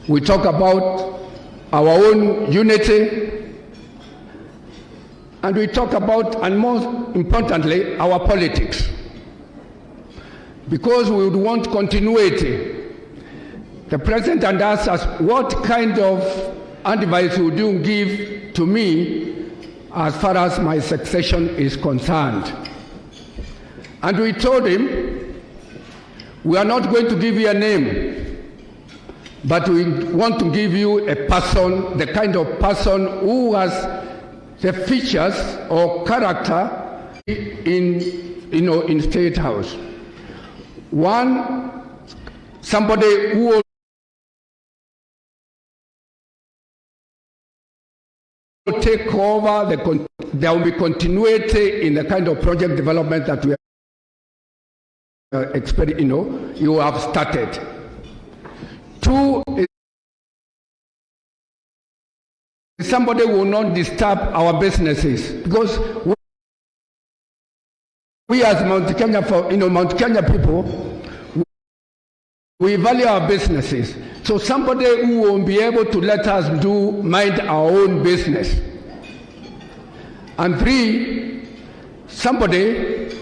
We talk about our own unity, and we talk about, and most importantly, our politics. Because we would want continuity. The President and us asked, what kind of advice would you give to me as far as my succession is concerned? And we told him, we are not going to give you a name, but we want to give you a person, the kind of person who has the features or character in State House. One, somebody who will take over, there will be continuity in the kind of project development that we are expecting, you have started. Two, somebody will not disturb our businesses, because we as Mount Kenya, Mount Kenya people, we value our businesses. So somebody who will be able to let us mind our own business. And three, somebody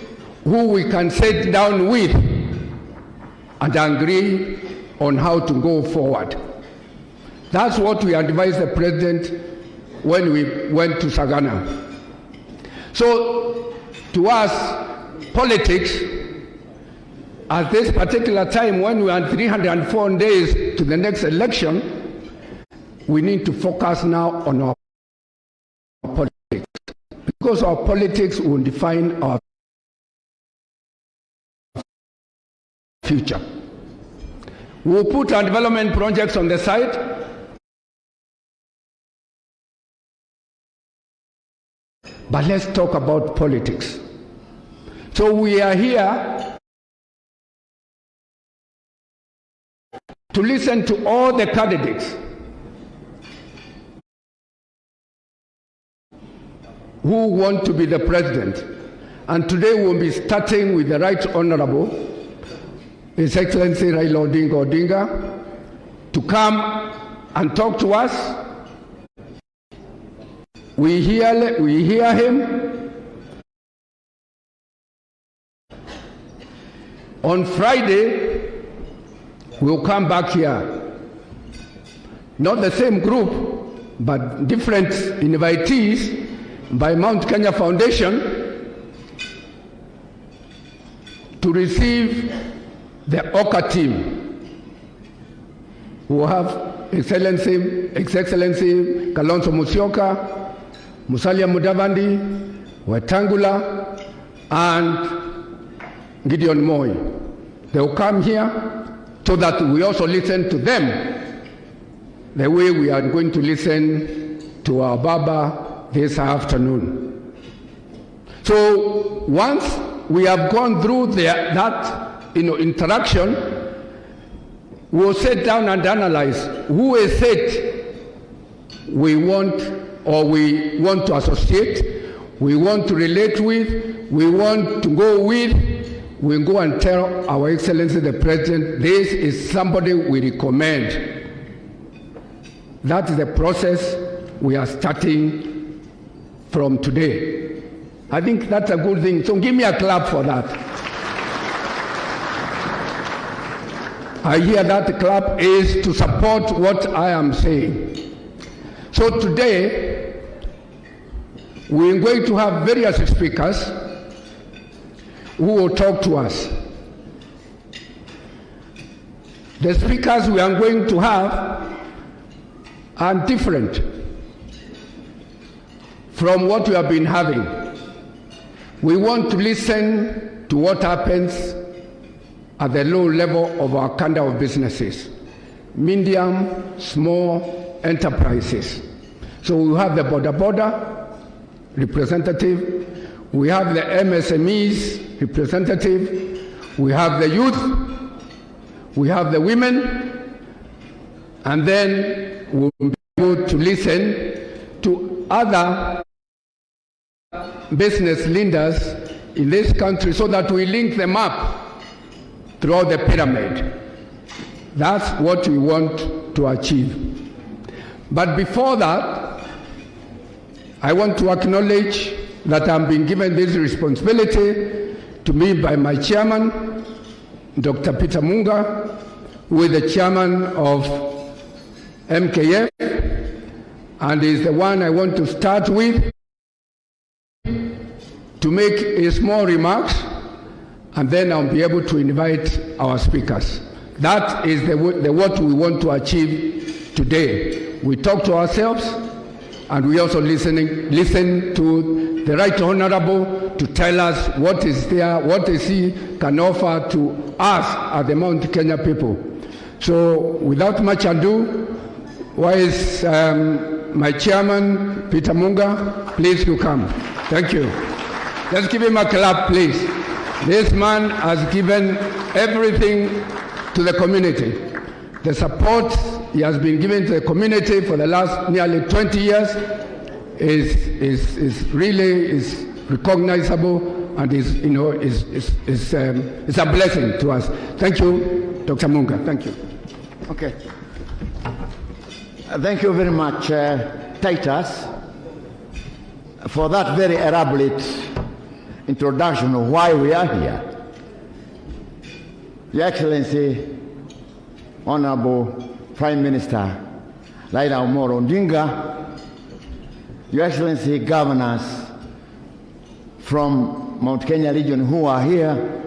who we can sit down with and agree on how to go forward. That's what we advised the President when we went to Sagana. So to us, politics, at this particular time when we are 304 days to the next election, we need to focus now on our politics, because our politics will define our future. We'll put our development projects on the side, but let's talk about politics. So we are here to listen to all the candidates who want to be the president. And today we'll be starting with the Right Honorable His Excellency Raila Odinga to come and talk to us. We hear him. On Friday, we'll come back here. Not the same group, but different invitees by Mount Kenya Foundation to receive the OCA team. We'll have His Excellency Kalonzo Musyoka, Musalia Mudavadi, Wetangula, and Gideon Moi. They will come here so that we also listen to them the way we are going to listen to our Baba this afternoon. So once we have gone through that interaction, we'll sit down and analyze who is it we want to associate, we want to relate with, we want to go with. We go and tell Our Excellency the President, this is somebody we recommend. That is the process we are starting from today. I think that's a good thing. So give me a clap for that. I hear that the clap is to support what I am saying. So today, we're going to have various speakers who will talk to us. The speakers we are going to have are different from what we have been having. We want to listen to what happens at the low level of our kind of businesses, medium, small enterprises. So we have the border representative, we have the MSMEs representative, we have the youth, we have the women, and then we'll be able to listen to other business leaders in this country so that we link them up throughout the pyramid. That's what we want to achieve. But before that, I want to acknowledge that I'm being given this responsibility to me by my chairman, Dr. Peter Munga, who is the chairman of MKF, and is the one I want to start with to make a small remarks, and then I'll be able to invite our speakers. That is what we want to achieve today. We talk to ourselves, and we also listen to the Right Honorable to tell us what is there, what is he can offer to us as the Mount Kenya people. So without much ado, why is my chairman, Peter Munga, please to come. Thank you. Let's give him a clap, please. This man has given everything to the community. The support he has been given to the community for the last nearly 20 years is really recognizable and is a blessing to us. Thank you, Dr. Munga. Thank you. Okay. Thank you very much, Titus, for that very elaborate introduction of why we are here. Your Excellency, Honorable Prime Minister Raila Odinga, Your Excellency, governors from Mount Kenya region who are here,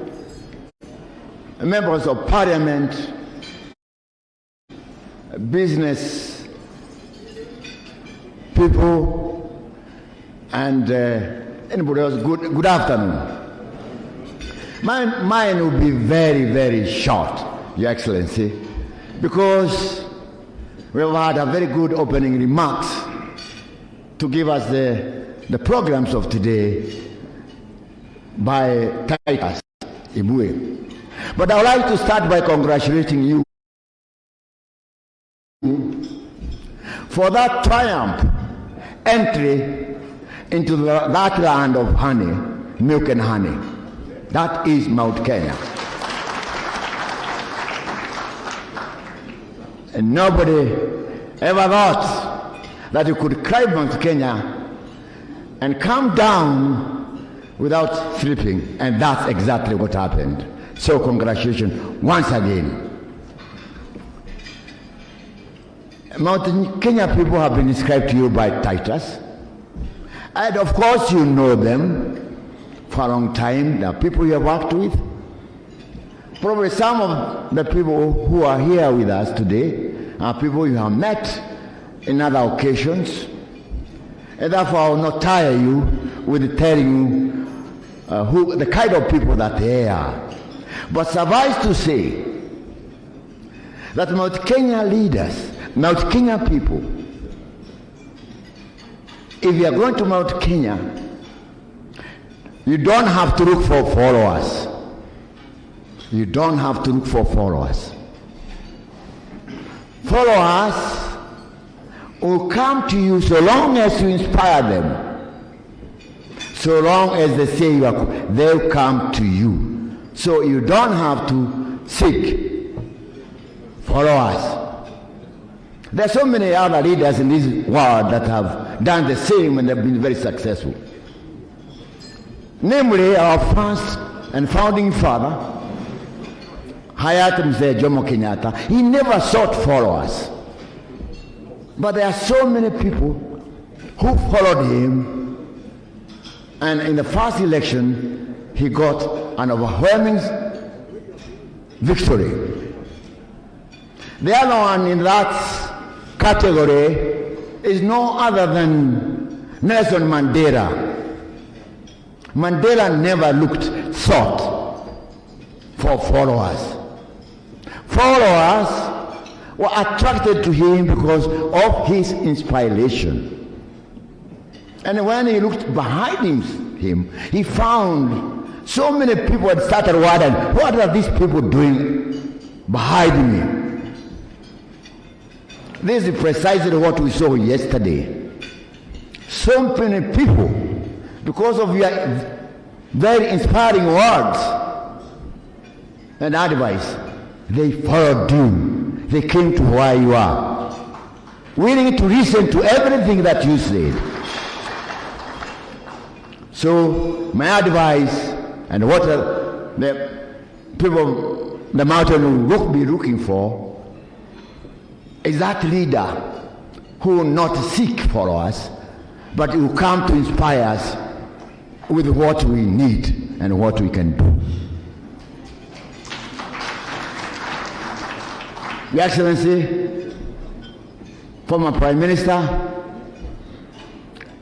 members of Parliament, business people, and anybody else, good afternoon. Mine will be very, very short, Your Excellency, because we've had a very good opening remarks to give us the programs of today by Titus Ibue. But I would like to start by congratulating you for that triumph entry into that land of honey, milk and honey. That is Mount Kenya. And nobody ever thought that you could climb Mount Kenya and come down without slipping. And that's exactly what happened. So congratulations once again. Mount Kenya people have been described to you by Titus. And of course you know them for a long time. They are people you have worked with. Probably some of the people who are here with us today are people you have met in other occasions. And therefore I will not tire you with telling you who the kind of people that they are. But suffice to say that Mount Kenya leaders, Mount Kenya people, if you are going to Mount Kenya, you don't have to look for followers. You don't have to look for followers. Followers will come to you so long as you inspire them. So long as they say you are, they'll come to you. So you don't have to seek followers. There are so many other leaders in this world that have done the same and have been very successful. Namely, our first and founding father, Hayat Mzee Jomo Kenyatta, he never sought followers. But there are so many people who followed him, and in the first election, he got an overwhelming victory. The other one in that category is no other than Nelson Mandela. Mandela never sought for followers. Followers were attracted to him because of his inspiration. And when he looked behind him, he found so many people had started wondering, what are these people doing behind me? This is precisely what we saw yesterday. So many people, because of your very inspiring words and advice, they followed you. they came to where you are, willing to listen to everything that you said. So my advice, and what the people, the mountain will be looking for, is that leader who will not seek followers, but will come to inspire us with what we need and what we can do. Your Excellency, former Prime Minister,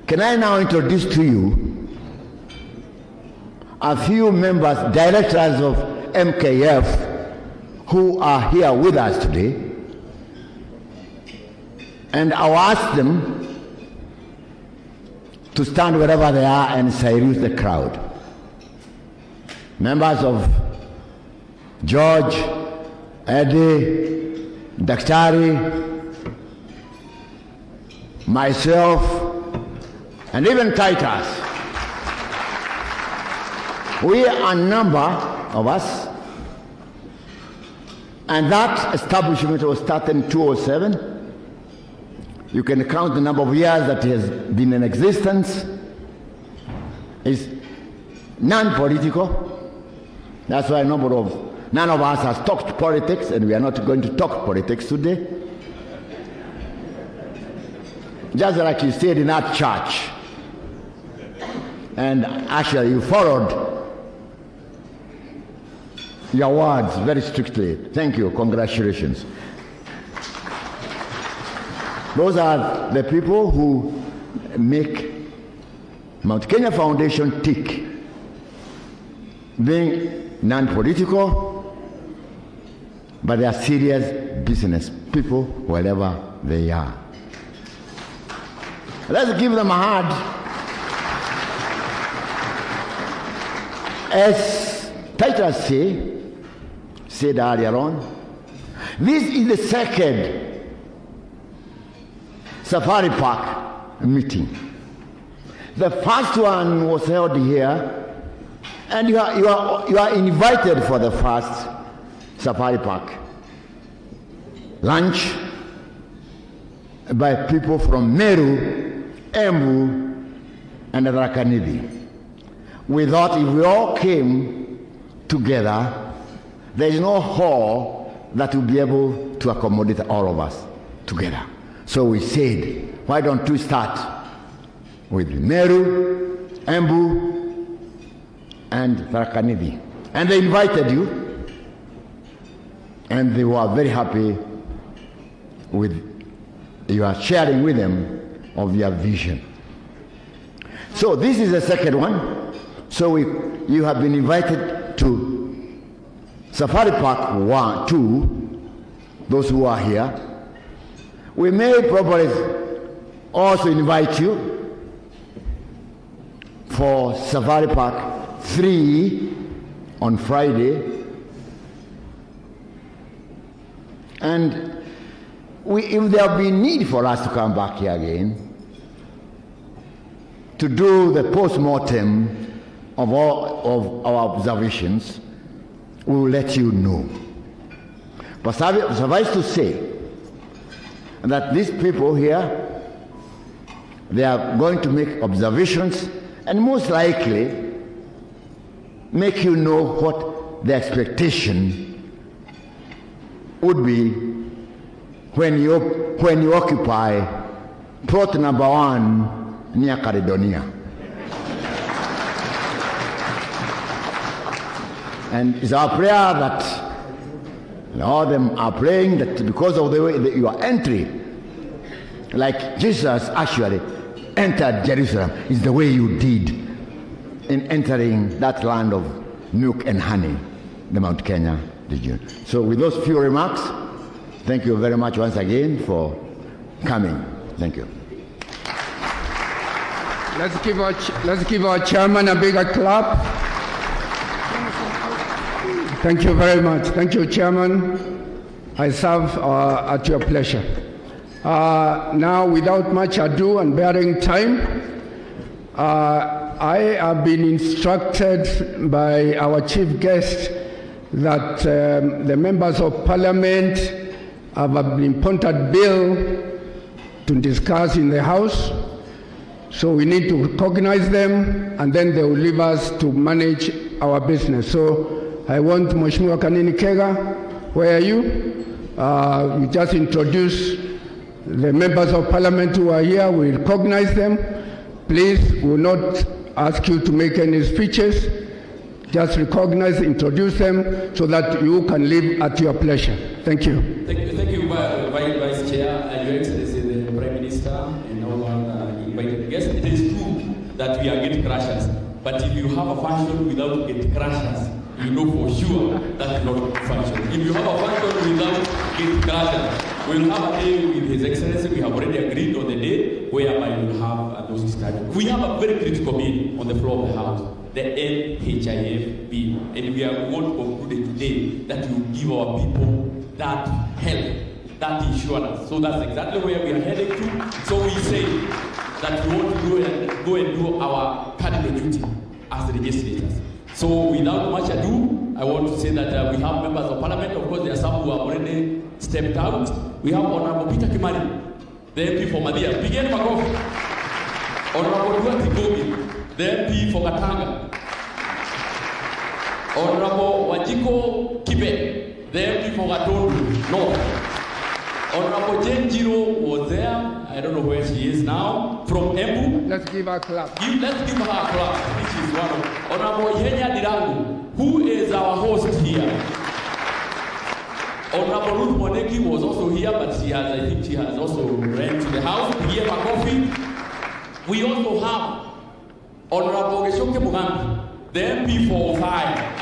can I now introduce to you a few members, directors of MKF, who are here with us today, and I'll ask them to stand wherever they are and salute the crowd. Members of George, Eddie, Daktari, myself, and even Titus. We are a number of us, and that establishment was started in 2007. You can count the number of years that it has been in existence. It's non-political. That's why none of us has talked politics, and we are not going to talk politics today. Just like you said in that church. And actually you followed your words very strictly. Thank you. Congratulations. Those are the people who make Mount Kenya Foundation tick. Being non-political, but they are serious business people wherever they are. Let's give them a hand. As Titus said earlier on, this is the second Safari Park meeting. The first one was held here, and you are invited for the first Safari Park lunch by people from Meru, Embu, and Rakanidi. We thought if we all came together, there is no hall that will be able to accommodate all of us together. So we said, why don't we start with Meru, Embu, and Rakanidi? And they invited you, and they were very happy with your sharing with them of your vision. So this is the second one. So you have been invited to Safari Park 1, 2, those who are here. We may probably also invite you for Safari Park 3 on Friday. And if there be need for us to come back here again to do the post-mortem of all of our observations, we will let you know. But suffice to say that these people here, they are going to make observations and most likely make you know what the expectation would be when you occupy plot number 1 near Caledonia. And it's our prayer that all of them are praying that because of the way your entry, like Jesus actually entered Jerusalem, is the way you did in entering that land of milk and honey, the Mount Kenya region. So with those few remarks, thank you very much once again for coming. Thank you. Let's give our chairman a bigger clap. Thank you very much. Thank you, Chairman. I serve at your pleasure. Now, without much ado and bearing time, I have been instructed by our chief guest that the members of Parliament have an important bill to discuss in the House. So we need to recognize them, and then they will leave us to manage our business. So I want Mheshimiwa Kanini Kega, where are you? You just introduce the members of parliament who are here. We recognize them. Please, we will not ask you to make any speeches. Just recognize, introduce them so that you can leave at your pleasure. Thank you. Thank you, Vice Chair, Your Excellency, the Prime Minister, and all invited guests. It is true that we are gate crashers, but if you have a function without gate crashers, you know for sure that will not function. If you have a function without gate crashers, we will have a day with His Excellency. We have already agreed on the day whereby we will have those studies. We have a very critical bill on the floor of the House, the NHIF bill, and we are going to conclude today that we will give our people that help, that insurance. So that's exactly where we are heading to. So we say that we want to go and do our cardinal duty as legislators. So without much ado, I want to say that we have members of parliament. Of course, there are some who have already stepped out. We have Honorable Peter Kimani, the MP for Madhya. Begin Makofi. Honorable Duarte Gobi, the MP for Katanga. Honorable Wajiko Kibe, the MP for Gatundu North. Honorable Jane Jiro was there. I don't know where she is now. From Embu. Let's give her a clap. Let's give her a clap. This is one of Honorable Yenya Dirangu, who is our host here. Honorable Ruth Moneki was also here, but I think she has also ran to the house. We gave her coffee. We also have Honorable Geshoke Mugambi, the MP for Ohio.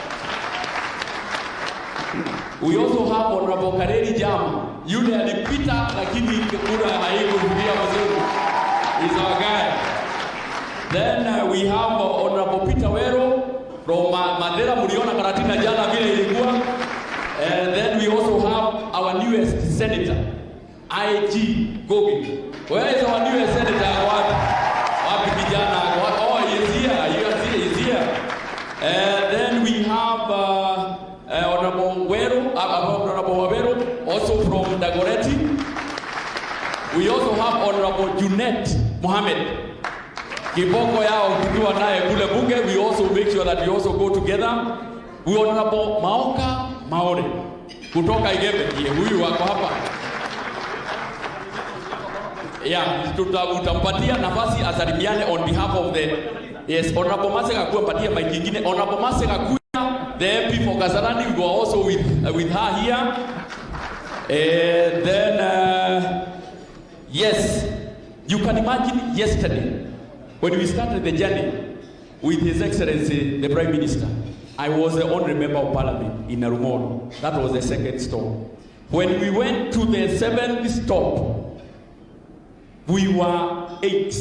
We also have Honorable Kareri Jama. Yule alipita lakini kura haikurudia mzuri. He's our guy. Then we have Honorable Peter Wero from Mandera. Muliona karatina jana vile ilikuwa. And then we also have our newest senator, IG Gogi. Where is our newest senator? Wapi kijana? Oh, he's here. He's here. And then we have Honorable Wero, also from Dagoretti. We also have Honorable Junet Mohammed. Kiboko yao tukiwa naye kule bunge. We also make sure that we also go together. We Honorable Maoka Maore kutoka Igembe. Huyu wako hapa. Yeah, tutampatia nafasi asalimiane on behalf of the Honorable Masega kumpatia mic nyingine. Honorable Masega the MP for Kasarani, we go also with her here. And then, yes, you can imagine yesterday, when we started the journey with His Excellency, the Prime Minister, I was the only member of Parliament in Narumono. That was the second stop. When we went to the 7th stop, we were 8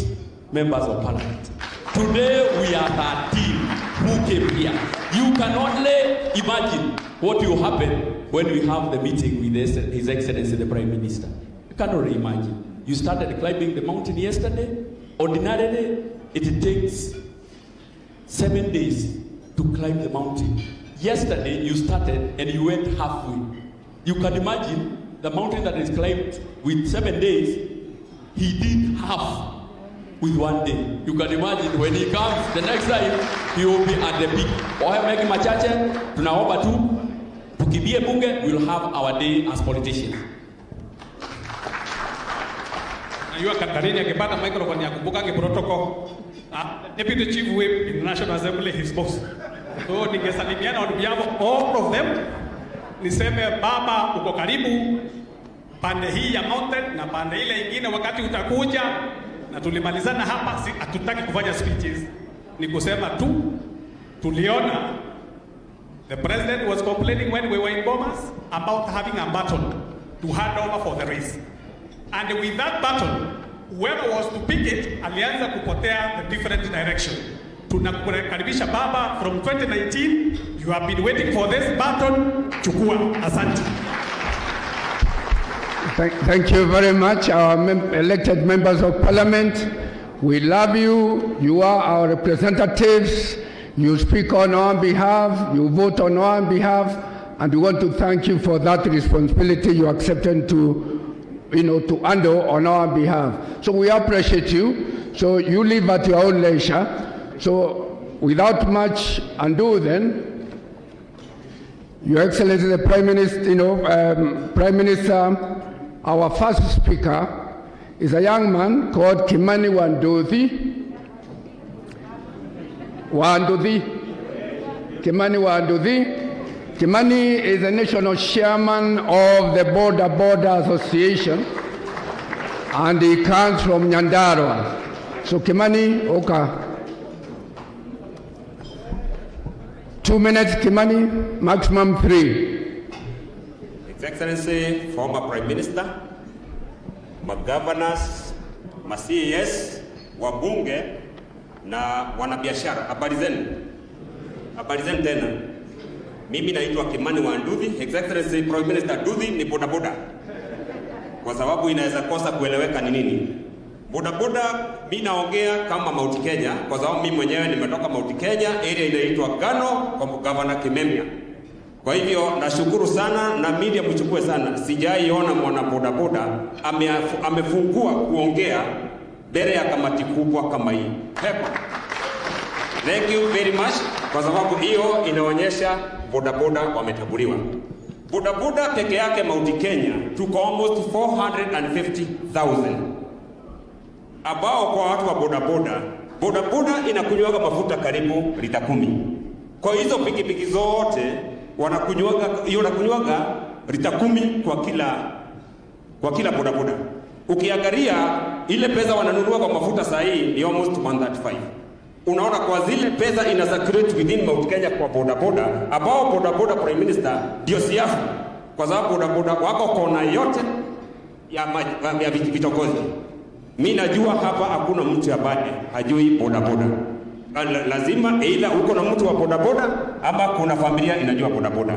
members of Parliament. Today, we are 13 who came here. You can only imagine what will happen when we have the meeting with His Excellency, the Prime Minister. You can only imagine. You started climbing the mountain yesterday. Ordinarily, it takes 7 days to climb the mountain. Yesterday, you started and you went halfway. You can imagine the mountain that is climbed with 7 days, he did half with 1 day. You can imagine when he comes the next time, he will be at the peak. Ohe mengi machache, tunaomba tu, tukibie bunge, we will have our day as politicians. Najua Katarina akipata microphone ya kumbuka protocol. Deputy Chief Whip in the National Assembly, his boss. So ningesalimiana on behalf of all of them. Niseme baba uko karibu pande hii ya mountain na pande ile ingine wakati utakuja. Na tulimalizana hapa, hatutaki kufanya speeches. Ni kusema tu, tuliona the president was complaining when we were in Bomas about having a baton to hand over for the race. And with that baton, whoever was to pick it, alianza kupotea the different direction. Tunakukaribisha baba from 2019. You have been waiting for this baton. Chukua, asante. Thank you very much, our elected members of parliament. We love you. You are our representatives. You speak on our behalf. You vote on our behalf. and we want to thank you for that responsibility you accepted to handle on our behalf. So we appreciate you. So you live at your own leisure. So without much ado then, Your Excellency the Prime Minister, Prime Minister, our first speaker is a young man called Kimani Wanduthi. Kimani is the national chairman of the Border Association, and he comes from Nyandarua. So Kimani, okay. 2 minutes, Kimani, maximum 3. His Excellency, former Prime Minister, governors, CES, wabunge na wanabiashara. Habari zenu tena. Mimi naitwa Kimani Wanduthi. His Excellency Prime Minister, Duthi ni bodaboda. Kwa sababu inaweza kosa kueleweka ni nini. Bodaboda mimi naongea kama Mount Kenya kwa sababu mimi mwenyewe nimetoka Mount Kenya, area inaitwa Gano kwa Governor Kimemia. Kwa hivyo nashukuru sana na media mchukue sana. Sijaiona mwana bodaboda amefungua kuongea mbele ya kamati kubwa kama hii. Hepa. Thank you very much kwa sababu hiyo inaonyesha bodaboda wametambuliwa. Bodaboda peke yake Mount Kenya tuko almost 450,000. Ambao kwa watu wa bodaboda inakunywaga mafuta karibu lita 10. Kwa hizo pikipiki zote wanakunywaga lita 10 kwa kila bodaboda. Ukiangalia ile pesa wananunua kwa mafuta sahihi ni almost 135. Unaona kwa zile pesa ina circulate within Mount Kenya kwa bodaboda, ambao bodaboda Prime Minister ndio siafu, kwa sababu bodaboda wako kona yote ya vitongoji. Mimi najua hapa hakuna mtu ambaye hajui bodaboda. Lazima either uko na mtu wa bodaboda ama kuna familia inajua bodaboda.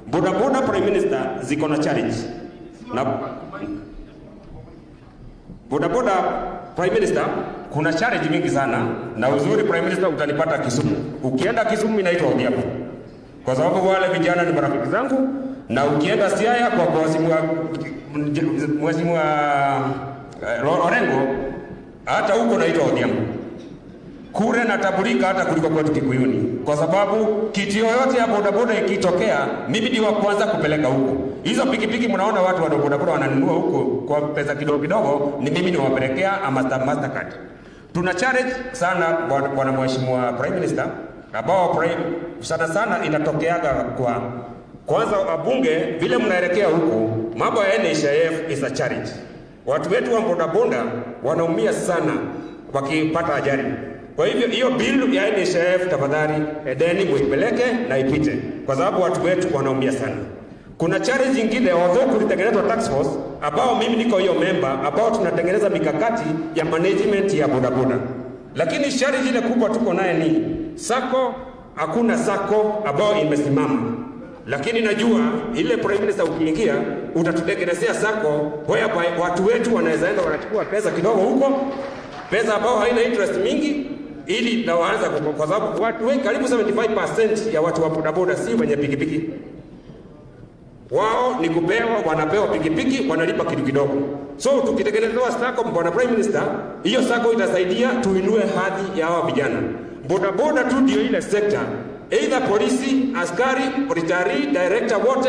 Bodaboda Prime Minister ziko na challenge. Na bodaboda Prime Minister kuna challenge mingi sana, na uzuri Prime Minister utanipata Kisumu. Ukienda Kisumu inaitwa Odhiambo. Kwa sababu wale vijana ni marafiki zangu, na ukienda Siaya kwa mheshimiwa Orengo hata huko naitwa Odhiambo. Kure natambulika hata kuliko kwetu Kikuyuni, kwa sababu kiti yoyote ya bodaboda ikitokea mimi ndiye wa kwanza kupeleka huko. Hizo pikipiki mnaona watu wa bodaboda wananunua huko kwa pesa kidogo kidogo, ni mimi niwapelekea ama Mastercard. Tuna challenge sana bwana mheshimiwa Prime Minister, ambao sana inatokeaga kwa kwanza wabunge vile mnaelekea huko, mambo ya NHIF is a challenge. Watu wetu wa bodaboda wanaumia sana wakipata ajali. Kwa hivyo hiyo bill ya NHIF tafadhali edeni muipeleke na ipite, kwa sababu watu wetu wanaumia sana. Kuna challenge nyingine, although kulitengenezwa tax force ambao mimi niko hiyo member, ambao tunatengeneza mikakati ya management ya bodaboda. Lakini challenge ile kubwa tuko naye ni sako, hakuna sako ambao imesimama. Lakini najua ile Prime Minister ukiingia utatutengenezea sako whereby watu wetu wanaweza enda wanachukua pesa kidogo huko, pesa ambao haina interest mingi, ili na waanza kwa sababu watu wengi karibu 75% ya watu wa bodaboda si wenye pikipiki. Wao ni kupewa, wanapewa pikipiki, wanalipa kitu kidogo. So tukitengenezewa sako bwana Prime Minister, hiyo sako itasaidia tuinue hadhi ya hao vijana. Bodaboda tu ndio ile sector, either polisi, askari, military, director wote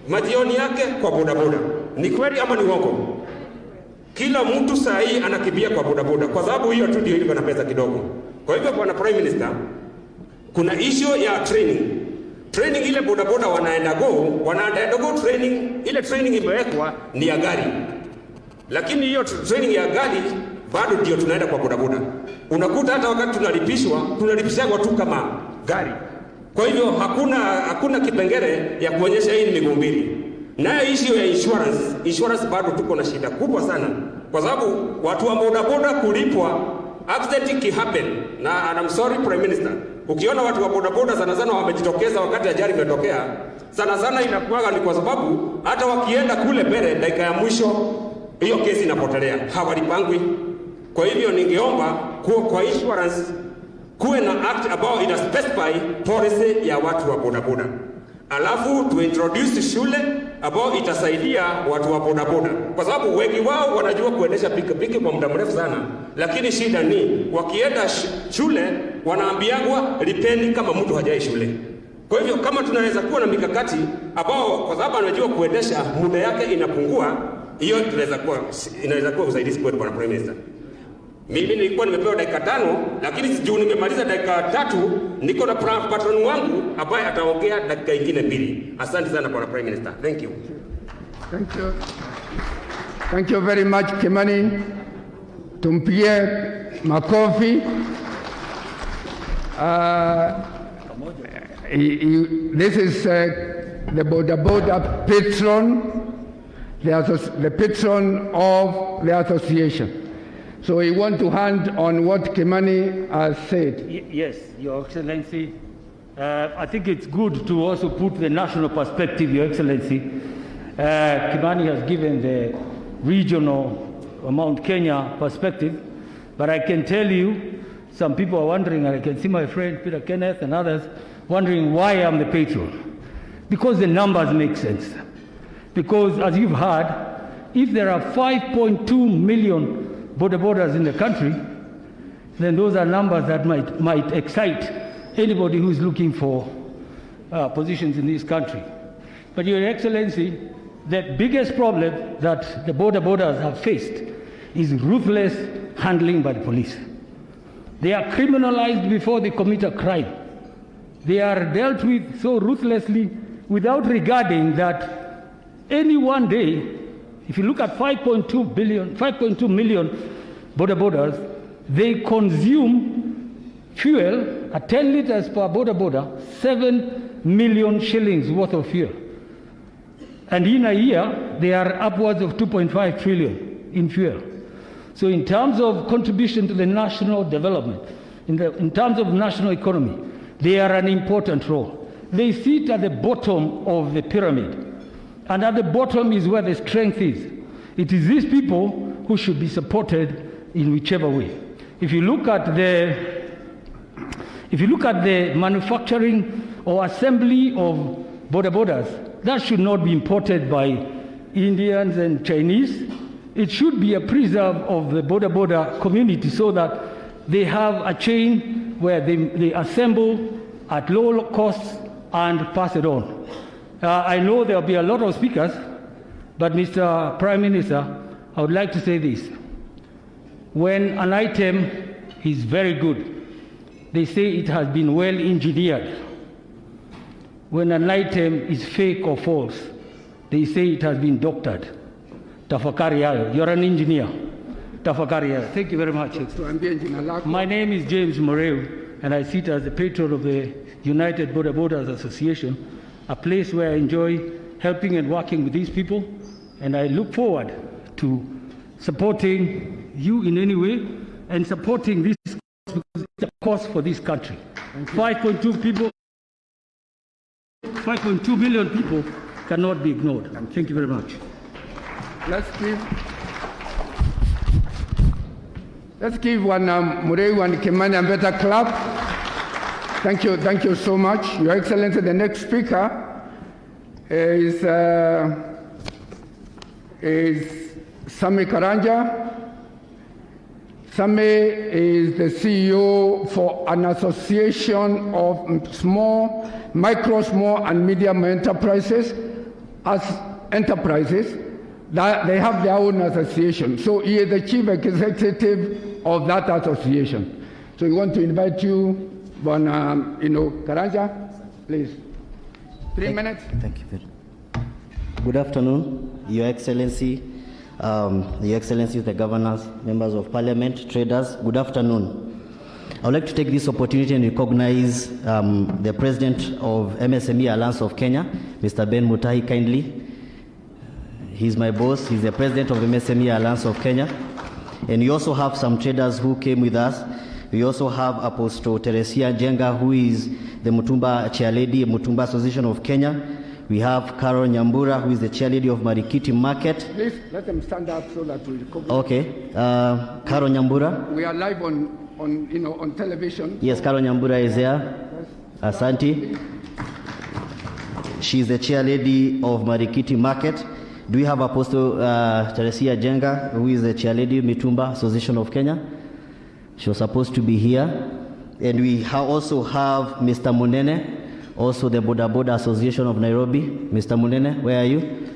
majioni yake kwa bodaboda. Ni kweli ama ni uongo? Kila mtu saa hii anakimbia kwa bodaboda kwa sababu hiyo tu ndio ile na pesa kidogo. Kwa hivyo bwana Prime Minister, kuna issue ya training. Training ile bodaboda wanaenda go training, ile training imewekwa ni ya gari. Lakini hiyo training ya gari bado ndio tunaenda kwa bodaboda. Unakuta hata wakati tunalipishwa tu kama gari. Kwa hivyo hakuna kipengele ya kuonyesha hii ni miguu mbili. Na issue ya insurance bado tuko na shida kubwa sana, kwa sababu watu wa bodaboda kulipwa accident kihappen, na I'm sorry Prime Minister, ukiona watu wa bodaboda sana wamejitokeza wakati ajali imetokea, sana inakuwa ni kwa sababu hata wakienda kule mbele dakika ya mwisho hiyo kesi inapotelea, hawalipangwi. Kwa hivyo ningeomba kwa insurance kuwe na act ambao ina specify policy ya watu wa bodaboda. alafu tuintroduce shule ambao itasaidia watu wa bodaboda, kwa sababu wengi wao wanajua kuendesha pikipiki kwa muda mrefu sana, lakini shida ni wakienda shule wanaambiagwa lipeni kama mtu hajai shule. Kwa hivyo kama tunaweza kuwa na mikakati ambao kwa sababu anajua kuendesha muda yake inapungua, hiyo inaweza kuwa usaidizi kwetu, Bwana Prime Minister. Mimi nilikuwa nimepewa dakika 5, lakini juu nimemaliza dakika 3, niko na patron wangu ambaye ataongea dakika ingine 2. Asante sana Bwana Prime Minister. Thank you. Thank you. Thank you very much, Kimani. Tumpigie makofi. This is the boda patron, the patron of the association. So we want to hand on what Kimani has said. Yes, Your Excellency. I think it's good to also put the national perspective, Your Excellency. Kimani has given the regional Mount Kenya perspective, but I can tell you, some people are wondering, and I can see my friend Peter Kenneth and others wondering why I'm the patron. Because the numbers make sense. Because as you've heard, if there are 5.2 million bodabodas in the country, then those are numbers that might excite anybody who's looking for positions in this country. But Your Excellency, the biggest problem that the bodabodas have faced is ruthless handling by the police. They are criminalized before they commit a crime. They are dealt with so ruthlessly without regarding that any one day, if you look at 5.2 million bodabodas, they consume fuel at 10 liters per boda, 7 million shillings worth of fuel. And in a year, they are upwards of 2.5 trillion in fuel. So in terms of contribution to the national development, in terms of national economy, they are an important role. They sit at the bottom of the pyramid. And at the bottom is where the strength is. It is these people who should be supported in whichever way. If you look at the manufacturing or assembly of bodabodas, that should not be imported by Indians and Chinese. It should be a preserve of the boda community so that they have a chain where they assemble at low costs and pass it on. I know there will be a lot of speakers, but Mr. Prime Minister, I would like to say this. When an item is very good, they say it has been well engineered. When an item is fake or false, they say it has been doctored. Tafakari hayo. You're an engineer. Tafakari hayo. Thank you very much. My name is James Moreu, and I sit as the patron of the United Bodabodas Association, a place where I enjoy helping and working with these people, and I look forward to supporting you in any way and supporting this because it's a cause for this country. 5.2 million people cannot be ignored. Thank you very much. Let's give one Mureu and Kimani a better clap. Thank you so much, Your Excellency. The next speaker is Sami Karanja. Sami is the CEO for an association of micro, small, and medium enterprises. As enterprises, that they have their own association. So he is the chief executive of that association. So we want to invite you, Karanja, please. 3 minutes. Thank you very much. Good afternoon, Your Excellency, the governors, members of parliament, traders. Good afternoon. I would like to take this opportunity and recognize the president of MSME Alliance of Kenya, Mr. Ben Mutahi, kindly. He's my boss. He's the president of MSME Alliance of Kenya. And we also have some traders who came with us. We also have Apostle Teresia Jenga, who is the Mutumba chairlady, Mutumba Association of Kenya. We have Carol Nyambura, who is the chairlady of Marikiti Market. Please let them stand up so that we cover. Okay. Carol Nyambura. We are live on television. Yes, Carol Nyambura is here. Asante. She's the chair lady of Marikiti Market. Do we have Apostle Teresia Jenga, who is the chair lady of Mitumba Association of Kenya? She was supposed to be here. And we also have Mr. Munene, also the Boda Boda Association of Nairobi. Mr. Munene, where are you?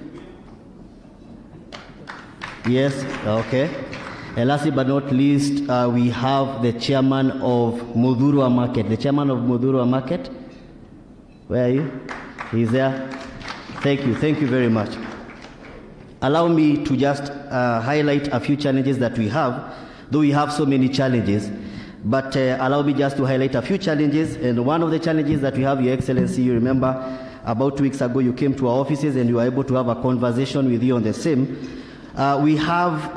Yes, okay. And lastly but not least, we have the chairman of Mudhurwa Market. The chairman of Mudhurwa Market, where are you? He's there. Thank you very much. Allow me to just highlight a few challenges that we have, though we have so many challenges. But allow me just to highlight a few challenges. And one of the challenges that we have, Your Excellency, you remember about 2 weeks ago you came to our offices and you were able to have a conversation with you on the same. We have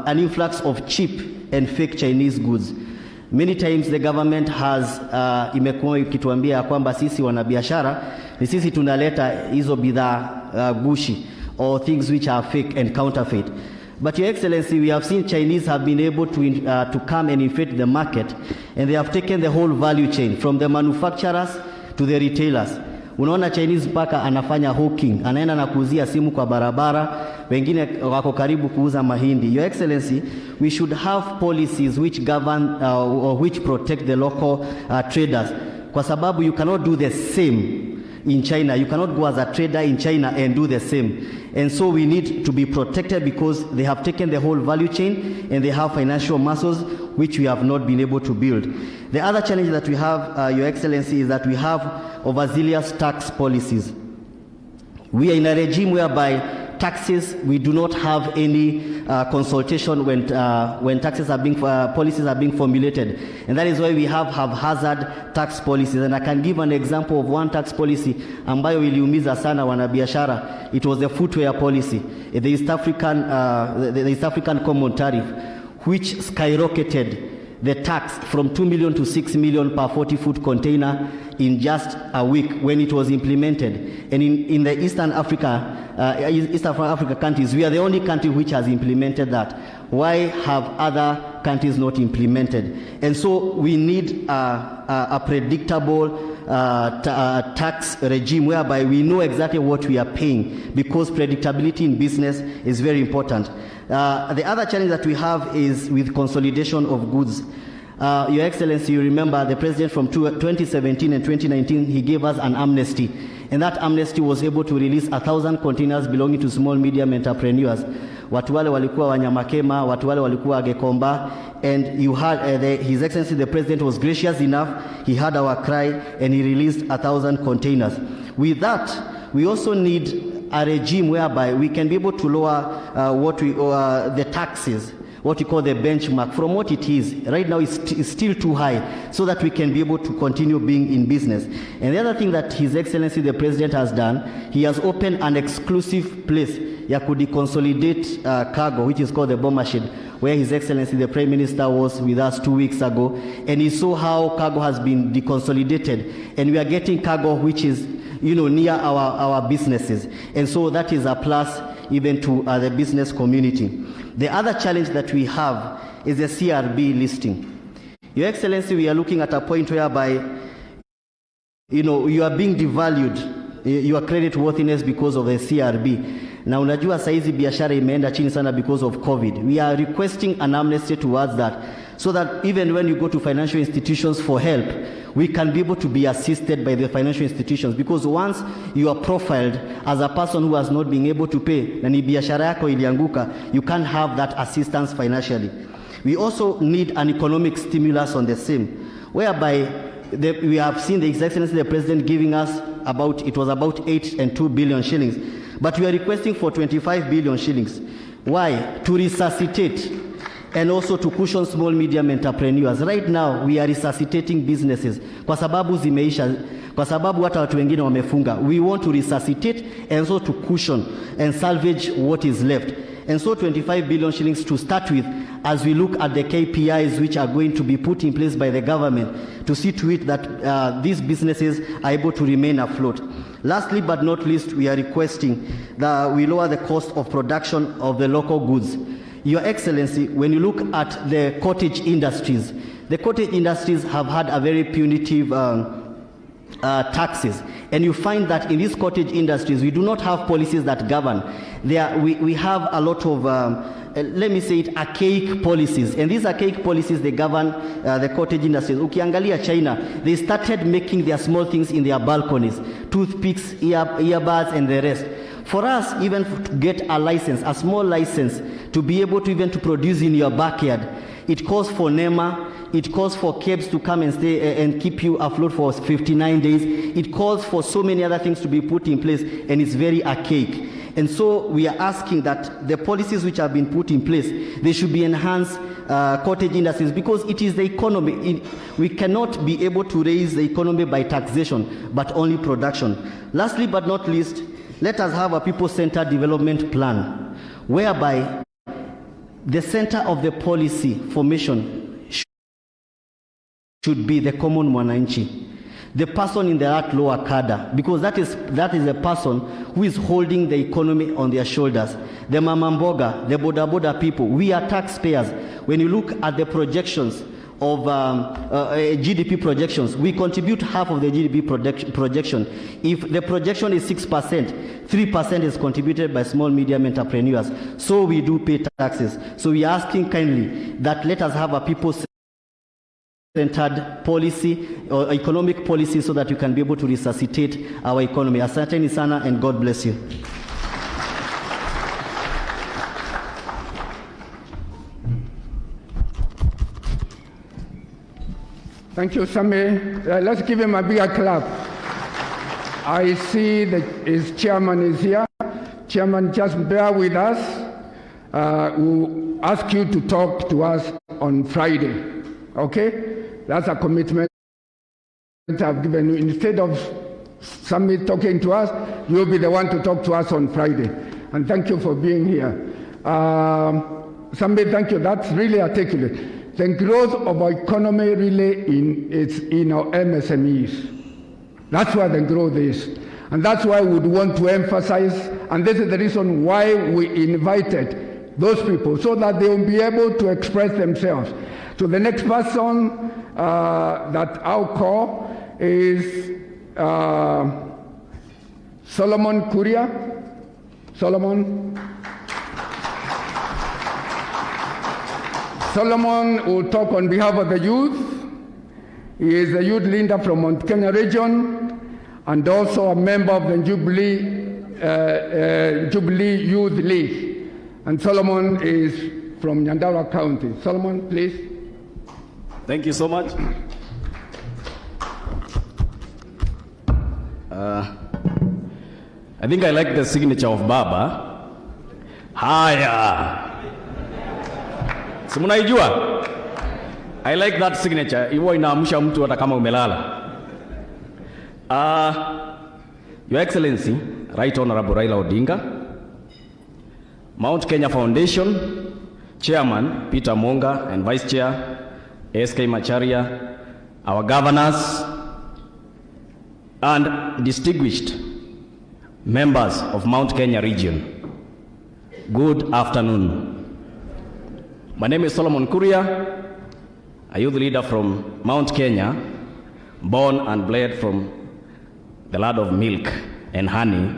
an influx of cheap and fake Chinese goods. Many times the government has imekuwa ikituambia kwamba sisi wanabiashara ni sisi tunaleta hizo bidhaa gushi or things which are fake and counterfeit. But Your Excellency, we have seen Chinese have been able to come and inflate the market, and they have taken the whole value chain from the manufacturers to the retailers. Unaona Chinese mpaka anafanya hawking, anaenda na kuuzia simu kwa barabara, wengine wako karibu kuuza mahindi. Your Excellency, we should have policies which govern or which protect the local traders. Kwa sababu you cannot do the same in China. You cannot go as a trader in China and do the same. And so we need to be protected because they have taken the whole value chain and they have financial muscles which we have not been able to build. The other challenge that we have, Your Excellency, is that we have overzealous tax policies. We are in a regime whereby taxes, we do not have any consultation when taxes are being, policies are being formulated. And that is why we have haphazard tax policies. And I can give an example of one tax policy ambayo iliumiza sana wanabiashara. It was the footwear policy, the East African Common Tariff, which skyrocketed the tax from 2 million to 6 million per 40-foot container in just a week when it was implemented. And in the East Africa countries, we are the only country which has implemented that. Why have other countries not implemented? And so we need a predictable tax regime whereby we know exactly what we are paying, because predictability in business is very important. The other challenge that we have is with consolidation of goods. Your Excellency, you remember the President from 2017 and 2019, he gave us an amnesty. And that amnesty was able to release 1,000 containers belonging to small medium entrepreneurs. Watu wale walikuwa Wanyamakema, watu wale walikuwa Gekomba, and you had His Excellency the President was gracious enough, he heard our cry and he released 1,000 containers. With that, we also need a regime whereby we can be able to lower the taxes, what we call the benchmark, from what it is. Right now it's still too high, so that we can be able to continue being in business. And the other thing that His Excellency the President has done, he has opened an exclusive place ya deconsolidate cargo, which is called the bomber shed, where His Excellency the Prime Minister was with us 2 weeks ago, and he saw how cargo has been deconsolidated, and we are getting cargo which is near our businesses. And so that is a plus even to the business community. The other challenge that we have is the CRB listing. Your Excellency, we are looking at a point whereby you are being devalued, your credit worthiness, because of the CRB. Na unajua saizi biashara imeenda chini sana because of COVID. We are requesting an amnesty towards that, so that even when you go to financial institutions for help, we can be able to be assisted by the financial institutions, because once you are profiled as a person who has not been able to pay, na ni biashara yako ilianguka, you can't have that assistance financially. We also need an economic stimulus on the same, whereby we have seen the His Excellency the President giving us it was about 8 and 2 billion shillings. But we are requesting for 25 billion shillings. Why? To resuscitate and also to cushion small medium entrepreneurs. Right now we are resuscitating businesses kwa sababu zimeisha, kwa sababu hata watu wengine wamefunga. We want to resuscitate and so to cushion and salvage what is left. And so 25 billion shillings to start with, as we look at the KPIs which are going to be put in place by the government to see to it that these businesses are able to remain afloat. Lastly but not least, we are requesting that we lower the cost of production of the local goods. Your Excellency, when you look at the cottage industries, the cottage industries have had a very punitive taxes, and you find that in these cottage industries, we do not have policies that govern. We have a lot of, let me say it, archaic policies. And these archaic policies, they govern the cottage industries. Ukiangalia China, they started making their small things in their balconies, toothpicks, earbuds, and the rest. For us, even to get a license, a small license, to be able to even to produce in your backyard, it calls for NEMA, it calls for cabs to come and stay and keep you afloat for 59 days. It calls for so many other things to be put in place, and it's very archaic. And so we are asking that the policies which have been put in place, they should be enhanced cottage industries, because it is the economy. We cannot be able to raise the economy by taxation, but only production. Lastly but not least, let us have a people-centered development plan, whereby the center of the policy formation should be the common mwananchi, the person in that lower cadre, because that is the person who is holding the economy on their shoulders. The mama mboga, the boda boda people, we are taxpayers. When you look at the projections of GDP projections, we contribute half of the GDP projection. If the projection is 6%, 3% is contributed by small medium entrepreneurs. So we do pay taxes. So we are asking kindly that let us have a people-centered policy or economic policy so that you can be able to resuscitate our economy. Asanteni sana, and God bless you. Thank you, Sami. Let's give him a bigger clap. I see that his chairman is here. Chairman, just bear with us. We'll ask you to talk to us on Friday. Okay? That's a commitment I've given you. Instead of Sami talking to us, you'll be the one to talk to us on Friday. And thank you for being here. Sami, thank you. That's really articulate. The growth of our economy really is in our MSMEs. That's where the growth is. And that's why we would want to emphasize, and this is the reason why we invited those people, so that they will be able to express themselves. So the next person that I'll call is Solomon Kuria. Solomon will talk on behalf of the youth. He is a youth leader from Mount Kenya region and also a member of the Jubilee Youth League. And Solomon is from Nyandarua County. Solomon, please. Thank you so much. I think I like the signature of Baba. Haya. Simunaijua? I like that signature. Iwo inaamsha mtu hata kama umelala. Your Excellency, Right Honorable Raila Odinga, Mount Kenya Foundation, Chairman Peter Monga and Vice Chair SK Macharia, our governors, and distinguished members of Mount Kenya region. Good afternoon. My name is Solomon Kuria, a youth leader from Mount Kenya, born and bred from the land of milk and honey,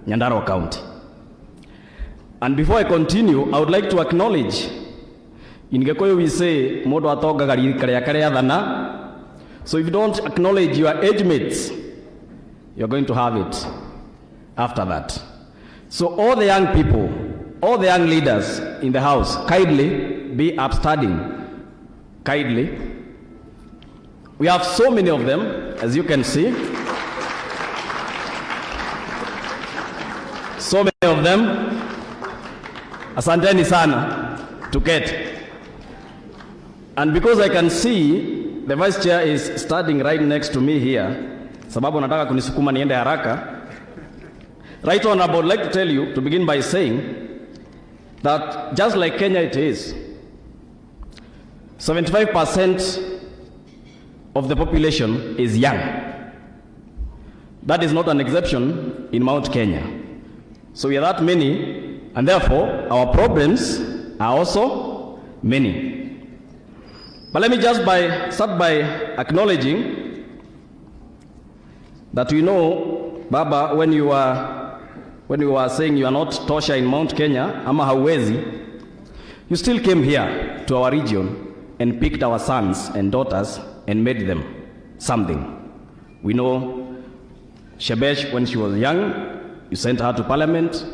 Nyandarua County. And before I continue, I would like to acknowledge, in Gikuyu we say, Modo atoga gari kare dhana. So if you don't acknowledge your age mates, you're going to have it after that. So all the young people, all the young leaders in the house, kindly be upstanding. Kindly. We have so many of them, as you can see. So many of them. Asanteni sana to get. And because I can see the vice chair is standing right next to me here, sababu nataka kunisukuma niende haraka. Right Honorable, I would like to tell you, to begin by saying that just like Kenya it is, 75% of the population is young. That is not an exception in Mount Kenya. So we are that many, and therefore our problems are also many. But let me start by acknowledging that we know Baba, when you were saying you are not tosha in Mount Kenya, ama hauwezi, you still came here to our region and picked our sons and daughters and made them something. We know Shebesh, when she was young, you sent her to parliament.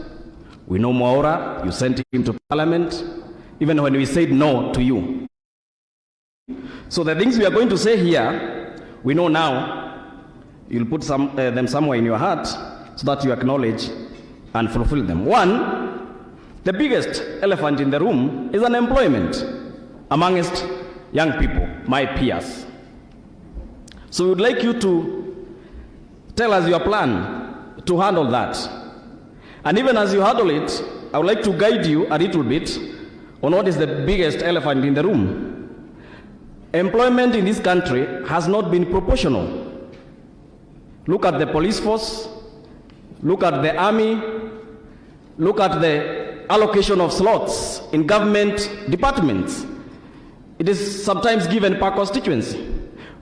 We know Mwaura, you sent him to parliament, even when we said no to you. So the things we are going to say here, we know now, you'll put them somewhere in your heart so that you acknowledge and fulfill them. One, the biggest elephant in the room is unemployment amongst young people, my peers. So we would like you to tell us your plan to handle that. And even as you handle it, I would like to guide you a little bit on what is the biggest elephant in the room. Employment in this country has not been proportional. Look at the police force, look at the army, look at the allocation of slots in government departments. It is sometimes given per constituency.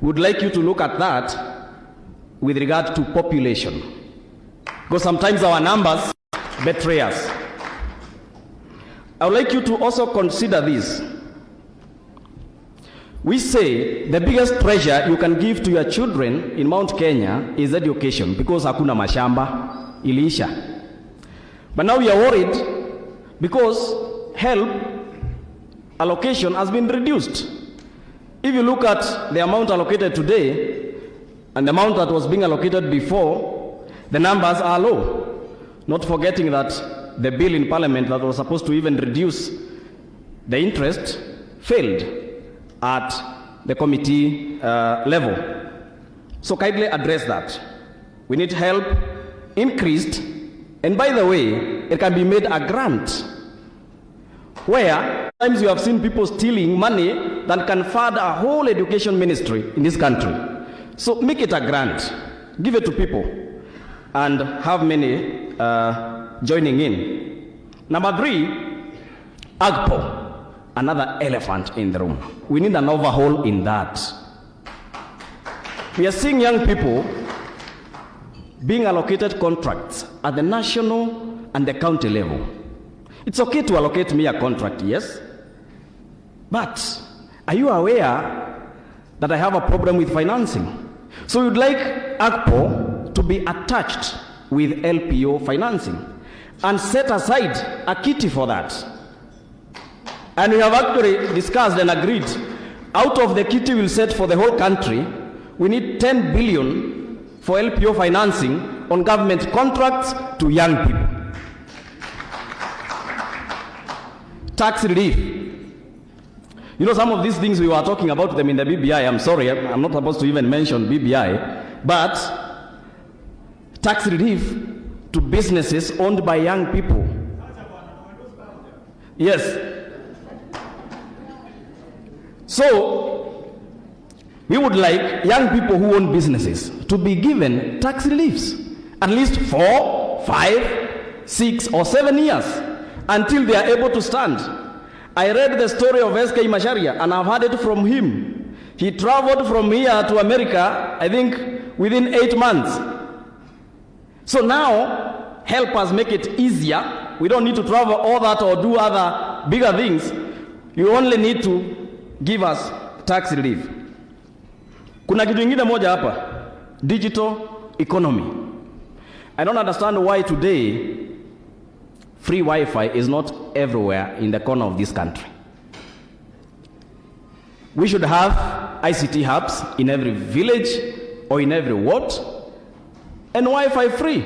We would like you to look at that with regard to population, because sometimes our numbers betray us. I would like you to also consider this. We say the biggest treasure you can give to your children in Mount Kenya is education, because hakuna mashamba, iliisha. But now we are worried because help allocation has been reduced. If you look at the amount allocated today and the amount that was being allocated before, the numbers are low. Not forgetting that the bill in parliament that was supposed to even reduce the interest failed at the committee level. So kindly address that. We need help increased, and by the way, it can be made a grant, where sometimes you have seen people stealing money that can fund a whole education ministry in this country. So make it a grant, give it to people, and have many joining in. Number 3, AGPO, another elephant in the room. We need an overhaul in that. We are seeing young people being allocated contracts at the national and the county level. It's okay to allocate me a contract, yes? But are you aware that I have a problem with financing? So we'd like AGPO to be attached with LPO financing and set aside a kitty for that. And we have actually discussed and agreed, out of the kitty we'll set for the whole country, we need 10 billion for LPO financing on government contracts to young people. Tax relief. You know, some of these things we were talking about them in the BBI. I'm sorry, I'm not supposed to even mention BBI, but tax relief to businesses owned by young people. Yes. So, we would like young people who own businesses to be given tax reliefs, at least 4, 5, 6, or 7 years, until they are able to stand. I read the story of SK Masharia, and I've heard it from him. He traveled from here to America, I think, within 8 months. So now, help us make it easier. We don't need to travel all that or do other bigger things. You only need to give us tax relief. Kuna kitu ingine moja hapa, digital economy. I don't understand why today free Wi-Fi is not everywhere in the corner of this country. We should have ICT hubs in every village or in every ward, and Wi-Fi free.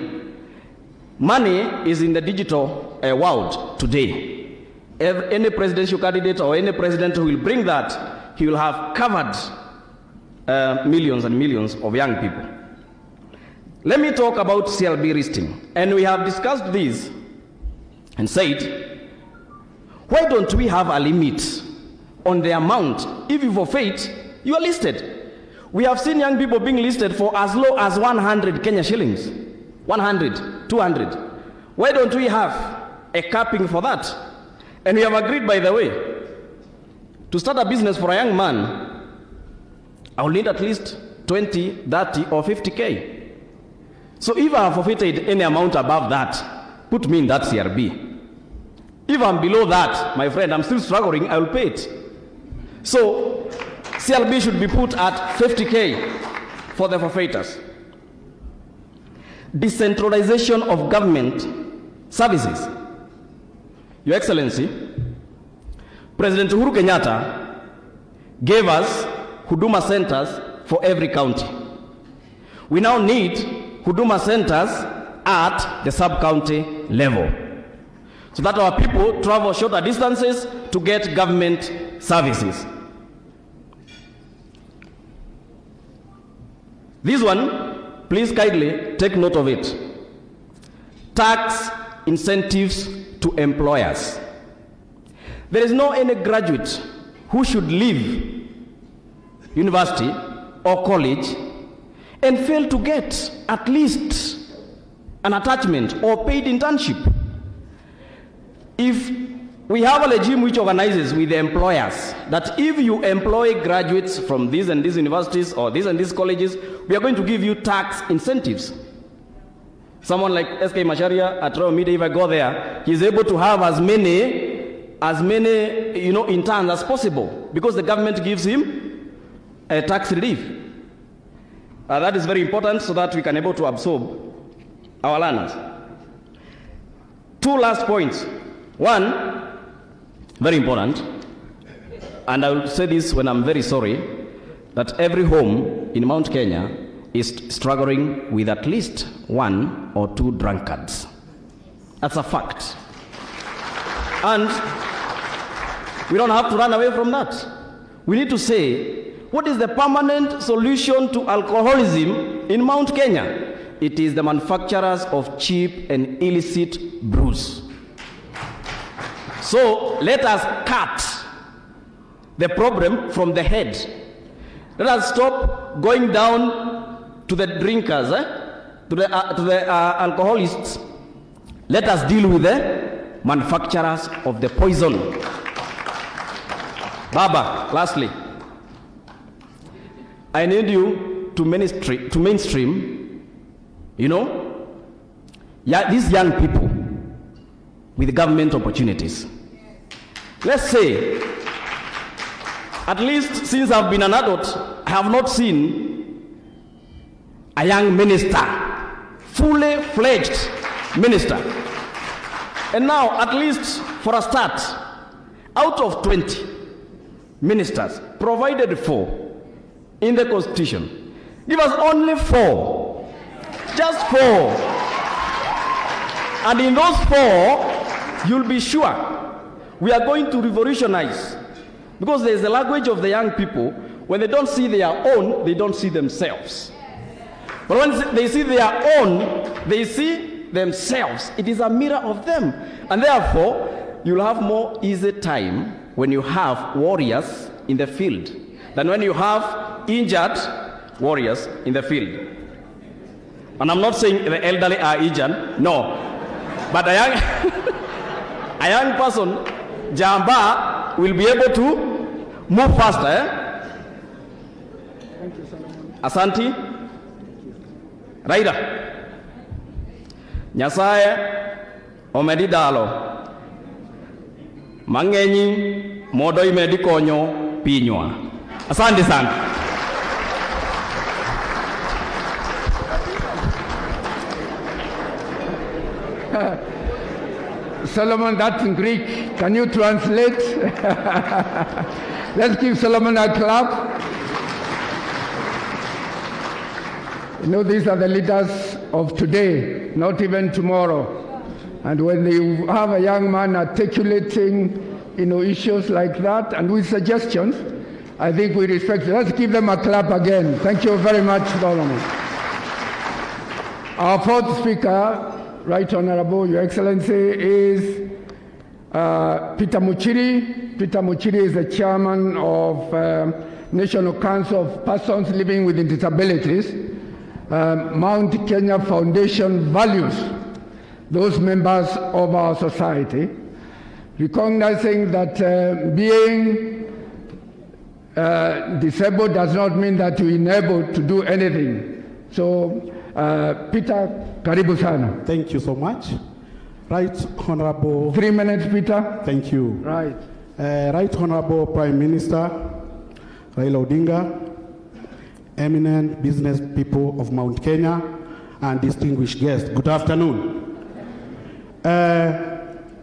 Money is in the digital world today. Any presidential candidate or any president who will bring that, he will have covered millions and millions of young people. Let me talk about CLB listing. And we have discussed this and said, why don't we have a limit on the amount? If you forfeit, you are listed. We have seen young people being listed for as low as 100 Kenya shillings, 100, 200. Why don't we have a capping for that? And we have agreed, by the way, to start a business for a young man, I will need at least 20, 30, or 50K. So if I have forfeited any amount above that, put me in that CRB. If I'm below that, my friend, I'm still struggling, I will pay it. So CRB should be put at 50K for the forfeiters. Decentralization of government services. Your Excellency, President Uhuru Kenyatta gave us Huduma centers for every county. We now need Huduma centers at the sub-county level, so that our people travel shorter distances to get government services. This one, please kindly take note of it. Tax incentives to employers. There is no any graduate who should leave university or college and fail to get at least an attachment or paid internship. If we have a regime which organizes with the employers that if you employ graduates from these and these universities or these and these colleges, we are going to give you tax incentives. Someone like SK Macharia at Royal Media, if I go there, he's able to have as many interns as possible because the government gives him a tax relief. That is very important so that we can able to absorb our learners. Two last points. One, very important, and I will say this when I'm very sorry, that every home in Mount Kenya is struggling with at least 1 or 2 drunkards. That's a fact. And we don't have to run away from that. We need to say, what is the permanent solution to alcoholism in Mount Kenya? It is the manufacturers of cheap and illicit brews. So let us cut the problem from the head. Let us stop going down to the drinkers, to the alcoholists. Let us deal with the manufacturers of the poison. Baba, lastly, I need you to mainstream, these young people with government opportunities. Let's say, at least since I've been an adult, I have not seen a young minister, fully fledged minister. And now, at least for a start, out of 20 ministers provided for in the Constitution, give us only 4, just 4. And in those 4, you'll be sure we are going to revolutionize. Because there's the language of the young people, when they don't see their own, they don't see themselves. But when they see their own, they see themselves. It is a mirror of them. And therefore, you'll have more easy time when you have warriors in the field than when you have injured warriors in the field. And I'm not saying the elderly are injured, no. But a young person, Jamba, will be able to move faster. Thank you, Solomon. Asante. Raila. Nyasaye omedidalo. Mangenyi modo imedikonyo pinywa. Asante sana. Solomon, that's in Greek. Can you translate? Let's give Solomon a clap. These are the leaders of today, not even tomorrow. And when you have a young man articulating, issues like that and with suggestions, I think we respect it. Let's give them a clap again. Thank you very much, Solomon. Our fourth speaker, Right Honorable, Your Excellency, is Peter Muchiri. Peter Muchiri is the chairman of National Council of Persons Living with Disabilities. Mount Kenya Foundation values those members of our society, recognizing that being disabled does not mean that you're unable to do anything. So Peter, karibu sana. Thank you so much. Right Honorable. 3 minutes, Peter. Thank you. Right. Right Honorable Prime Minister Raila Odinga, eminent business people of Mount Kenya, and distinguished guests, good afternoon.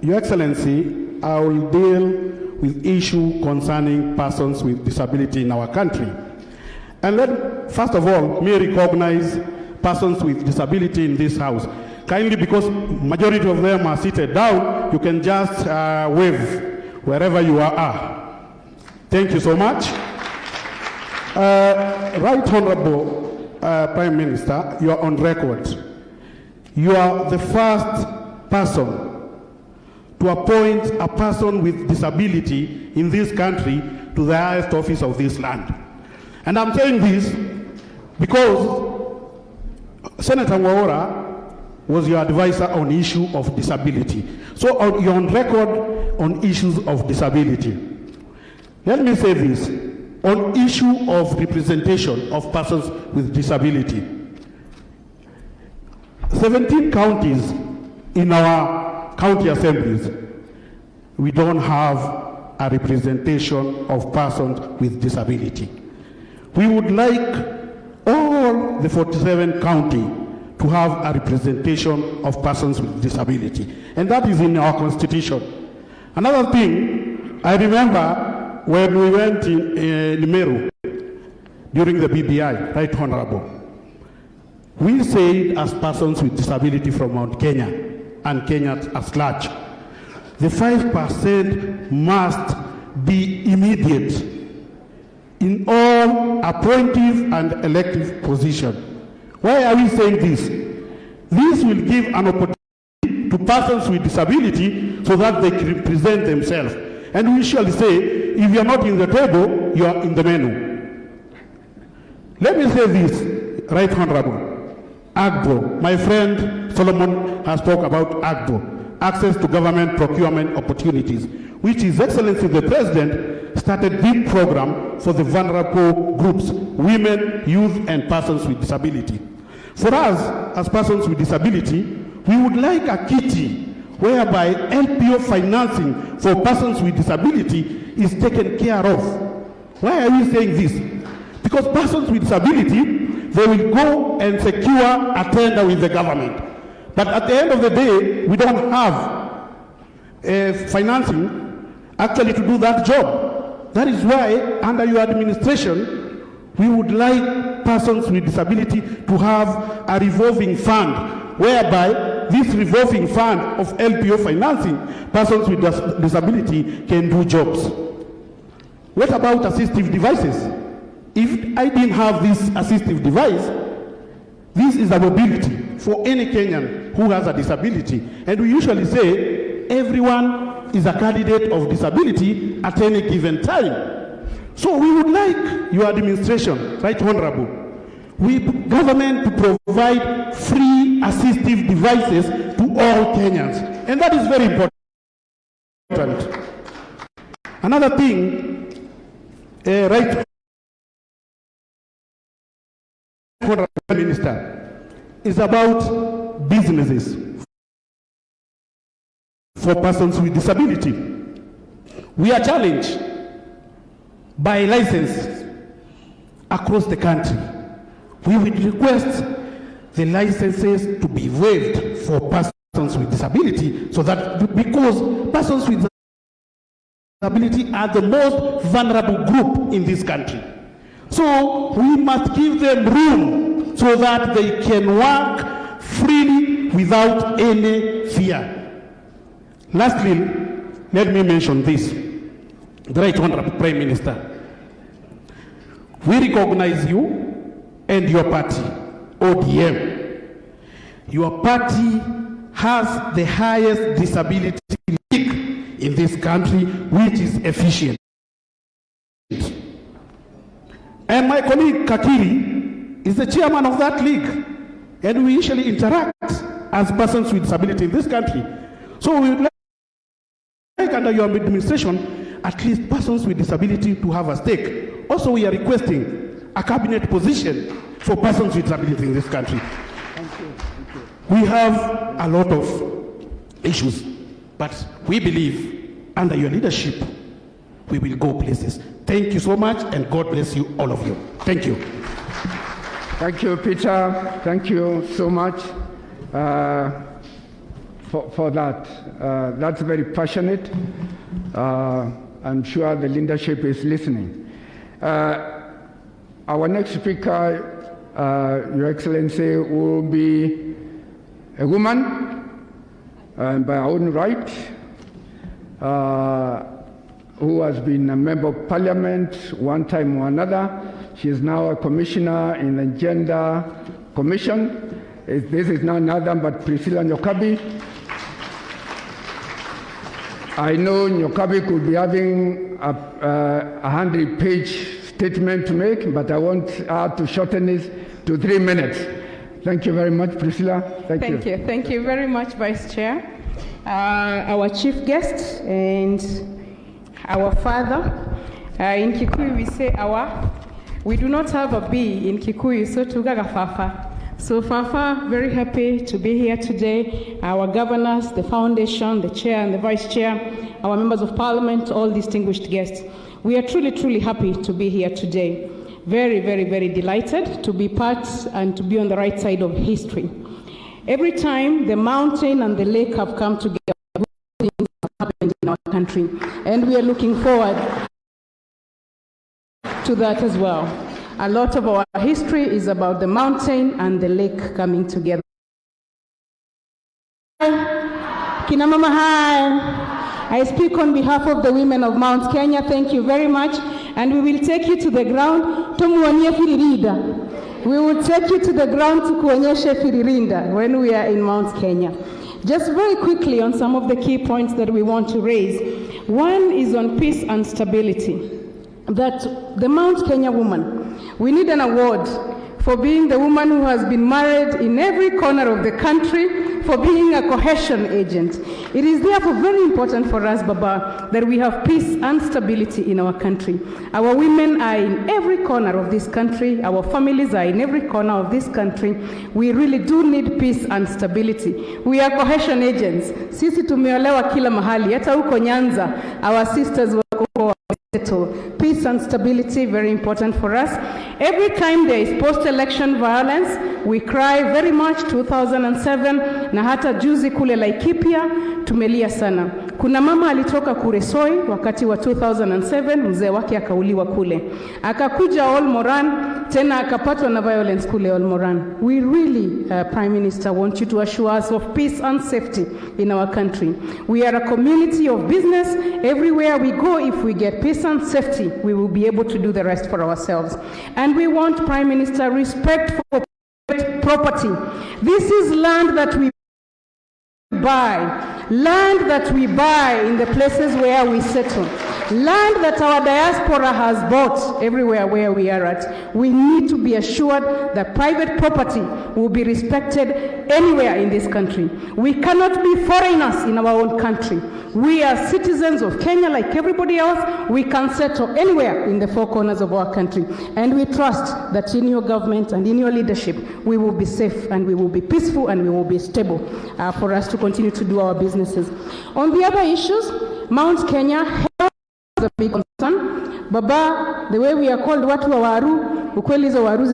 Your Excellency, I will deal with issue concerning persons with disability in our country. And first of all, me recognize persons with disability in this house. Kindly, because majority of them are seated down, you can just wave wherever you are. Thank you so much. Right Honorable Prime Minister, you are on record. You are the first person to appoint a person with disability in this country to the highest office of this land. And I'm saying this because Senator Waora was your advisor on issue of disability. So you're on record on issues of disability. Let me say this, on issue of representation of persons with disability. 17 counties in our county assemblies, we don't have a representation of persons with disability. We would like all the 47 counties to have a representation of persons with disability. And that is in our constitution. Another thing, I remember when we went in Limeru during the BBI, Right Honorable, we said as persons with disability from Mount Kenya and Kenya at large, the 5% must be immediate in all appointive and elective positions. Why are we saying this? This will give an opportunity to persons with disability so that they can represent themselves. And we usually say, if you are not in the table, you are in the menu. Let me say this, Right Honorable. AGBO, my friend Solomon has talked about AGBO, access to government procurement opportunities, which His Excellency the President started big program for the vulnerable groups, women, youth, and persons with disability. For us, as persons with disability, we would like a kitty whereby LPO financing for persons with disability is taken care of. Why are we saying this? Because persons with disability, they will go and secure a tender with the government. But at the end of the day, we don't have financing actually to do that job. That is why, under your administration, we would like persons with disability to have a revolving fund, whereby this revolving fund of LPO financing, persons with disability can do jobs. What about assistive devices? If I didn't have this assistive device, this is a mobility for any Kenyan who has a disability. And we usually say everyone is a candidate of disability at any given time. So we would like your administration, Right Honorable, government to provide free assistive devices to all Kenyans. And that is very important. Another thing, Right Honorable Minister, is about businesses for persons with disability. We are challenged by licenses across the country. We would request the licenses to be waived for persons with disability, so that because persons with disability are the most vulnerable group in this country. So we must give them room so that they can work freely without any fear. Lastly, let me mention this. The Right Honorable Prime Minister, we recognize you and your party, ODM. Your party has the highest disability league in this country, which is efficient. And my colleague Kakiri is the chairman of that league. And we usually interact as persons with disability in this country. So we would like under your administration, at least persons with disability to have a stake. Also, we are requesting a cabinet position for persons with disability in this country. We have a lot of issues, but we believe under your leadership, we will go places. Thank you so much, and God bless you, all of you. Thank you. Thank you, Peter. Thank you so much for that. That's very passionate. I'm sure the leadership is listening. Our next speaker, Your Excellency, will be a woman by her own right, who has been a member of parliament one time or another. She is now a commissioner in the Gender Commission. This is none other but Priscilla Nyokabi. I know Nyokabi could be having a 100-page statement to make, but I want her to shorten it to 3 minutes. Thank you very much, Priscilla. Thank you. Thank you very much, Vice Chair. Our chief guest and our father. In Kikuyu, we say our. We do not have a B in Kikuyu, so tugaga Fafa. So Fafa, very happy to be here today. Our governors, the foundation, the chair and the vice chair, our members of parliament, all distinguished guests. We are truly, truly happy to be here today. Very, very, very delighted to be part and to be on the right side of history. Every time the mountain and the lake have come together, good things have happened in our country, and we are looking forward to that as well. A lot of our history is about the mountain and the lake coming together. Kina mama, hi. I speak on behalf of the women of Mount Kenya. Thank you very much. And we will take you to the ground. We will take you to the ground to kuonyeshe Firirinda when we are in Mount Kenya. Just very quickly on some of the key points that we want to raise. One is on peace and stability. That the Mount Kenya woman, we need an award for being the woman who has been married in every corner of the country, for being a cohesion agent. It is therefore very important for us, Baba, that we have peace and stability in our country. Our women are in every corner of this country. Our families are in every corner of this country. We really do need peace and stability. We are cohesion agents. Sisi tumeolewa kila mahali, hata huko Nyanza, our sisters wako settle. Peace and stability, very important for us. Every time there is post-election violence, we cry very much. 2007 na hata juzi kule Laikipia tumelia sana. Kuna mama alitoka Kuresoi wakati wa 2007, mzee wake akauliwa kule. Akakuja Olmoran, tena akapatwa na violence kule Olmoran. We really, Prime Minister, want you to assure us of peace and safety in our country. We are a community of business. Everywhere we go, if we get peace and safety, we will be able to do the rest for ourselves. And we want, Prime Minister, respect for property. This is land that we buy, land that we buy in the places where we settle, land that our diaspora has bought everywhere where we are at. We need to be assured that private property will be respected anywhere in this country. We cannot be foreigners in our own country. We are citizens of Kenya like everybody else. We can settle anywhere in the four corners of our country. And we trust that in your government and in your leadership, we will be safe and we will be peaceful and we will be stable for us to continue to do our businesses. On the other issues, Mount Kenya, health is a big concern. Baba, the way we are called watu wa waru, ukweli hizo waru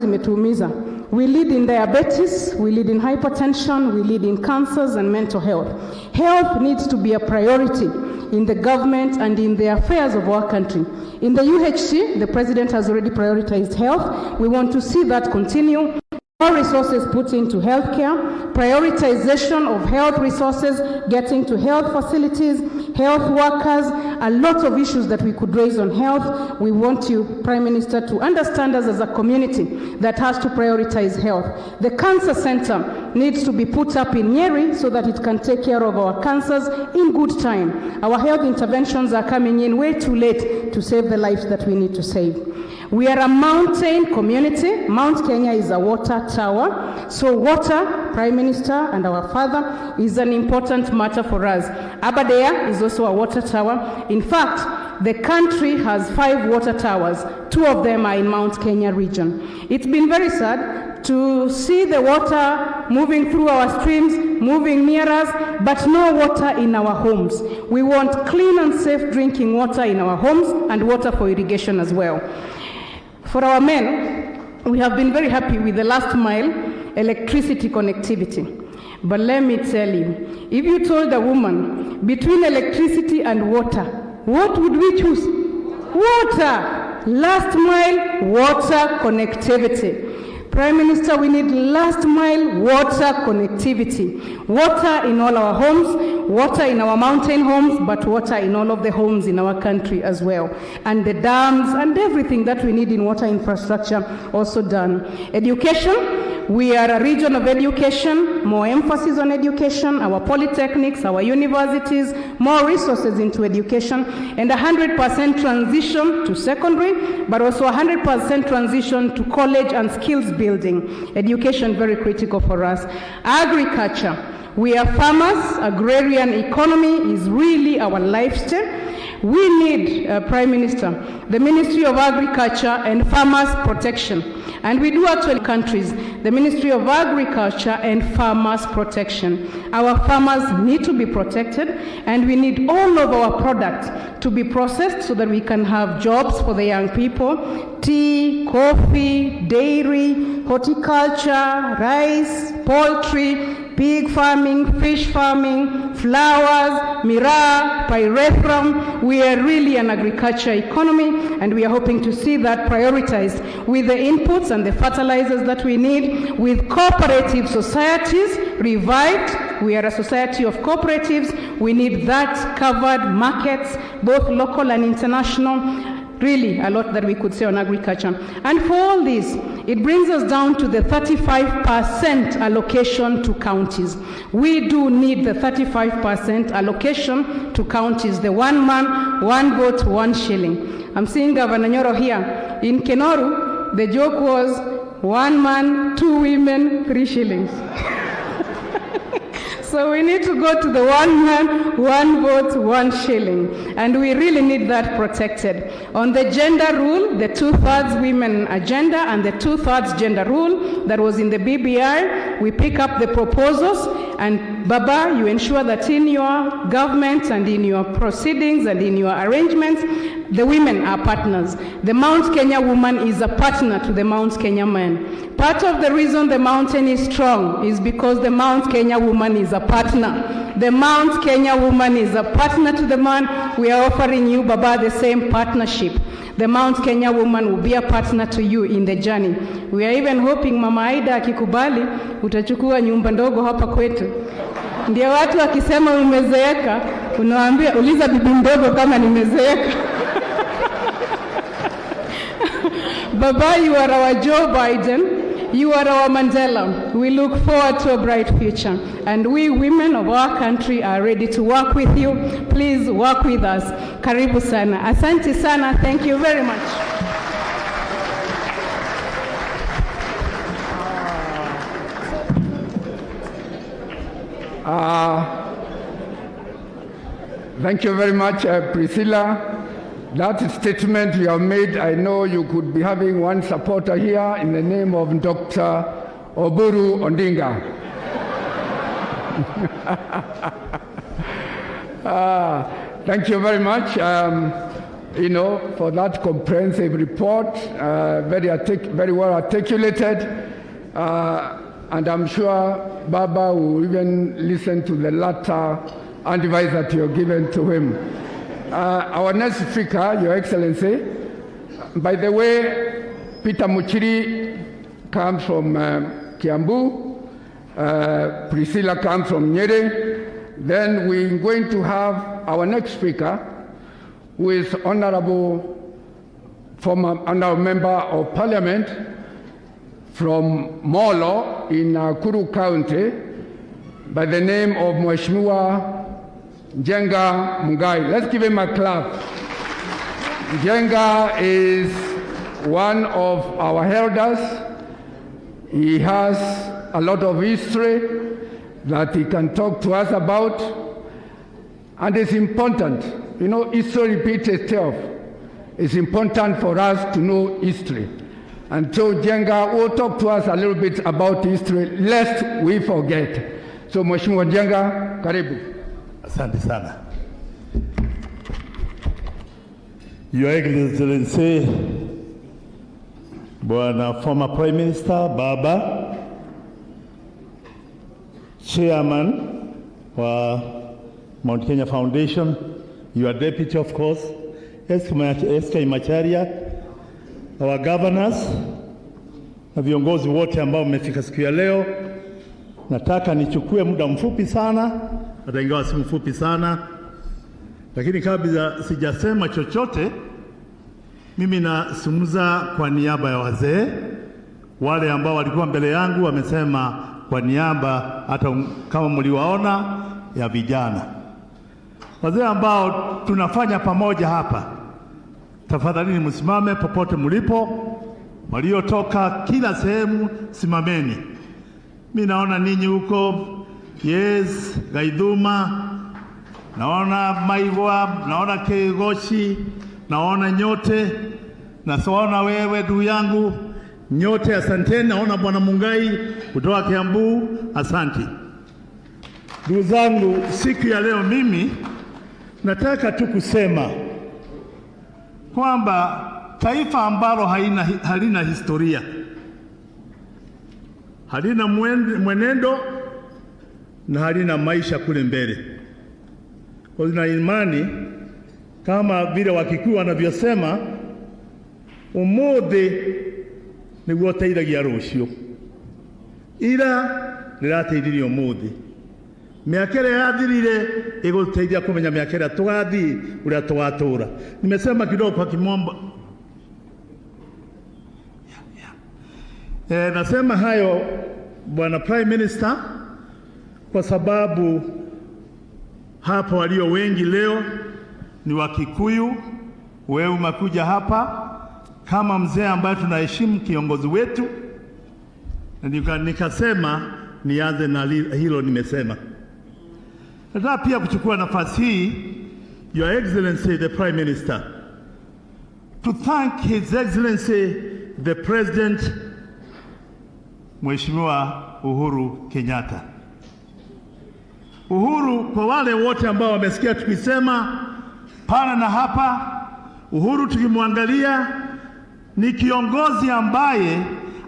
zimetuumiza. We lead in diabetes, we lead in hypertension, we lead in cancers and mental health. Health needs to be a priority in the government and in the affairs of our country. In the UHC, the President has already prioritized health. We want to see that continue. More resources put into healthcare, prioritization of health resources, getting to health facilities, health workers, a lot of issues that we could raise on health. We want you, Prime Minister, to understand us as a community that has to prioritize health. The Cancer Center needs to be put up in Nyeri so that it can take care of our cancers in good time. Our health interventions are coming in way too late to save the lives that we need to save. We are a mountain community. Mount Kenya is a water tower. So water, Prime Minister and our father, is an important matter for us. Aberdare is also a water tower. In fact, the country has 5 water towers. 2 of them are in Mount Kenya region. It's been very sad to see the water moving through our streams, moving near us, but no water in our homes. We want clean and safe drinking water in our homes and water for irrigation as well. For our men, we have been very happy with the last mile electricity connectivity. But let me tell you, if you told a woman between electricity and water, what would we choose? Water! Last mile water connectivity. Prime Minister, we need last mile water connectivity. Water in all our homes, water in our mountain homes, but water in all of the homes in our country as well. And the dams and everything that we need in water infrastructure also done. Education. We are a region of education, more emphasis on education, our polytechnics, our universities, more resources into education, and 100% transition to secondary, but also 100% transition to college and skills building. Education, very critical for us. Agriculture. We are farmers. Agrarian economy is really our lifestyle. We need, Prime Minister, the Ministry of Agriculture and Farmers Protection. And we do actually countries, the Ministry of Agriculture and Farmers Protection. Our farmers need to be protected, and we need all of our products to be processed so that we can have jobs for the young people. Tea, coffee, dairy, horticulture, rice, poultry, pig farming, fish farming, flowers, miraa, pyrethrum. We are really an agriculture economy, and we are hoping to see that prioritized with the inputs and the fertilizers that we need, with cooperative societies revived. We are a society of cooperatives. We need that covered, markets, both local and international. Really a lot that we could say on agriculture. And for all this, it brings us down to the 35% allocation to counties. We do need the 35% allocation to counties, the 1 man, 1 vote, 1 shilling. I'm seeing Governor Nyoro here. In Kenoru, the joke was 1 man, 2 women, 3 shillings. So we need to go to the 1 man, 1 vote, 1 shilling. And we really need that protected. On the gender rule, the 2/3 women agenda and the 2/3 gender rule that was in the BBI, we pick up the proposals, and Baba, you ensure that in your government and in your proceedings and in your arrangements, the women are partners. The Mount Kenya woman is a partner to the Mount Kenya man. Part of the reason the mountain is strong is because the Mount Kenya woman is a partner. The Mount Kenya woman is a partner to the man. We are offering you, Baba, the same partnership. The Mount Kenya woman will be a partner to you in the journey. We are even hoping Mama Aida akikubali, utachukua nyumba ndogo hapa kwetu. Ndio watu wakisema umezeeka, unawaambia uliza bibi mdogo kama nimezeeka. Baba, you are our Joe Biden. You are our Mandela. We look forward to a bright future. And we women of our country are ready to work with you. Please work with us. Karibu sana. Asante sana. Thank you very much. Thank you very much, Priscilla. That statement you have made, I know you could be having one supporter here in the name of Dr. Oburu Odinga. Thank you very much, for that comprehensive report, very well articulated, and I'm sure Baba will even listen to the latter advice that you're given to him. Our next speaker, Your Excellency, by the way, Peter Muchiri comes from Kiambu, Priscilla comes from Nyeri. Then we're going to have our next speaker, who is Honorable Member of Parliament from Molo in Nakuru County, by the name of Mheshimiwa Jenga Mungai. Let's give him a clap. Jenga is one of our elders. He has a lot of history that he can talk to us about. And it's important, you know, history repeats itself. It's important for us to know history. And so Jenga will talk to us a little bit about history, lest we forget. So Mheshimiwa Jenga, karibu. Asante sana. Your Excellency, Bwana former Prime Minister, Baba, Chairman wa Mount Kenya Foundation, your deputy of course, SK Macharia, our governors, na viongozi wote ambao mmefika siku ya leo. Nataka nichukue muda mfupi sana, hata ingawa si mfupi sana, lakini kabla sijasema chochote, mimi nasumuza kwa niaba ya wazee. Wale ambao walikuwa mbele yangu wamesema kwa niaba, hata kama mliwaona, ya vijana. Wazee ambao tunafanya pamoja hapa, tafadhali msimame popote mlipo. Waliotoka kila sehemu, simameni. Mimi naona ninyi huko, yes, Gaidhuma, naona Maigwa, naona Kegoshi, naona nyote, naona wewe ndugu yangu, nyote asanteni. Naona Bwana Mungai kutoka Kiambu, asanti. Ndugu zangu, siku ya leo mimi nataka tu kusema kwamba taifa ambalo halina historia, halina mwenendo na halina maisha kule mbele. Kwa hiyo na imani kama vile Wakikuyu wanavyosema, umuthi niguo teithagia rucio, ira rirateithirie umuthi. Miaka ĩrĩa yathirire ĩgũteithia kũmenya miaka ĩrĩa tũgathiĩ ũrĩa tũgatura. Nimesema kidogo kwa kimombo. Nasema hayo Bwana Prime Minister kwa sababu hapa walio wengi leo ni Wakikuyu. Wewe umekuja hapa kama mzee ambaye tunaheshimu kiongozi wetu, na nikasema nianze na hilo nimesema. Nataka pia kuchukua nafasi hii, Your Excellency the Prime Minister, to thank His Excellency the President Mheshimiwa Uhuru Kenyatta. Uhuru, kwa wale wote ambao wamesikia tukisema pale na hapa, Uhuru tukimwangalia ni kiongozi ambaye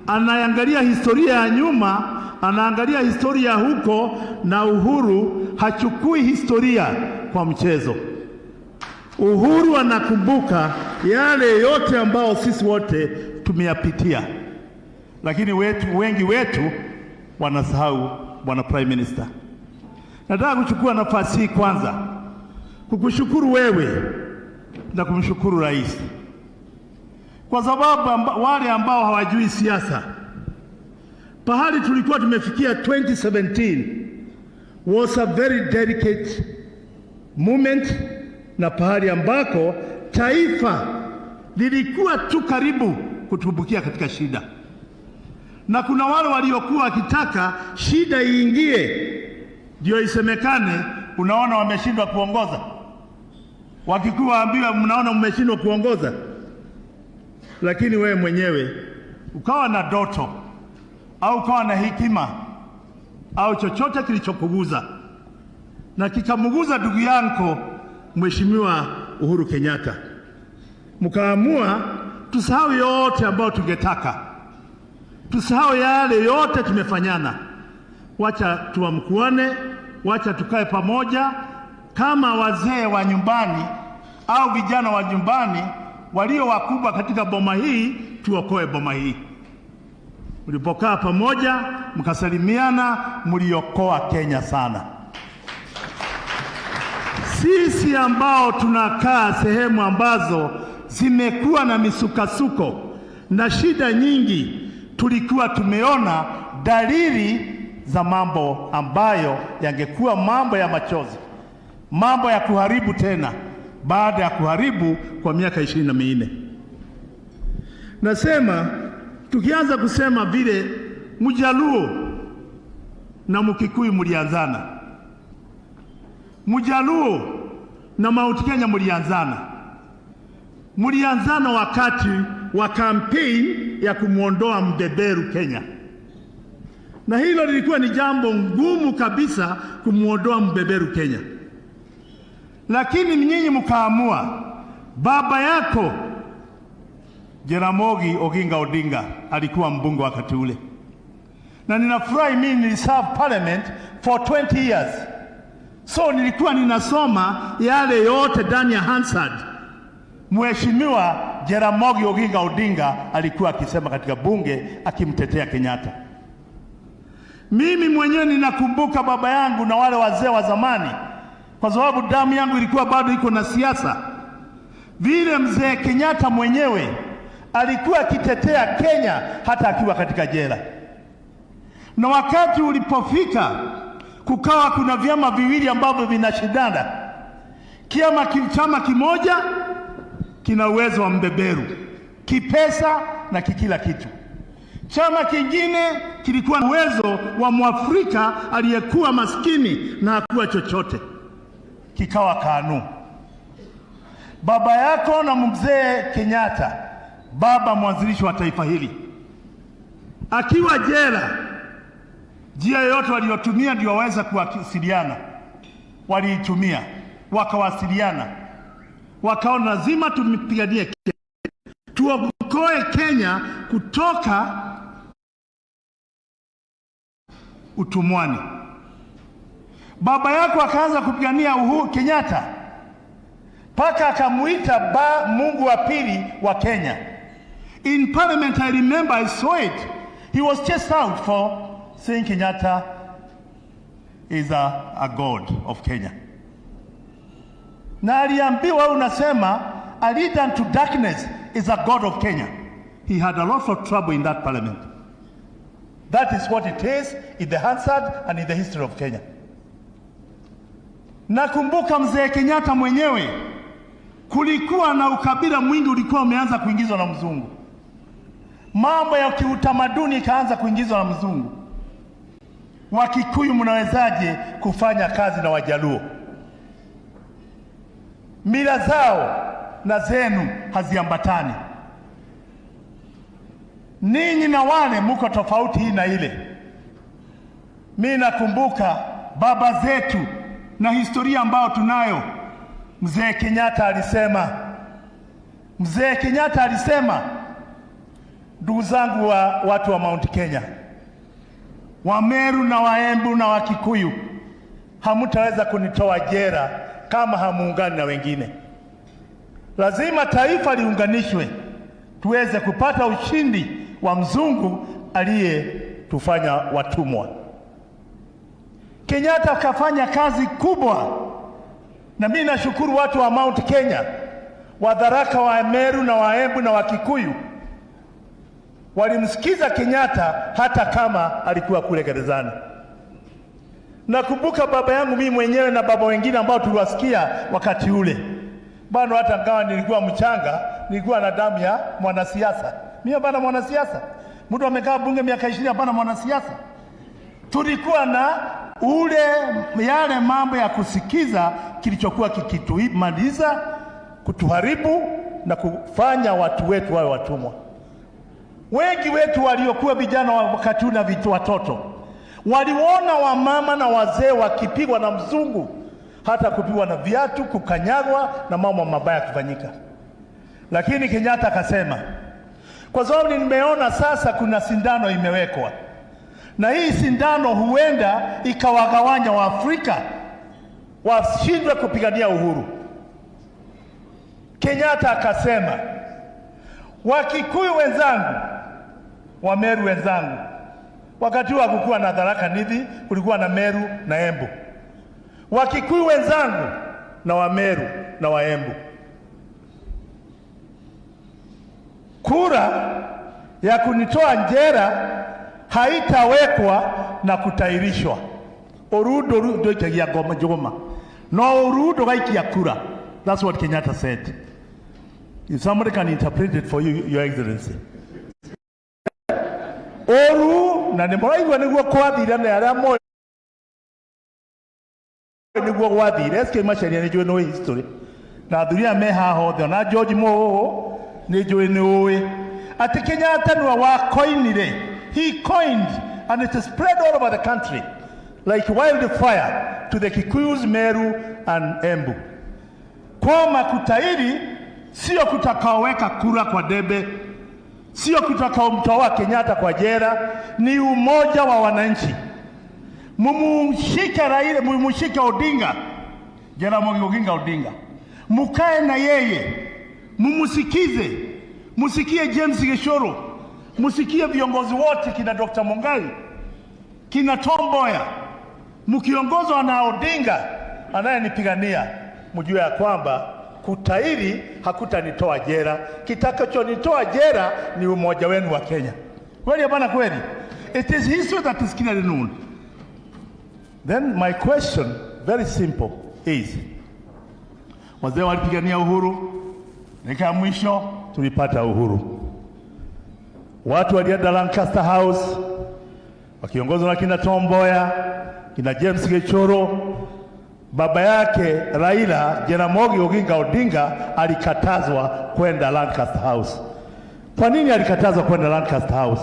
anaangalia historia ya nyuma, anaangalia historia huko, na Uhuru hachukui historia kwa mchezo. Uhuru anakumbuka yale yote ambao sisi wote tumeyapitia, lakini wengi wetu wanasahau. Bwana Prime Minister, nataka kuchukua nafasi hii kwanza kukushukuru wewe na kumshukuru Rais, kwa sababu wale ambao hawajui siasa, pahali tulikuwa tumefikia 2017 was a very delicate moment, na pahali ambako taifa lilikuwa tu karibu kutumbukia katika shida, na kuna wale waliokuwa wakitaka shida iingie ndio isemekane unaona wameshindwa kuongoza. Wakikuyu waambiwa mnaona mmeshindwa kuongoza, lakini wewe mwenyewe ukawa na doto au ukawa na hekima au chochote kilichokuguza na kikamguza ndugu yako Mheshimiwa Uhuru Kenyatta, mkaamua tusahau yote ambao tungetaka, tusahau yale yote tumefanyana, wacha tuamkuane, wacha tukae pamoja kama wazee wa nyumbani au vijana wa nyumbani walio wakubwa katika boma hii, tuokoe boma hii. Mlipokaa pamoja mkasalimiana, mliokoa Kenya sana. Sisi ambao tunakaa sehemu ambazo zimekuwa na misukasuko na shida nyingi, tulikuwa tumeona dalili za mambo ambayo yangekuwa mambo ya machozi, mambo ya kuharibu tena baada ya kuharibu kwa miaka 24. Nasema tukianza kusema vile Mjaluo na Mkikuyu mlianzana, Mjaluo na Mount Kenya mlianzana wakati wa campaign ya kumuondoa mbeberu Kenya, na hilo lilikuwa ni jambo ngumu kabisa kumuondoa mbeberu Kenya, lakini nyinyi mkaamua. Baba yako Jaramogi Oginga Odinga alikuwa mbunge wakati ule, na ninafurahi mimi niliserve parliament for 20 years, so nilikuwa ninasoma yale yote ndani ya Hansard Mheshimiwa Jaramogi Oginga Odinga alikuwa akisema katika bunge akimtetea Kenyatta. Mimi mwenyewe ninakumbuka baba yangu na wale wazee wa zamani, kwa sababu damu yangu ilikuwa bado iko na siasa, vile mzee Kenyatta mwenyewe alikuwa akitetea Kenya hata akiwa katika jela. Na wakati ulipofika kukawa kuna vyama viwili ambavyo vinashindana, chama kimoja kina uwezo wa mbeberu kipesa na kikila kitu, chama kingine kilikuwa na uwezo wa Mwafrika aliyekuwa maskini na hakuwa chochote, kikawa KANU. Baba yako na mzee Kenyatta, baba mwanzilishi wa taifa hili, akiwa jela, njia yote waliotumia ndio waweza kuwasiliana, waliitumia wakawasiliana, wakaona lazima tumpiganie Kenya, tuokoe Kenya kutoka utumwani. Baba yako akaanza kupigania uhuru Kenyatta, paka akamuita Mungu wa pili wa Kenya. In parliament, I remember I saw it. He was chased out for saying Kenyatta is a god of Kenya. Na aliambiwa unasema a leader unto darkness is a god of Kenya. He had a lot of trouble in that parliament. That is what it is in the Hansard and in the history of Kenya. Nakumbuka mzee Kenyatta mwenyewe, kulikuwa na ukabila mwingi ulikuwa umeanza kuingizwa na mzungu. Mambo ya kiutamaduni ikaanza kuingizwa na mzungu. Wakikuyu mnawezaje kufanya kazi na Wajaluo? Mila zao na zenu haziambatani. Ninyi na wale muko tofauti hii na ile. Mimi nakumbuka baba zetu na historia ambao tunayo. Mzee Kenyatta alisema, ndugu zangu wa watu wa Mount Kenya, Wameru na Waembu na Wakikuyu, hamutaweza kunitoa jera kama hamuungani na wengine. Lazima taifa liunganishwe tuweze kupata ushindi wa mzungu aliyetufanya watumwa. Kenyatta akafanya kazi kubwa, na mimi nashukuru watu wa Mount Kenya, Wadharaka, Wameru na Waembu na Wakikuyu walimsikiza Kenyatta hata kama alikuwa kule gerezani. Nakumbuka baba yangu mimi mwenyewe na baba wengine ambao tuliwasikia wakati ule. Bado hata kama nilikuwa mchanga, nilikuwa na damu ya mwanasiasa. Mimi bana mwanasiasa. Mtu amekaa bunge miaka 20 hapana mwanasiasa. Tulikuwa na yale mambo ya kusikiza kilichokuwa kikitumaliza, kutuharibu na kufanya watu wetu wawe watumwa. Wengi wetu waliokuwa vijana wakati na watoto waliona wamama na wazee wakipigwa na mzungu, hata kupigwa na viatu, kukanyagwa na mambo mabaya kufanyika. Lakini Kenyatta akasema, kwa sababu nimeona sasa kuna sindano imewekwa, na hii sindano huenda ikawagawanya Waafrika washindwe kupigania uhuru. Kenyatta akasema, Wakikuyu wenzangu, Wameru wenzangu, wakati wa kukua na Tharaka Nithi kulikuwa na Meru na Embu. Wakikuyu wenzangu na Wameru na Waembu, kura ya kunitoa njera haitawekwa na kutairishwa. Orudo ndo itagia goma. No orudo gaikia kura. That's what Kenyatta said. If somebody can interpret it for you, Your Excellency. oru na nimuraigwa niguo kwathira na aria mo niguo gwathire eske macharia ni jwe no history na thuria me haho the na George Mo ni jwe ni owe ati Kenyatta no wa coinire he coined and it is spread all over the country like wildfire to the Kikuyus, Meru and Embu. Kwamba kutairi sio kutakaoweka kura kwa debe, sio kutakaomtoa Kenyatta kwa jera, ni umoja wa wananchi. Mumushike Raila, mumushike Odinga, Jaramogi Oginga Odinga, mukae na yeye, mumusikize, musikie James Gishoro, musikie viongozi wote kina Dr. Mungai, kina Tom Mboya, mukiongozwa na Odinga anayenipigania, mjue ya kwamba kutairi hakutanitoa jera, kitakachonitoa jera ni umoja wenu wa Kenya. Kweli bana kweli? It is history that is clearly known. Then my question, very simple, is wazee walipigania uhuru, nika mwisho tulipata uhuru. Watu walienda Lancaster House wakiongozwa na kina Tom Mboya, kina James Gishoro. Baba yake Raila, Jaramogi Oginga Odinga, alikatazwa kwenda Lancaster House. Kwa nini alikatazwa kwenda Lancaster House?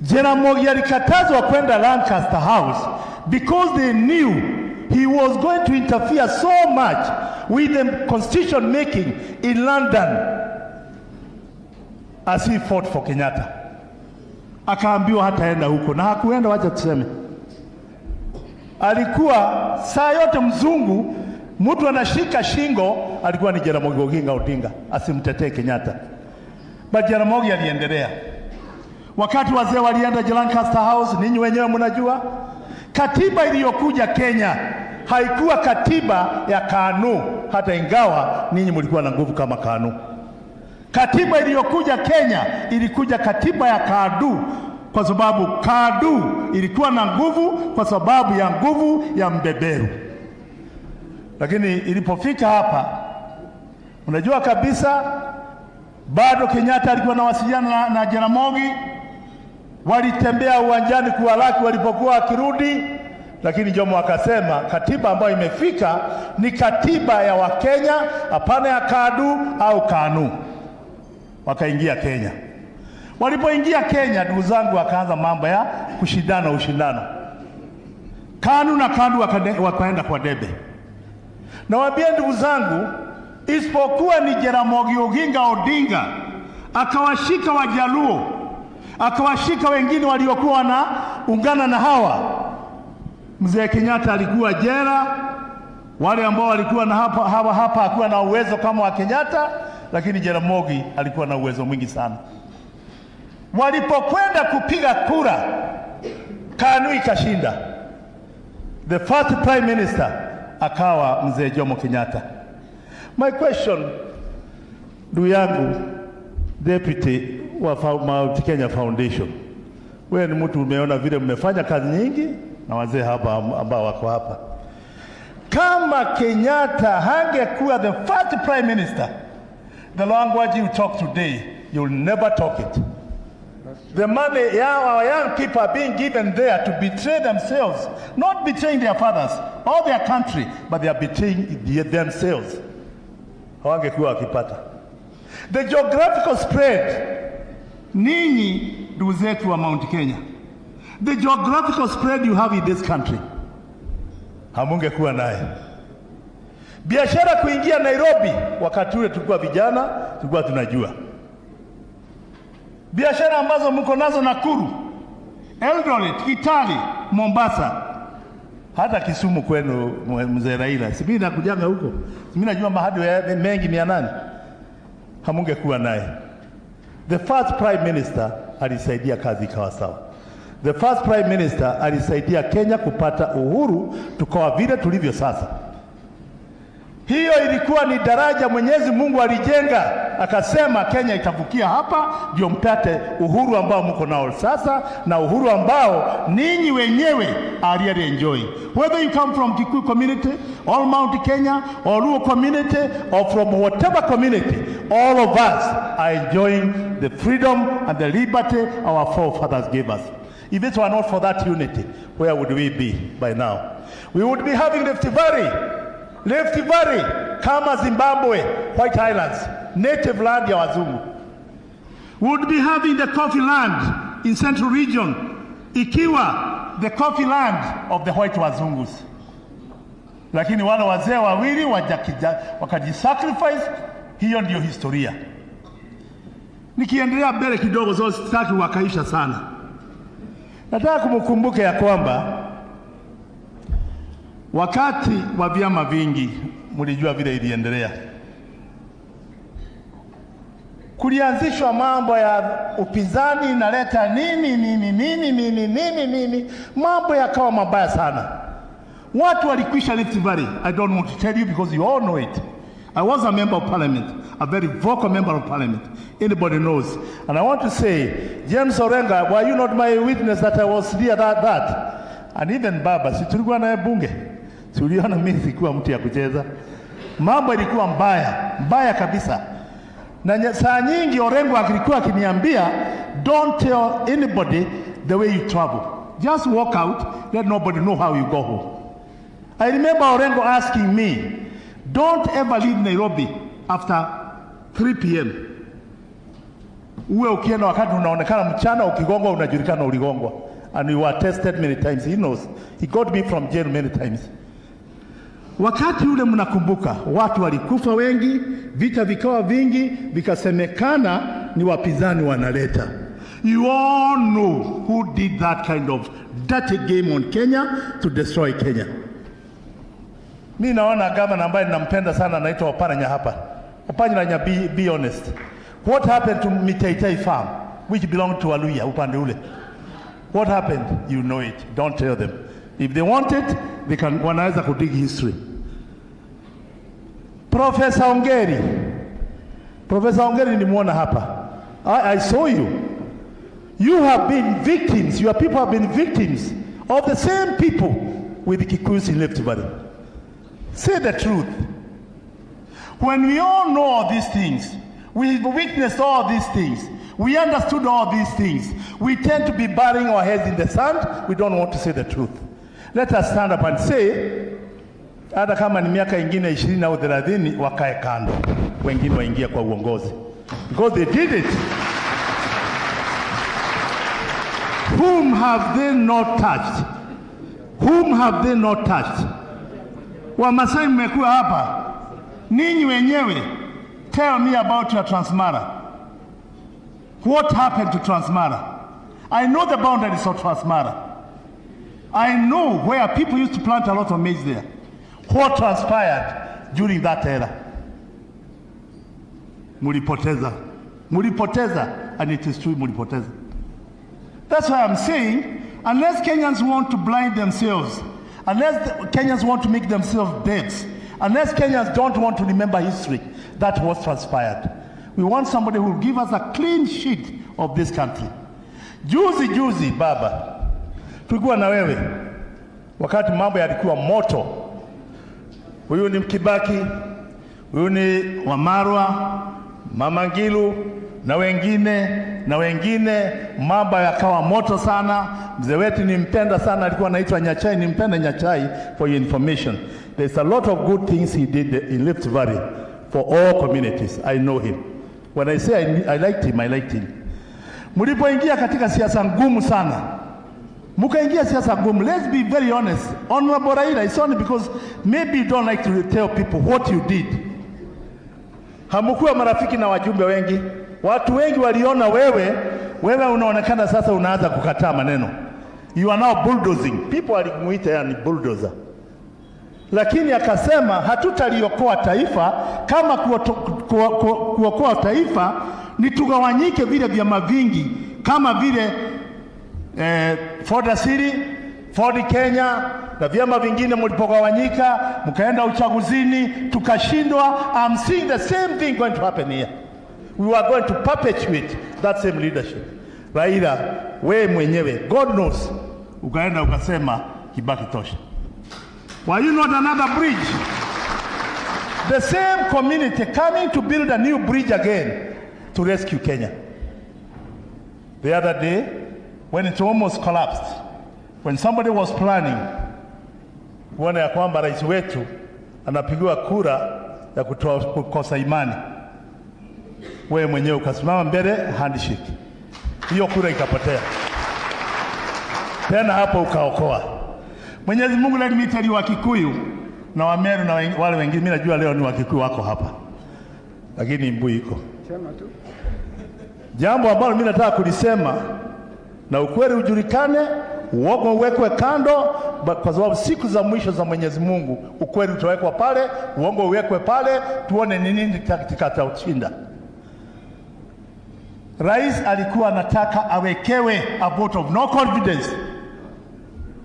Jaramogi alikatazwa kwenda Lancaster House because they knew he was going to interfere so much with the constitution making in London as he fought for Kenyatta. Akaambiwa hataenda huko, na hakuenda. Wacha tuseme alikuwa saa yote mzungu, mtu anashika shingo, alikuwa ni Jaramogi Oginga Odinga asimtetee Kenyatta. But Jaramogi aliendelea. Wakati wazee walienda Lancaster House, ninyi wenyewe mnajua katiba iliyokuja Kenya haikuwa katiba ya KANU, hata ingawa ninyi mlikuwa na nguvu kama KANU. Katiba iliyokuja Kenya ilikuja katiba ya KADU, kwa sababu KADU ilikuwa na nguvu kwa sababu ya nguvu ya mbeberu. Lakini ilipofika hapa, unajua kabisa bado Kenyatta alikuwa anawasiliana na Jaramogi, walitembea uwanjani kuwalaki walipokuwa wakirudi, lakini Jomo akasema katiba ambayo imefika ni katiba ya Wakenya, hapana ya KADU au KANU. Wakaingia Kenya. Walipoingia Kenya, ndugu zangu, wakaanza mambo ya ushindano. KANU na KADU wakaenda kwa debe. Na waambie ndugu zangu, isipokuwa ni Jaramogi Oginga Odinga akawashika Wajaluo, akawashika wengine waliokuwa na ungana na hawa, mzee Kenyatta alikuwa jela. Wale ambao walikuwa na hapa hakuwa na uwezo kama wa Kenyatta, lakini Jaramogi alikuwa na uwezo mwingi sana. Walipokwenda kupiga kura, KANU ikashinda. The first prime minister akawa mzee Jomo Kenyatta. My question, ndugu yangu deputy wa Mount Kenya Foundation, wewe ni mtu umeona vile mmefanya kazi nyingi na wazee hapa ambao wako hapa. Kama Kenyatta hangekuwa the first prime minister, the language you talk today, you'll never talk it. The money our young people are being given there to betray themselves, not betraying their fathers or their country, but they are betraying themselves. Hawangekuwa wakipata. The geographical spread, ninyi ndugu zetu wa Mount Kenya, the geographical spread you have in this country, hamungekuwa naye. Biashara kuingia Nairobi, wakati ule tulikuwa vijana, tulikuwa tunajua. Biashara ambazo mko nazo Nakuru, Eldoret, Kitale, Mombasa, hata Kisumu kwenu mzee Raila, si mimi nakujanga huko, mimi najua mahali mengi 800, hamungekuwa naye. The first prime minister alisaidia kazi ikawa sawa. The first prime minister alisaidia Kenya kupata uhuru tukawa vile tulivyo sasa. Hiyo ilikuwa ni daraja Mwenyezi Mungu alijenga, akasema Kenya itavukia hapa ndio mpate uhuru ambao mko nao sasa, na uhuru ambao ninyi wenyewe are really enjoying. Whether you come from Kikuyu community, or Mount Kenya, or Luo community, or from whatever community, all of us are enjoying the freedom and the liberty our forefathers gave us. If it were not for that unity, where would we be by now? We would be having Rift Valley, kama Zimbabwe, White Highlands, native land ya wazungu. We would be having the coffee land in Central Region, ikiwa the coffee land of the white wazungus. Lakini wale wazee wawili wakajisacrifice, hiyo ndio historia. Nikiendelea mbele kidogo, zo sitaki wakaisha sana. Nataka kumkumbuke ya kwamba wakati wa vyama vingi mlijua vile iliendelea. Kulianzishwa mambo ya upinzani inaleta nini, mambo yakawa mabaya sana. Watu walikwisha Rift Valley. I don't want to tell you because you all know it. I was a member of parliament, a very vocal member of parliament. Anybody knows. And I want to say, James Orenga, were you not my witness that I was there that? And even Baba, si tulikuwa na bunge. Si uliona mimi sikuwa mtu ya kucheza. Mambo ilikuwa mbaya kabisa. Na saa nyingi Orengo alikuwa akiniambia, don't tell anybody the way you travel. Just walk out, let nobody know how you go home. I remember Orengo asking me, don't ever leave Nairobi after 3 p.m. Uwe ukienda wakati unaonekana mchana, ukigongwa unajulikana uligongwa. And you were tested many times. He knows. He got me from jail many times. Wakati ule mnakumbuka, watu walikufa wengi, vita vikawa vingi, vikasemekana ni wapinzani wanaleta. You all know who did that kind of dirty game on Kenya to destroy Kenya. Mimi naona gavana ambaye ninampenda sana anaitwa Oparanya hapa. Oparanya, be honest. What happened to Mitaitai farm, which belonged to Waluya upande ule? What happened? You know it. Don't tell them. If they want it, they can wanaweza kudig history. Professor Ongeri nimuona hapa. I saw you. You have been victims. Your people have been victims of the same people with the Kikuyus in Rift Valley. Say the truth. When we all know all these things, we've witnessed all these things, we understood all these things, we tend to be burying our heads in the sand. We don't want to say the truth. Let us stand up and say, hata kama ni miaka ingine 20 au 30 wakae kando, wengine waingia kwa uongozi. Because they did it. Whom have they not touched? Whom have they not touched? Wamasai mmekuwa hapa. Ninyi wenyewe, tell me about your Transmara. What happened to Transmara? I know the boundaries of Transmara. I know where people used to plant a lot of maize there. What transpired during that era? Mulipoteza, and it is true, mulipoteza. That's why I'm saying, unless Kenyans want to blind themselves, unless Kenyans want to make themselves dead, unless Kenyans don't want to remember history, that was transpired. We want somebody who will give us a clean sheet of this country. Juzi baba, tulikuwa na wewe wakati mambo yalikuwa moto. Huyu ni Kibaki, huyu ni Wamarwa, Mama Ngilu na wengine, mambo yakawa moto sana. Mzee wetu nimpenda sana, alikuwa anaitwa Nyachai, nimpenda Nyachai for your information. There's a lot of good things he did in Rift Valley for all communities. I know him. When I say I liked him, I liked him. Mlipoingia katika siasa ngumu sana. Mukaingia siasa ngumu. Let's be very honest. Honorable Raila, it's only because maybe you don't like to tell people what you did. Hamukuwa marafiki na wajumbe wengi. Watu wengi waliona wewe unaonekana sasa unaanza kukataa maneno. You are now bulldozing. People walimuita yani bulldozer. Lakini akasema hatutaliokoa taifa kama kuokoa taifa ni tugawanyike vile vyama vingi kama vile Ford City, Ford Kenya, na vyama vingine mlipogawanyika, mkaenda uchaguzini, tukashindwa. I'm seeing the same thing going to happen here. We are going to perpetuate that same leadership. Raila, we mwenyewe, God knows, ukaenda ukasema Kibaki tosha. Why you not another bridge? The same community coming to build a new bridge again to rescue Kenya. The other day, when it almost collapsed, when somebody was planning kuona ya kwamba rais wetu anapigiwa kura ya kukosa imani, wewe mwenyewe ukasimama mbele, handshake. Hiyo kura ikapotea. Tena hapo ukaokoa. Mwenyezi Mungu, let me tell you, Wakikuyu na Wameru na wale wengine, mimi najua leo ni Wakikuyu wako hapa, lakini mbu iko jambo ambalo mimi nataka kulisema na ukweli ujulikane, uongo uwekwe kando, kwa sababu siku za mwisho za Mwenyezi Mungu ukweli utawekwa pale, uongo uwekwe pale, tuone ni nini kitakachoushinda. Rais alikuwa anataka awekewe a vote of no confidence.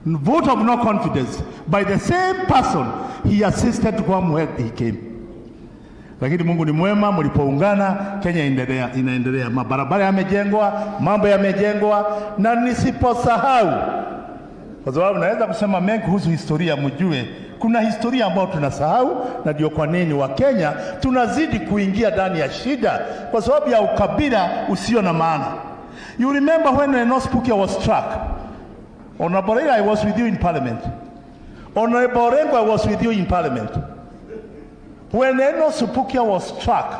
Vote of no confidence by the same person he assisted to come where he came. Lakini Mungu ni mwema, mlipoungana Kenya inaendelea. Mabarabara yamejengwa, mambo yamejengwa, na nisiposahau, kwa sababu naweza kusema mengi kuhusu historia, mjue kuna historia ambayo tunasahau, na ndio kwa nini wa Kenya tunazidi kuingia ndani ya shida kwa sababu ya ukabila usio na maana. You remember when Enos Pukia was struck? Honorable Raila, I was with you in parliament. Honorable Odinga, I was with you in parliament. When Enos Pukia was struck,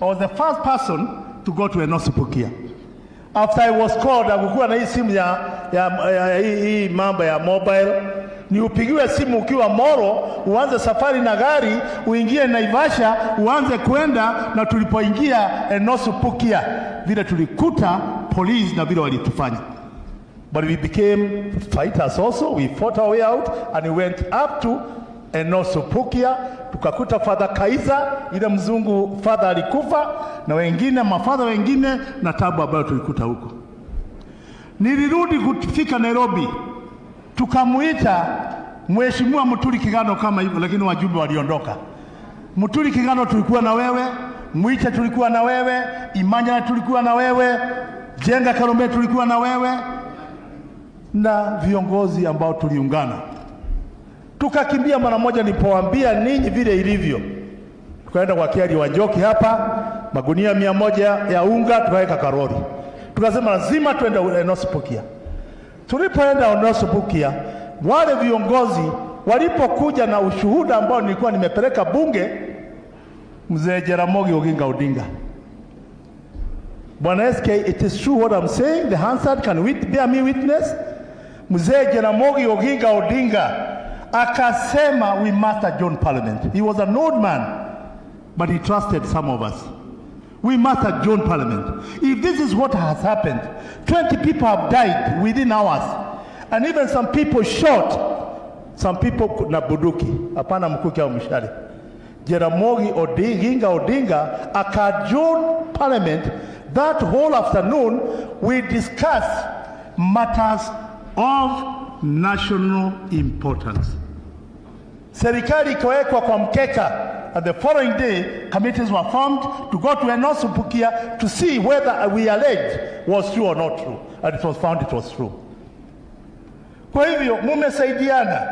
I was the first person to go to Enos Pukia. After I was called, akukuwa na hii simu hii mambo ya mobile, ni upigiwe simu ukiwa Moro, uanze safari na gari, uingie Naivasha, uanze kwenda, na tulipoingia Enos Pukia, vile tulikuta police na vile walitufanya. But we became fighters also. We fought our way out and we went up to Enos Pukia, tukakuta Father Kaiza, ile mzungu father alikufa, na wengine mafadha wengine, na tabu ambayo tulikuta huko. Nilirudi kufika Nairobi, tukamuita Mheshimiwa Muturi Kigano kama hivyo, lakini wajumbe waliondoka. Muturi Kigano tulikuwa na wewe, Mwicha tulikuwa na wewe, Imanya tulikuwa na wewe, Jenga Karume tulikuwa na wewe, na viongozi ambao tuliungana. Tukakimbia mara moja nilipowaambia ninyi vile ilivyo. Tukaenda kwa Kiari wa Njoki hapa, magunia 100 ya unga tukaweka karori. Tukasema lazima tuende Enos Pukia. Tulipoenda Enos Pukia, wale viongozi walipokuja na ushuhuda ambao nilikuwa nimepeleka bunge, Mzee Jaramogi Oginga Odinga, Bwana SK, it is true what I'm saying, the Hansard can bear me witness. Mzee Jaramogi Oginga Odinga akasema we must adjourn parliament. He was an old man, but he trusted some of us. We must adjourn parliament. If this is what has happened, 20 people have died within hours, and even some people shot, some people na buduki, hapana mkuki au mshale. Jaramogi Oginga Odinga akadjourn parliament. That whole afternoon we discussed matters of national importance. Serikali ikawekwa kwa mkeka, and the following day committees were formed to go to Enos Pukia to see whether we alleged was true or not true, and it was found it was true. Kwa hivyo mumesaidiana,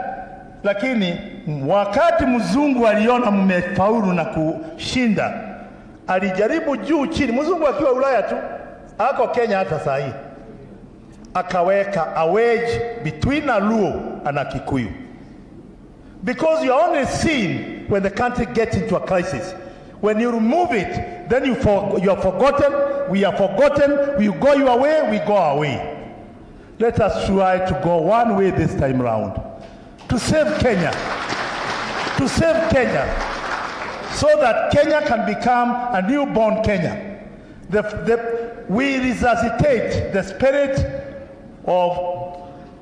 lakini wakati mzungu aliona mmefaulu na kushinda, alijaribu juu chini, mzungu akiwa Ulaya tu, ako Kenya hata saa hii, akaweka a wedge between a Luo and a Kikuyu. Because you are only seen when the country gets into a crisis. When you remove it, then you are forgotten, we are forgotten, we go your way, we go our way. Let us try to go one way this time round, to save Kenya, to save Kenya, so that Kenya can become a newborn Kenya. We resuscitate the spirit of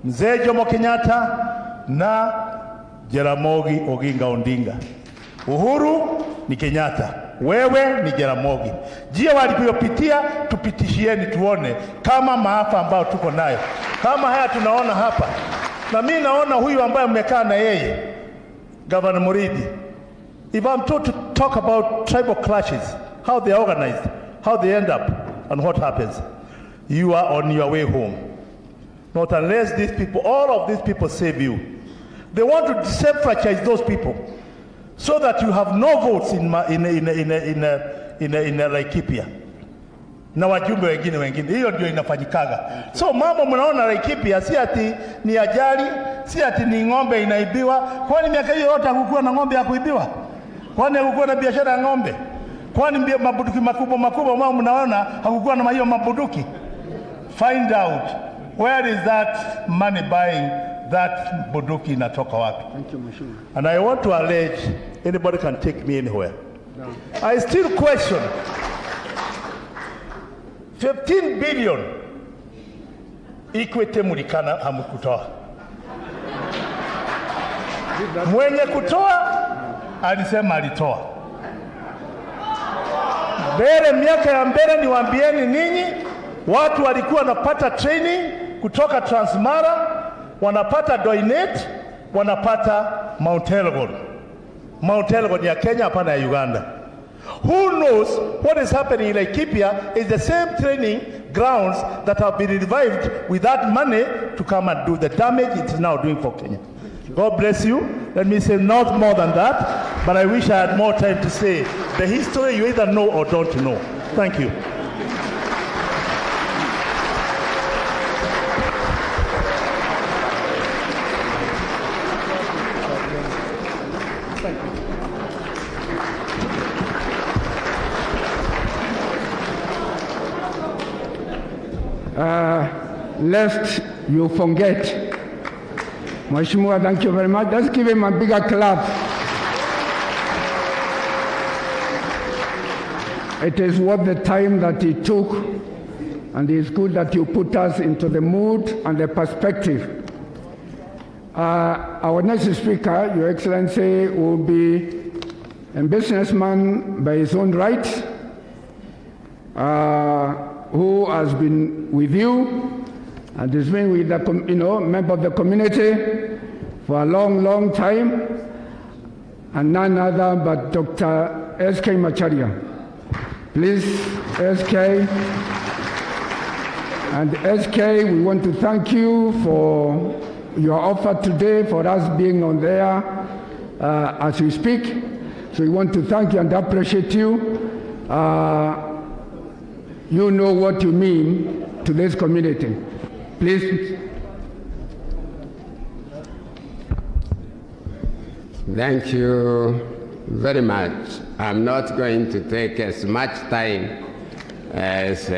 Mzee Jomo Kenyatta na Jaramogi Oginga Odinga. Uhuru ni Kenyatta, wewe ni Jaramogi. Jia walipopitia tupitishieni tuone kama maafa ambao tuko nayo, kama haya tunaona hapa, Na mimi naona huyu ambaye mmekaa na yeye, Governor Muridi, if I'm told to talk about tribal clashes, how they are organized, how they end up, and what happens, you are on your way home. Not unless these people, all of these people save you. They want to disenfranchise those people so that you have no votes in Laikipia. Na wajumbe wengine. Hiyo ndio inafanyikaga. So mambo mnaona Laikipia si ati ni ajali, si ati ni ng'ombe inaibiwa. Kwani miaka hiyo yote hakukuwa na ng'ombe ya kuibiwa? Kwani hakukuwa na biashara ya ng'ombe? Kwani mabuduki makubwa mao mnaona hakukuwa na hiyo mabuduki? Find out where is that money buying that buduki inatoka wapi? Thank you, Mheshimiwa. And I want to allege anybody can take me anywhere. No. I still question 15 billion Equity Mulikana hamukutoa. Mwenye kutoa alisema alitoa. Mbele miaka ya mbele niwaambieni ninyi, watu walikuwa wanapata training kutoka Transmara, wanapata Doinet, wanapata Mount Elgon. Mount Elgon ya Kenya, hapana ya Uganda. Who knows what is happening in Laikipia is the same training grounds that have been revived with that money to come and do the damage it is now doing for Kenya. God bless you. Let me say not more than that, but I wish I had more time to say the history you either know or don't know. Thank you. Lest you forget, Mheshimiwa, thank you very much. Let's give him a bigger clap. It is worth the time that he took, and it's good that you put us into the mood and the perspective. Our next speaker, Your Excellency, will be a businessman by his own right, who has been with you and has been with the member of the community for a long time, and none other but Dr. S.K. Macharia. Please, S.K. And S.K., we want to thank you for your offer today for us being on there as we speak. So we want to thank you and appreciate you. You know what you mean to this community. Please. Thank you very much. I'm not going to take as much time as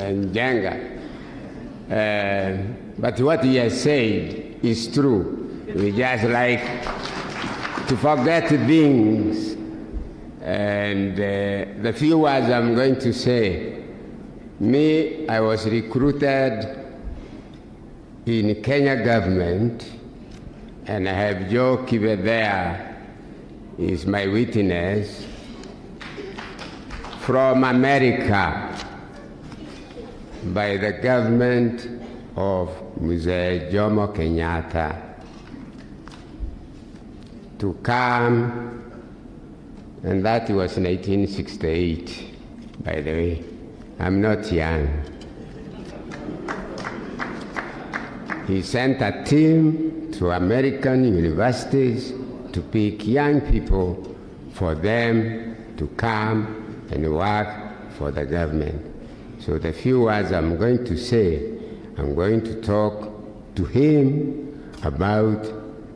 Njenga. But what he has said is true. We just like to forget things. And the few words I'm going to say, me, I was recruited in Kenya government, and I have Joe Kibe there, is my witness, from America by the government of Mzee Jomo Kenyatta to come, and that was 1968, by the way. I'm not young. He sent a team to American universities to pick young people for them to come and work for the government. So the few words I'm going to say, I'm going to talk to him about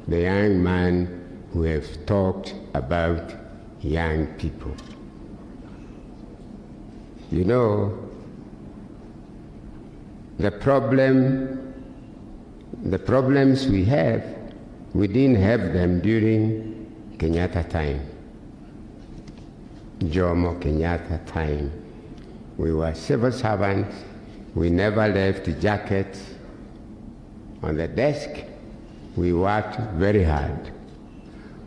the young man who have talked about young people. You know, the problems we have, we didn't have them during Kenyatta time, Jomo Kenyatta time. We were civil servants. We never left jackets on the desk. We worked very hard.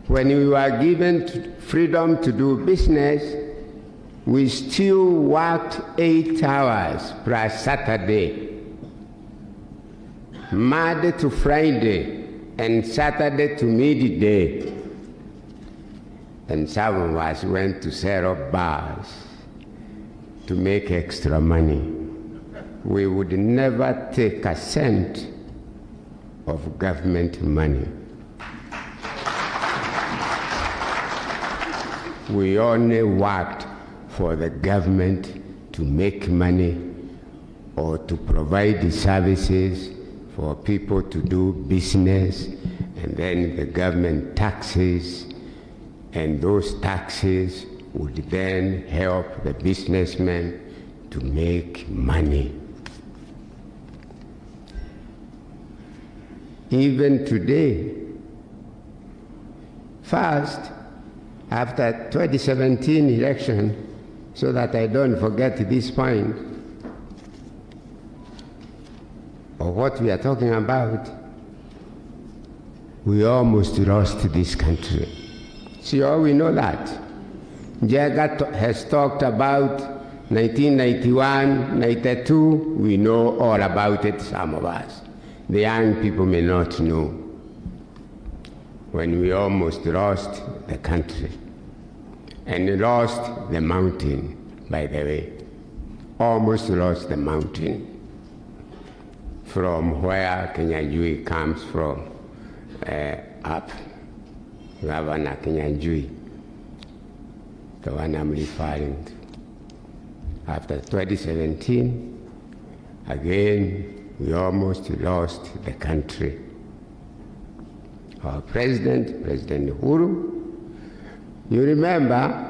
When we were given freedom to do business, we still worked 8 hours plus Saturday. Monday to Friday, and Saturday to midday. And some of us went to set up bars to make extra money. We would never take a cent of government money. We only worked for the government to make money or to provide the services for people to do business, and then the government taxes, and those taxes would then help the businessmen to make money. Even today, first, after 2017 election, so that I don't forget this point of what we are talking about, we almost lost this country. See, all we know that. Jagat has talked about 1991, 92, we know all about it, some of us. The young people may not know. When we almost lost the country. And lost the mountain, by the way. Almost lost the mountain. From where Kenyanjui comes from, up. Governor Kenyanjui, the one I'm referring to. After 2017, again, we almost lost the country. Our president, President Uhuru, you remember,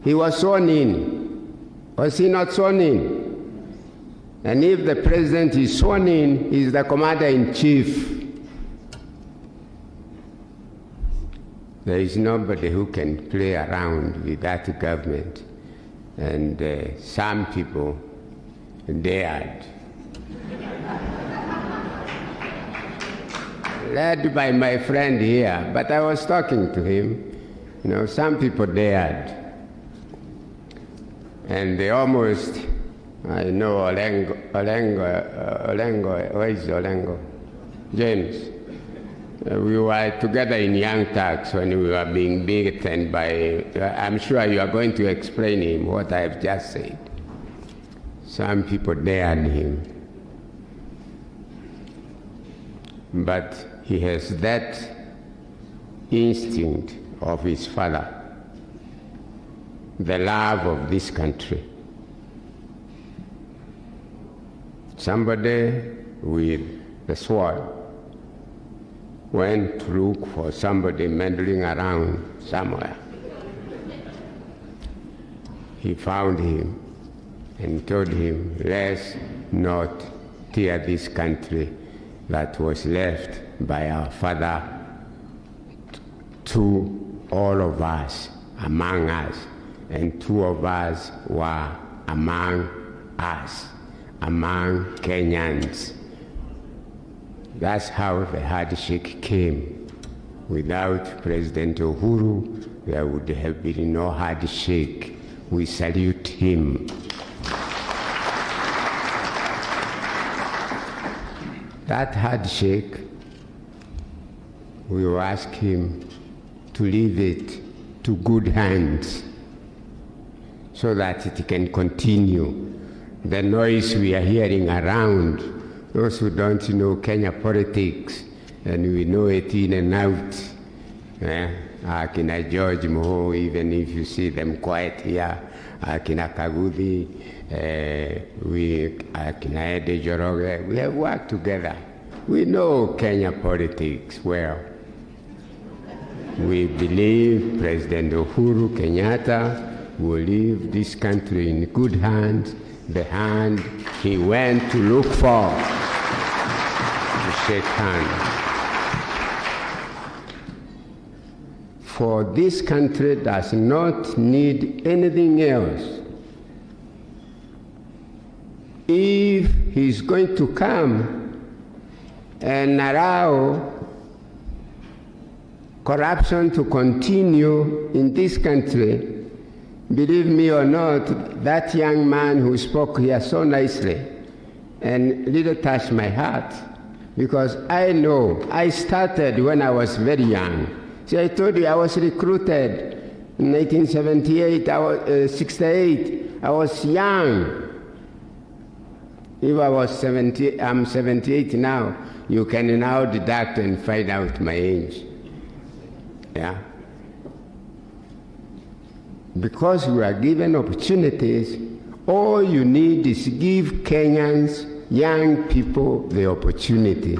he was sworn in. Was he not sworn in? And if the president is sworn in, he's the commander-in-chief. There is nobody who can play around with that government. And some people dared. Led by my friend here, but I was talking to him. You know, some people dared. And they almost, I know Olengo, where is Olengo? James. We were together in Young Turks when we were being beaten by, I'm sure you are going to explain him what I have just said. Some people dared him. But he has that instinct of his father, the love of this country. Somebody with the sword went to look for somebody meddling around somewhere. He found him and told him, let's not tear this country that was left by our father to all of us, among us, and two of us were among us, among Kenyans. That's how the handshake came. Without President Uhuru, there would have been no handshake. We salute him. That handshake, we will ask him to leave it to good hands so that it can continue. The noise we are hearing around, those who don't know Kenya politics, and we know it in and out. Akina George Moho, even if you see them quiet here, Akina Kaguthi, Akina Ede Joroge, we have worked together. We know Kenya politics well. We believe President Uhuru Kenyatta will leave this country in good hands, the hand he went to look for, to shake hands. For this country does not need anything else. If he's going to come and allow corruption to continue in this country, believe me or not, that young man who spoke here so nicely and really touched my heart Because I know I started when I was very young. See, I told you I was recruited in 1978, I was 68. I was young. If I was 70, I'm 78 now. You can now deduct and find out my age. Yeah. Because we are given opportunities, all you need is to give Kenyans, young people, the opportunity.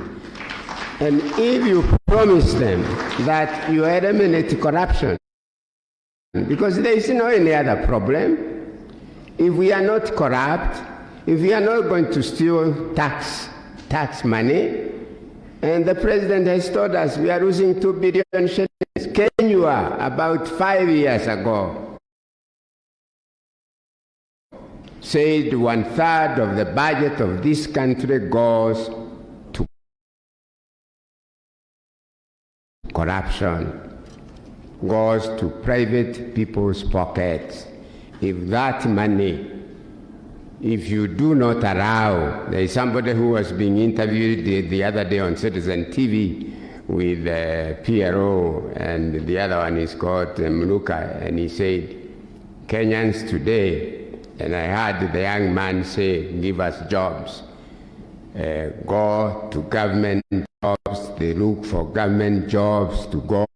And if you promise them that you eliminate corruption, because there is no any other problem, if we are not corrupt, if we are not going to steal tax money, and the president has told us we are losing 2 billion shillings. Kenya, about 5 years ago, said 1/3 of the budget of this country goes to corruption, goes to private people's pockets. If that money, if you do not allow, there is somebody who was being interviewed the other day on Citizen TV with PRO, and the other one is called Muluka, and he said, Kenyans today, and I heard the young man say, give us jobs. Go to government jobs, they look for government jobs to go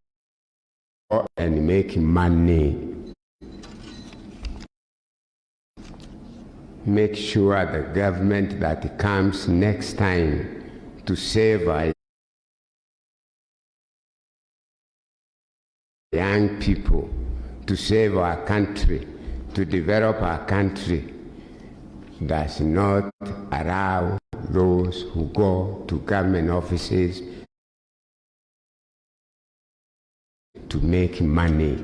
and make money. Make sure the government that comes next time to save our young people, to save our country, to develop our country, does not allow those who go to government offices to make money.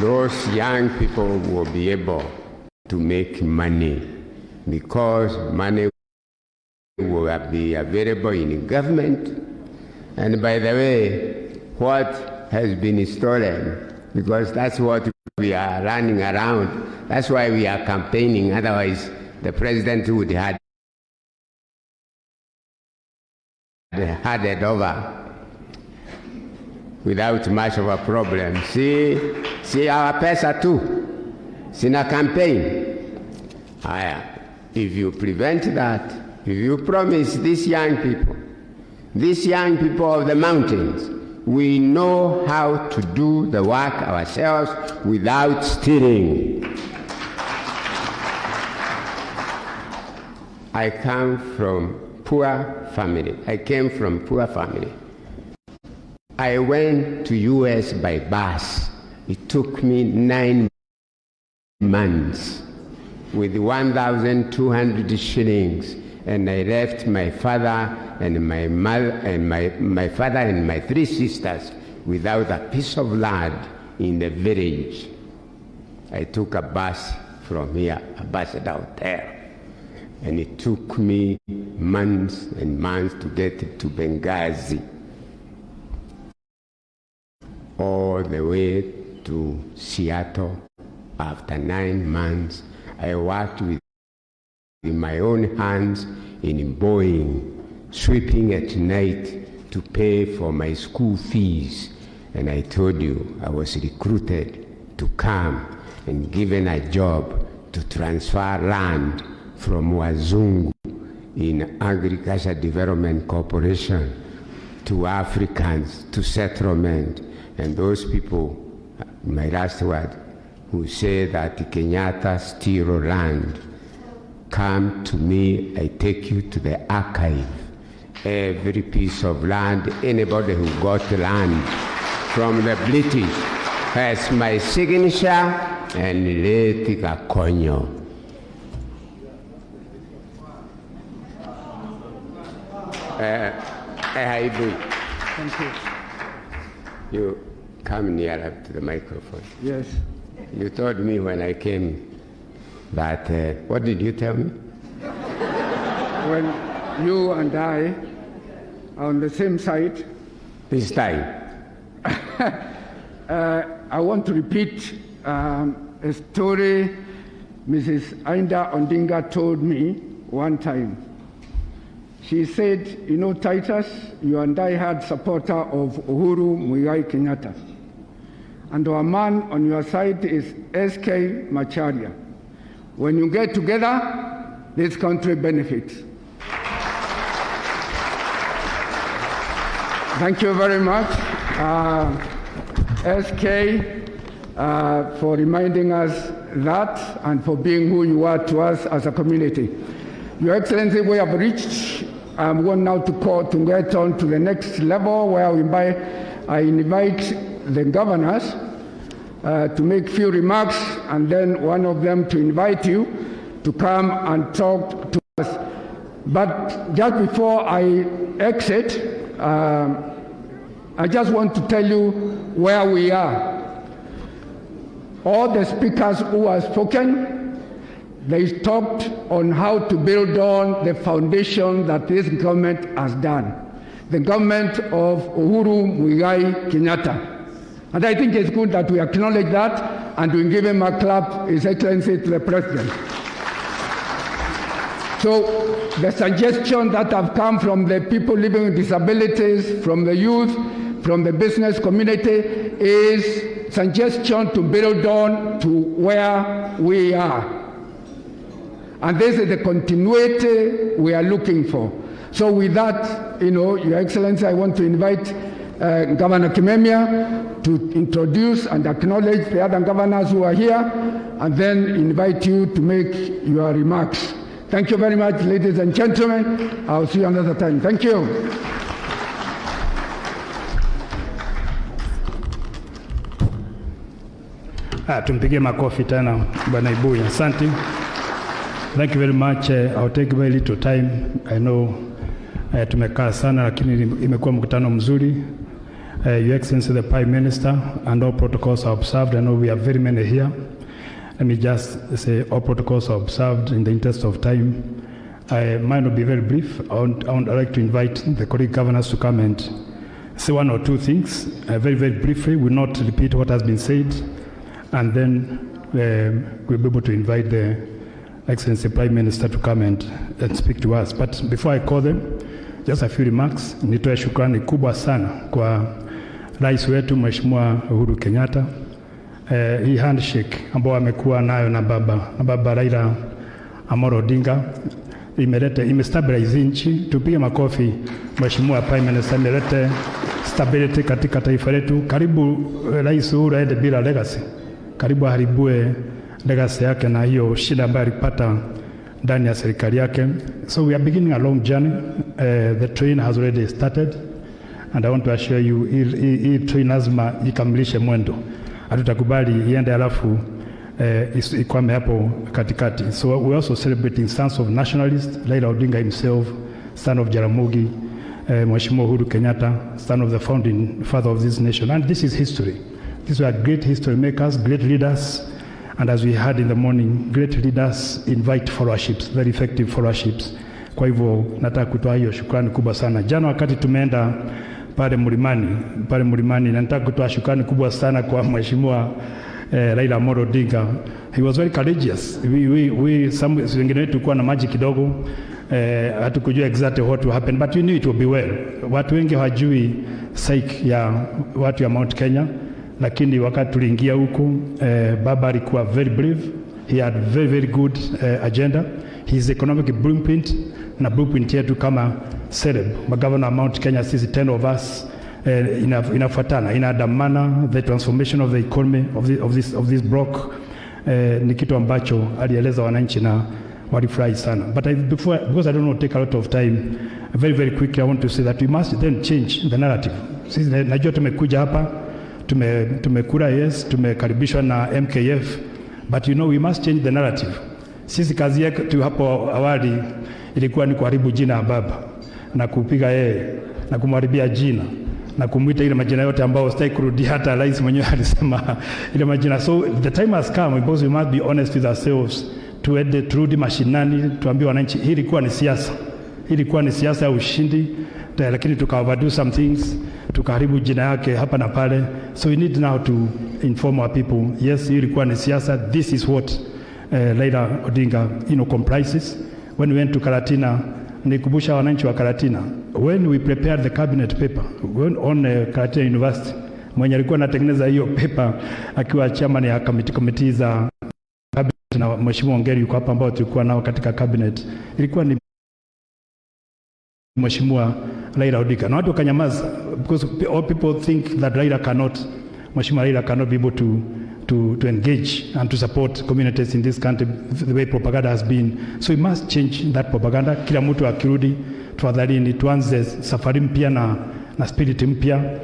Those young people will be able to make money because money will be available in government. And by the way, what has been stolen, because that's what we are running around, that's why we are campaigning, otherwise the president would have had it over without much of a problem. See our pesa too. Sina campaign. If you prevent that, if you promise these young people of the mountains, we know how to do the work ourselves without stealing. I come from poor family. I came from poor family. I went to US by bus. It took me 9 months with 1,200 shillings, and I left my father and my mother and my father and my 3 sisters without a piece of land in the village. I took a bus from here, a bus down there, and it took me months and months to get to Benghazi, all the way to Seattle. After 9 months, I worked with my own hands in Boeing, sweeping at night to pay for my school fees. And I told you I was recruited to come and given a job to transfer land from Wazungu in Agriculture Development Corporation to Africans, to settlement. And those people, my last word, who say that Kenyatta steal land, come to me, I take you to the archive. Every piece of land, anybody who got land from the British has my signature and Letika Konyo. Thank you. You come nearer to the microphone. Yes. You told me when I came that, what did you tell me? When you and I are on the same side. This time. I want to repeat a story Mrs. Raila Odinga told me one time. She said, you know, Titus, you are a diehard supporter of Uhuru Muigai Kenyatta. And our man on your side is SK Macharia. When you get together, this country benefits. Thank you very much, SK, for reminding us that and for being who you are to us as a community. Your Excellency, we have reached, I'm going now to get on to the next level where I invite the governors to make few remarks, and then one of them to invite you to come and talk to us. But just before I exit, I just want to tell you where we are. All the speakers who have spoken, they talked on how to build on the foundation that this government has done. The government of Uhuru Muigai Kenyatta. And I think it's good that we acknowledge that and we give him a clap, His Excellency, to the President. So the suggestions that have come from the people living with disabilities, from the youth, from the business community is suggestion to build on to where we are. And this is the continuity we are looking for. So with that, Your Excellency, I want to invite Governor Kimemia to introduce and acknowledge the other governors who are here, and then invite you to make your remarks. Thank you very much, ladies and gentlemen. I'll see you another time. Thank you. Tumpigie makofi tena Bwana Ibuya. Asante. Thank you very much. I'll take very little time. I know tumekaa sana, lakini imekuwa mkutano mzuri. Your Excellency the Prime Minister, and all protocols are observed. I know we have very many here. Let me just say all protocols are observed in the interest of time. I might not be very brief. I would like to invite the colleague governors to come and say one or two things very, very briefly. We will not repeat what has been said, and then we'll be able to invite the Excellency Prime Minister to come and speak to us. But before I call them, just a few remarks. Nitoe shukrani kubwa sana kwa Rais wetu Mheshimiwa Uhuru Kenyatta. Hii handshake ambao amekuwa nayo na baba Raila Odinga imestabilize nchi. Tupige makofi Mheshimiwa Prime Minister, imeleta stability katika taifa letu. Karibu Rais Uhuru aende bila legacy. Karibu haribue legacy yake na hiyo shida ambayo alipata ndani ya serikali yake. So we are beginning a long journey. The train has already started, and I want to assure you hii train lazima ikamilishe mwendo. Hatutakubali iende alafu ikwame hapo katikati. So we are also celebrating sons of nationalists, Raila Odinga himself, son of Jaramogi, Mheshimiwa Uhuru Kenyatta, son of the founding father of this nation. And this is history. These were great history makers, great leaders, and as we heard in the morning, great leaders invite followerships, very effective followerships. Kwa hivyo nataka kutoa hiyo shukrani kubwa sana. Jana wakati tumeenda pale Mlimani, nataka kutoa shukrani kubwa sana kwa Mheshimiwa Raila Odinga. He was very courageous. Wengine wetu tulikuwa na maji kidogo, hatukujua exactly what will happen, but we knew it will be well. Watu wengi hawajui psyche ya watu ya Mount Kenya, lakini wakati tuliingia huku baba alikuwa very brave. He had very, very good agenda. His economic blueprint na blueprint yetu kama celeb magavana Mount Kenya, sisi 10 of us inafuatana, inadamana the transformation of the economy of this block. Ni kitu ambacho alieleza wananchi na walifurahi sana. But because I don't want to take a lot of time, very, very quickly I want to say that we must then change the narrative. Sisi najua tumekuja hapa, tumekura yes, tumekaribishwa na MKF, but we must change the narrative. Sisi kazi yetu hapo awali ilikuwa ni kuharibu jina ya baba na kupiga yeye na kumharibia jina na kumuita ile majina yote ambao sitaki kurudia, hata rais mwenyewe alisema ile majina. So the time has come because we must be honest with ourselves, turudi mashinani, tuambie wananchi hii ilikuwa ni siasa ya ushindi, lakini tukaoverdo some things, tukaharibu jina yake hapa na pale. So we need now to inform our people, yes, hii ilikuwa ni siasa, this is what Raila Odinga comprises. when we went to Karatina, nikumbusha wananchi wa Karatina, when we prepared the cabinet paper on Karatina University, mwenye alikuwa anatengeneza hiyo paper akiwa chairman ya committee za cabinet, na Mheshimiwa Ongeri yuko hapa ambao tulikuwa nao katika cabinet, ilikuwa ni Mheshimiwa Raila Odinga. Na watu wakanyamaza because all people think that Mheshimiwa Raila cannot be able to engage and to support communities in this country the way propaganda has been. So we must change that propaganda. Kila mtu akirudi tafadhali tuanze safari mpya na spirit mpya.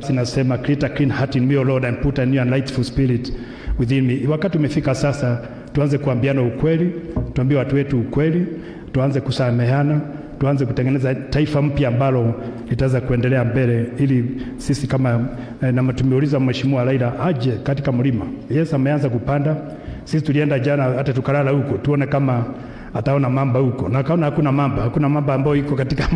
Sinasema create a clean heart in me, O Lord, and put a new and lightful spirit within me. Wakati umefika sasa tuanze kuambiana ukweli, tuambie watu wetu ukweli, tuanze kusameheana, tuanze kutengeneza taifa mpya ambalo litaweza kuendelea mbele, ili sisi kama na tumeuliza Mheshimiwa Raila aje katika mlima. Yes, ameanza kupanda. Sisi tulienda jana hata tukalala huko tuone kama ataona mamba huko, na kaona hakuna mamba ambayo iko katika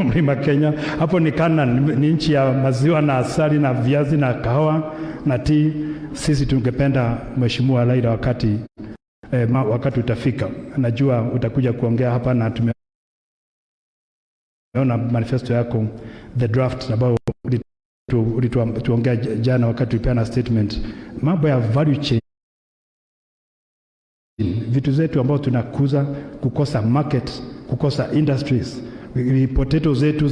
mlima Kenya. Hapo ni Canaan, ni nchi ya maziwa na asali na viazi na kahawa na tea. Sisi tungependa Mheshimiwa Raila wakati utafika, najua utakuja kuongea hapa, na tumeona manifesto yako, the draft ambao ulituongea jana wakati tulipeana statement, mambo ya value chain, vitu zetu ambao tunakuza, kukosa market, kukosa industries. Potatoes zetu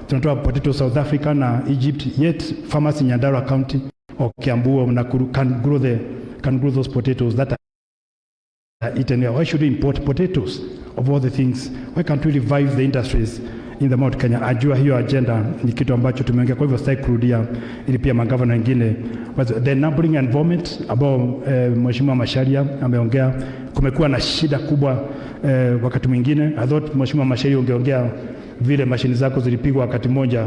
tunatoa potato South Africa na Egypt, yet farmers in Nyandarua County or Kiambu or Nakuru can grow those potatoes that are eaten here. Why should we import potatoes of all the things? Why can't we revive the industries in the Mount Kenya? Ajua hiyo agenda ni kitu ambacho tumeongea, kwa hivyo sitaki kurudia, ili pia magavana wengine. The neighboring environment ambao Mheshimiwa Macharia ameongea, kumekuwa na shida kubwa wakati mwingine. I thought Mheshimiwa Macharia ungeongea vile mashini zako zilipigwa wakati mmoja,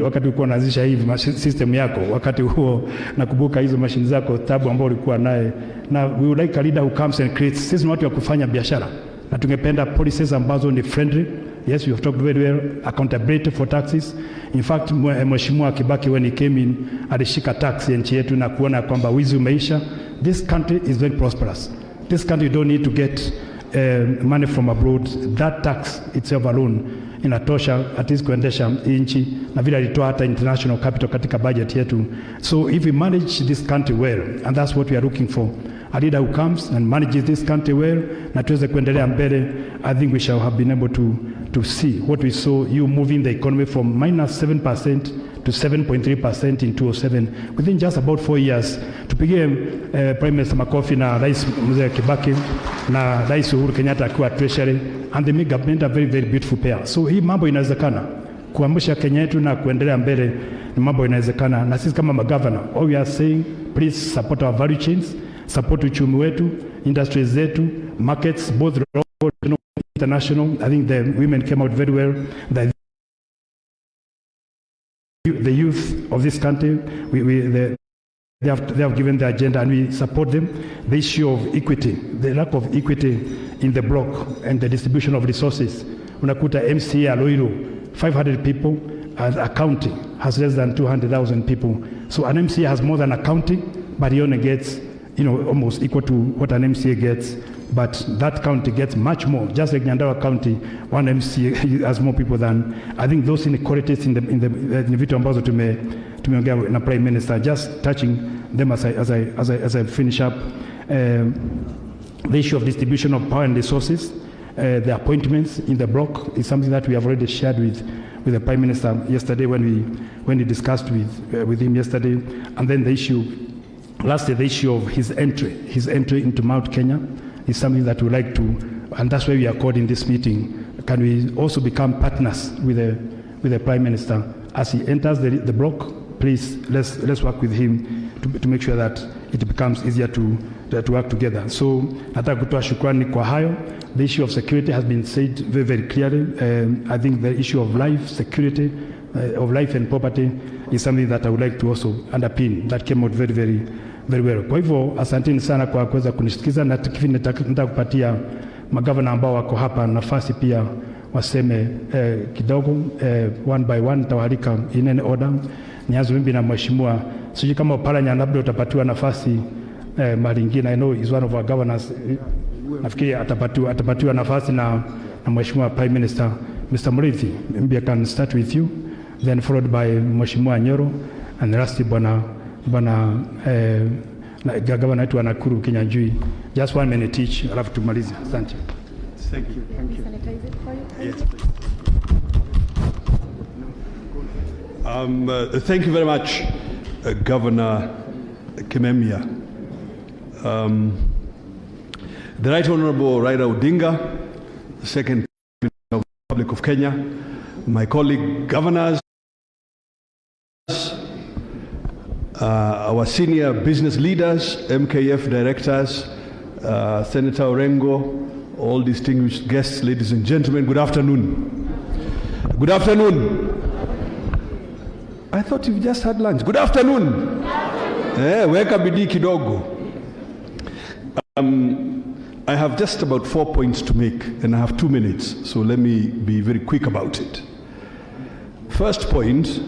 wakati ulikuwa unaanzisha hivi system yako, wakati huo nakumbuka hizo mashini zako tabu ambao ulikuwa naye. Na we would like a leader who comes and creates. Sisi ni watu wa kufanya biashara, na tungependa policies ambazo ni friendly. Yes, you have talked very well, accountability for taxes. In fact, Mheshimiwa Kibaki when he came in alishika tax ya nchi yetu na kuona kwamba wizi umeisha. This country is very prosperous. This country don't need to get money from abroad. That tax itself alone inatosha at least kuendesha nchi, na vile alitoa hata international capital katika budget yetu. So if we manage this country well, and that's what we are looking for, a leader who comes and manages this country well, na tuweze kuendelea mbele, I think we shall have been able to see what we saw, you moving the economy from -7% to 7.3% in 2007 within just about 4 years. Tupigie Prime Minister makofi na Rais Mzee Kibaki na Rais Uhuru Kenyatta akiwa treasury, and the main government a very very beautiful pair. So hii mambo inawezekana kuamsha Kenya yetu na kuendelea mbele, ni mambo inawezekana. Na sisi kama magavana, all we are saying, please support our value chains, support uchumi wetu, industries zetu, markets both local, international. I think the women came out very well. The youth of this country, they have given the agenda, and we support them. The issue of equity, the lack of equity in the block and the distribution of resources. Unakuta MCA Aloiro, 500 people, and a county has less than 200,000 people. So an MCA has more than a county, but he only gets, almost equal to what an MCA gets. But that county gets much more. Just like Nyandarua County, one MCA has more people than. I think those inequalities in the vitu ambazo tumeongea na Prime Minister, just touching them as I finish up. The issue of distribution of power and resources, the appointments in the block is something that we have already shared with the Prime Minister yesterday when he discussed with him yesterday. And then lastly, the issue of his entry into Mount Kenya is something that we like to, and that's why we are called in this meeting. Can we also become partners with the Prime Minister as he enters the block? Please, let's work with him to make sure that it becomes easier to work together. So nataka kutoa shukrani kwa hayo. The issue of security has been said very very clearly. I think the issue of life security, of life and property is something that I would like to also underpin. That came out very very very well. Kwa hivyo asanteni sana kwa kuweza kunisikiza, na nataka kupatia magavana ambao wako hapa nafasi pia waseme kidogo, one by one. Tawalika in any order. Nianze mimi na mheshimiwa, sijui kama Oparanya labda utapatiwa nafasi mahali ingine. I know is one of our governors. nafikiri atapatiwa nafasi na Mheshimiwa Prime Minister Mr. Muriithi. Maybe I can start with you, then followed by Mheshimiwa Nyoro, and lastly Bwana Gavana wetu wa Nakuru Kinyanjui. Just 1 minute each, alafu tumalize. Asante. Thank you. Thank you. Yes, please. Thank you very much, Governor Kimemia. The Right Honorable Raila Odinga, the Second President of the Republic of Kenya, my colleague governors, our senior business leaders, MKF directors, Senator Orengo, all distinguished guests, ladies and gentlemen, good afternoon. Good afternoon. I thought you've just had lunch. Good afternoon. Weka bidii kidogo. I have just about 4 points to make, and I have 2 minutes, so let me be very quick about it. First point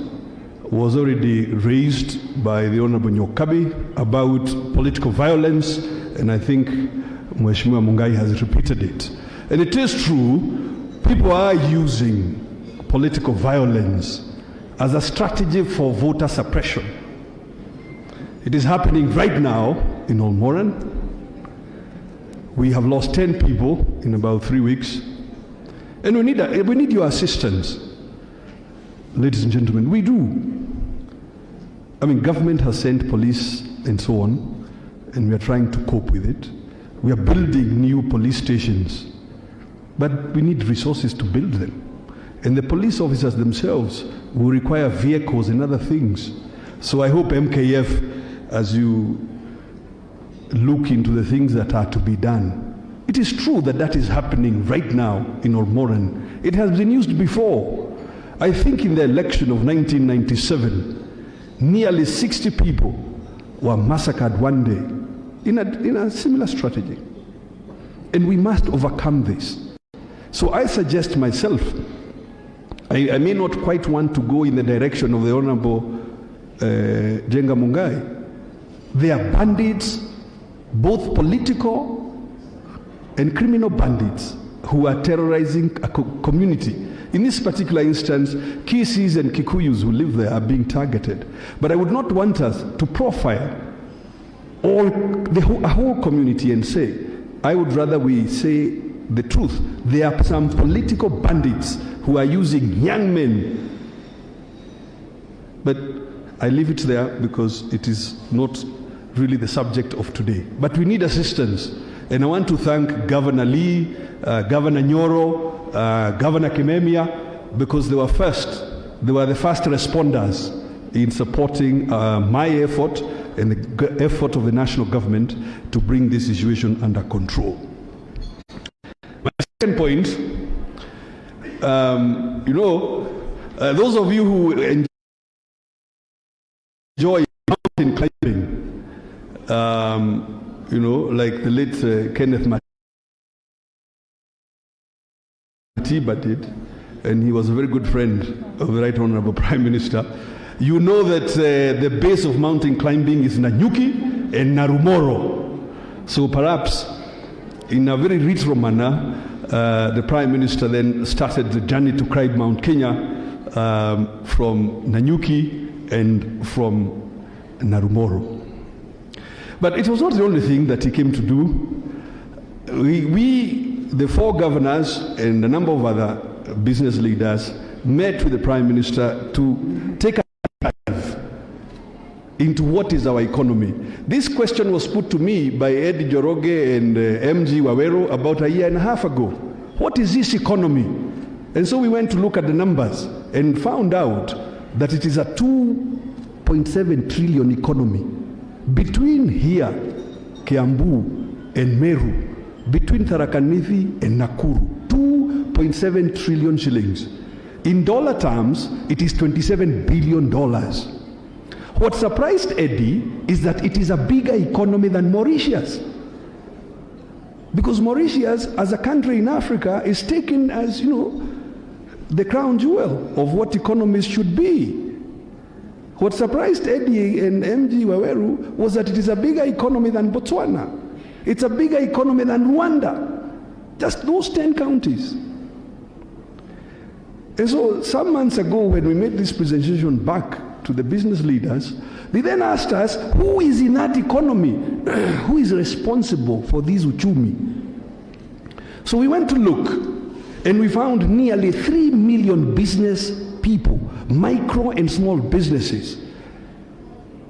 was already raised by the Honorable Nyokabi about political violence, and I think Mheshimiwa Mungai has repeated it. And it is true, people are using political violence as a strategy for voter suppression. It is happening right now in Olmoran. We have lost 10 people in about 3 weeks. And we need your assistance. Ladies and gentlemen, we do. I mean, government has sent police and so on, and we are trying to cope with it. We are building new police stations, but we need resources to build them. And the police officers themselves will require vehicles and other things. So I hope MKF, as you look into the things that are to be done, it is true that that is happening right now in Olmoran. It has been used before. I think in the election of 1997, nearly 60 people were massacred one day in a similar strategy. And we must overcome this. So I suggest myself, I may not quite want to go in the direction of the Honorable Jenga Mungai. They are bandits, both political and criminal bandits, who are terrorizing a community. In this particular instance, Kisis and Kikuyus who live there are being targeted. But I would not want us to profile a whole community and say, I would rather we say the truth. There are some political bandits who are using young men. But I leave it there because it is not really the subject of today. But we need assistance. And I want to thank Governor Lee, Governor Nyoro, Governor Kimemia, because they were the first responders in supporting my effort and the effort of the national government to bring this situation under control. My second point, those of you who enjoy mountain climbing, like the late Kenneth Matiba did, and he was a very good friend of the Right Honorable Prime Minister. You know that the base of mountain climbing is Nanyuki and Narumoro. So perhaps in a very retro manner, the Prime Minister then started the journey to climb Mount Kenya from Nanyuki and from Narumoro. But it was not the only thing that he came to do. We, the 4 governors and a number of other business leaders, met with the Prime Minister to take a dive into what is our economy. This question was put to me by Eddie Joroge and MG Waweru about a year and a half ago. What is this economy? And so we went to look at the numbers and found out that it is a 2.7 trillion economy. Between here, Kiambu and Meru, between Tharaka Nithi and Nakuru, 2.7 trillion shillings. In dollar terms, it is $27 billion. What surprised Eddie is that it is a bigger economy than Mauritius. Because Mauritius, as a country in Africa, is taken as, the crown jewel of what economies should be. What surprised Eddie and MG Waweru was that it is a bigger economy than Botswana. It's a bigger economy than Rwanda. Just those 10 counties. And so some months ago when we made this presentation back to the business leaders, they then asked us, who is in that economy? Who is responsible for this uchumi? So we went to look, and we found nearly 3 million business people, micro and small businesses,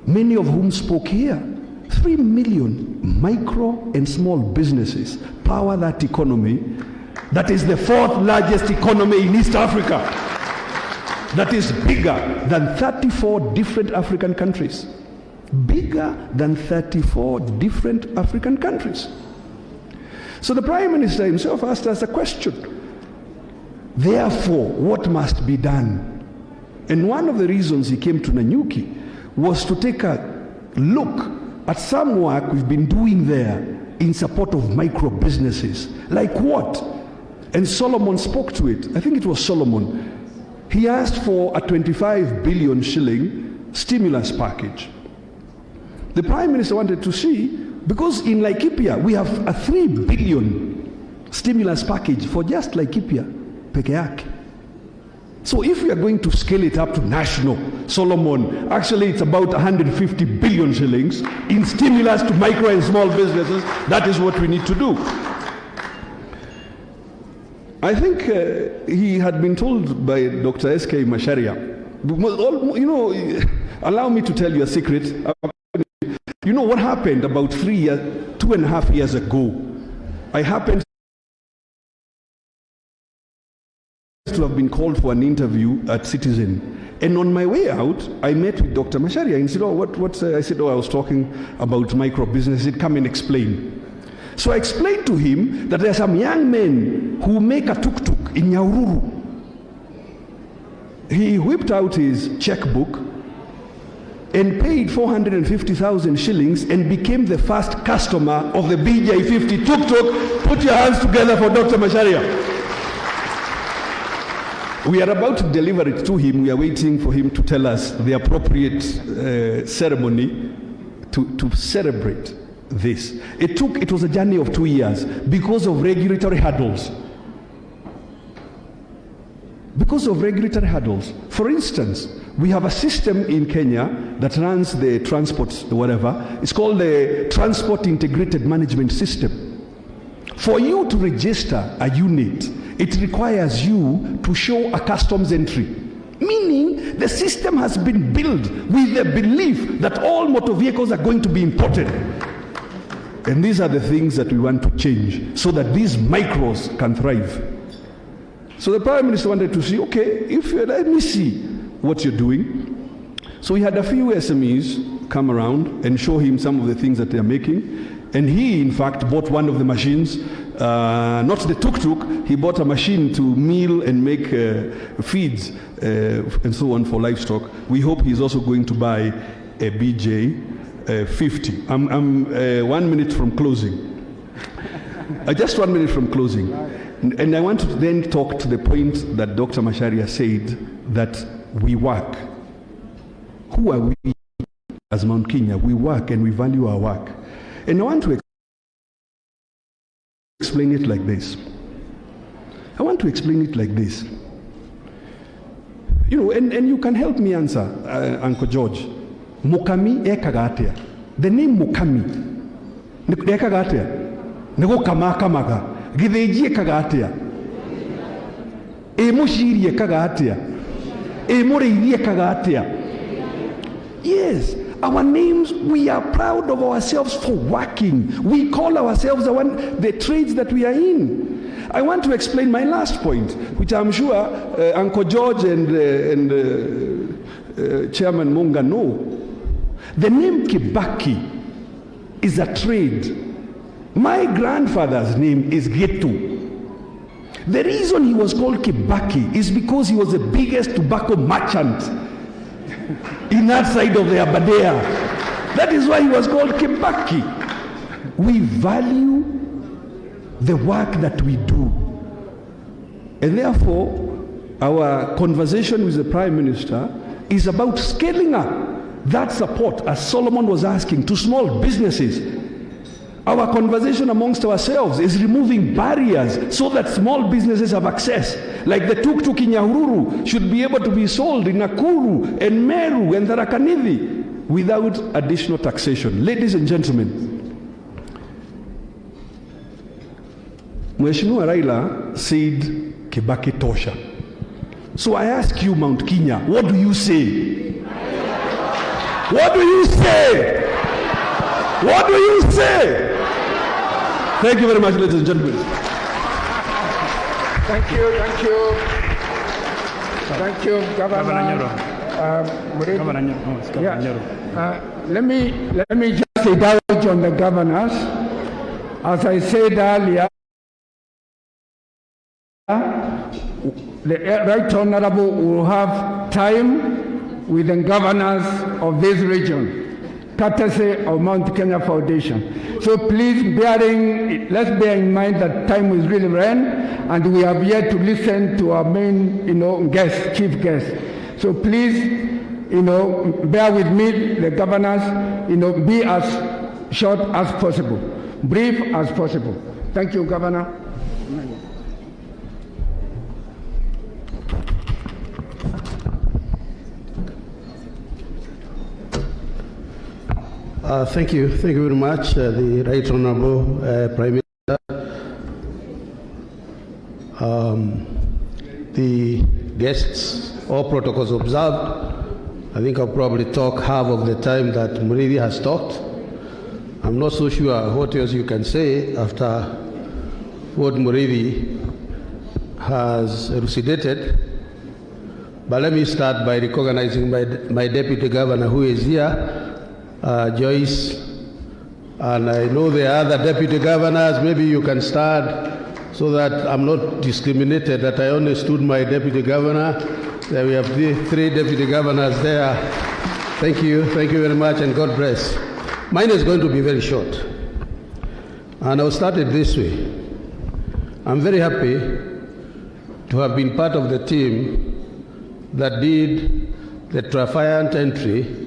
many of whom spoke here. 3 million micro and small businesses power that economy. That is the 4th largest economy in East Africa. That is bigger than 34 different African countries. Bigger than 34 different African countries. So the Prime Minister himself asked us a question. Therefore, what must be done? And one of the reasons he came to Nanyuki was to take a look at some work we've been doing there in support of micro businesses. Like what? And Solomon spoke to it. I think it was Solomon. He asked for a 25 billion shilling stimulus package. The Prime Minister wanted to see, because in Laikipia we have a 3 billion stimulus package for just Laikipia, peke yake. So if we are going to scale it up to national, Solomon, actually it's about 150 billion shillings in stimulus to micro and small businesses. That is what we need to do. I think he had been told by Dr. S.K. Macharia, you know, allow me to tell you a secret. You know what happened about 2.5 years ago? I happened to have been called for an interview at Citizen. And on my way out, I met with Dr. Macharia and said, I said, I was talking about micro business. He said, come and explain. So I explained to him that there are some young men who make a tuk-tuk in Nyahururu. He whipped out his checkbook and paid 450,000 shillings and became the first customer of the BJ50 tuk-tuk. Put your hands together for Dr. Macharia. We are about to deliver it to him. We are waiting for him to tell us the appropriate ceremony to celebrate this. It was a journey of 2 years because of regulatory hurdles. Because of regulatory hurdles. For instance, we have a system in Kenya that runs the transport, whatever. It's called the Transport Integrated Management System. For you to register a unit, it requires you to show a customs entry. Meaning the system has been built with the belief that all motor vehicles are going to be imported. And these are the things that we want to change so that these micros can thrive. So the Prime Minister wanted to see, okay, let me see what you're doing. So we had a few SMEs come around and show him some of the things that they're making. And he, in fact, bought one of the machines, not the tuk-tuk, he bought a machine to mill and make feeds and so on for livestock. We hope he's also going to buy a BJ 50. I'm 1 minute from closing. Just 1 minute from closing. And I want to then talk to the point that Dr. Macharia said, that we work. Who are we as Mount Kenya? We work and we value our work. And I want to explain it like this. I want to explain it like this. You know, and you can help me answer, Uncle George. Mukami ekagatia. The name Mukami. Ekagatia. Nego kamaga. Gideji ekagatia. Emushiri ekagatia. Emuridi ekagatia. Yes. Our names, we are proud of ourselves for working. We call ourselves the trades that we are in. I want to explain my last point, which I'm sure Uncle George and Chairman Munga know. The name Kibaki is a trade. My grandfather's name is Getu. The reason he was called Kibaki is because he was the biggest tobacco merchant in that side of the Aberdare. That is why he was called Kibaki. We value the work that we do. And therefore, our conversation with the Prime Minister is about scaling up that support, as Solomon was asking, to small businesses. Our conversation amongst ourselves is removing barriers so that small businesses have access. Like the tuk-tuk in Nyahururu should be able to be sold in Nakuru and Meru and Tharaka Nithi without additional taxation. Ladies and gentlemen, Mheshimiwa Raila said Kibaki tosha. So I ask you, Mount Kenya, what do you say? What do you say? What do you say? Thank you very much, ladies and gentlemen. Thank you, thank you. Thank you, Governor. Let me just indulge on the governors. As I said earlier, the Right Honorable will have time with the governors of this region, courtesy of Mount Kenya Foundation. So please, let's bear in mind that time is really ran, and we have yet to listen to our main, guest, chief guest. So please, bear with me, the governors, be as short as possible, brief as possible. Thank you, Governor. Thank you very much, the Right Honorable Prime Minister. The guests, all protocols observed. I think I'll probably talk half of the time that Murithi has talked. I'm not so sure what else you can say after what Murithi has elucidated. But let me start by recognizing my Deputy Governor who is here, Joyce, and I know there are other deputy governors. Maybe you can start so that I'm not discriminated, that I only stood my deputy governor. There we have three deputy governors there. Thank you very much, and God bless. Mine is going to be very short, and I'll start it this way. I'm very happy to have been part of the team that did the triumphant entry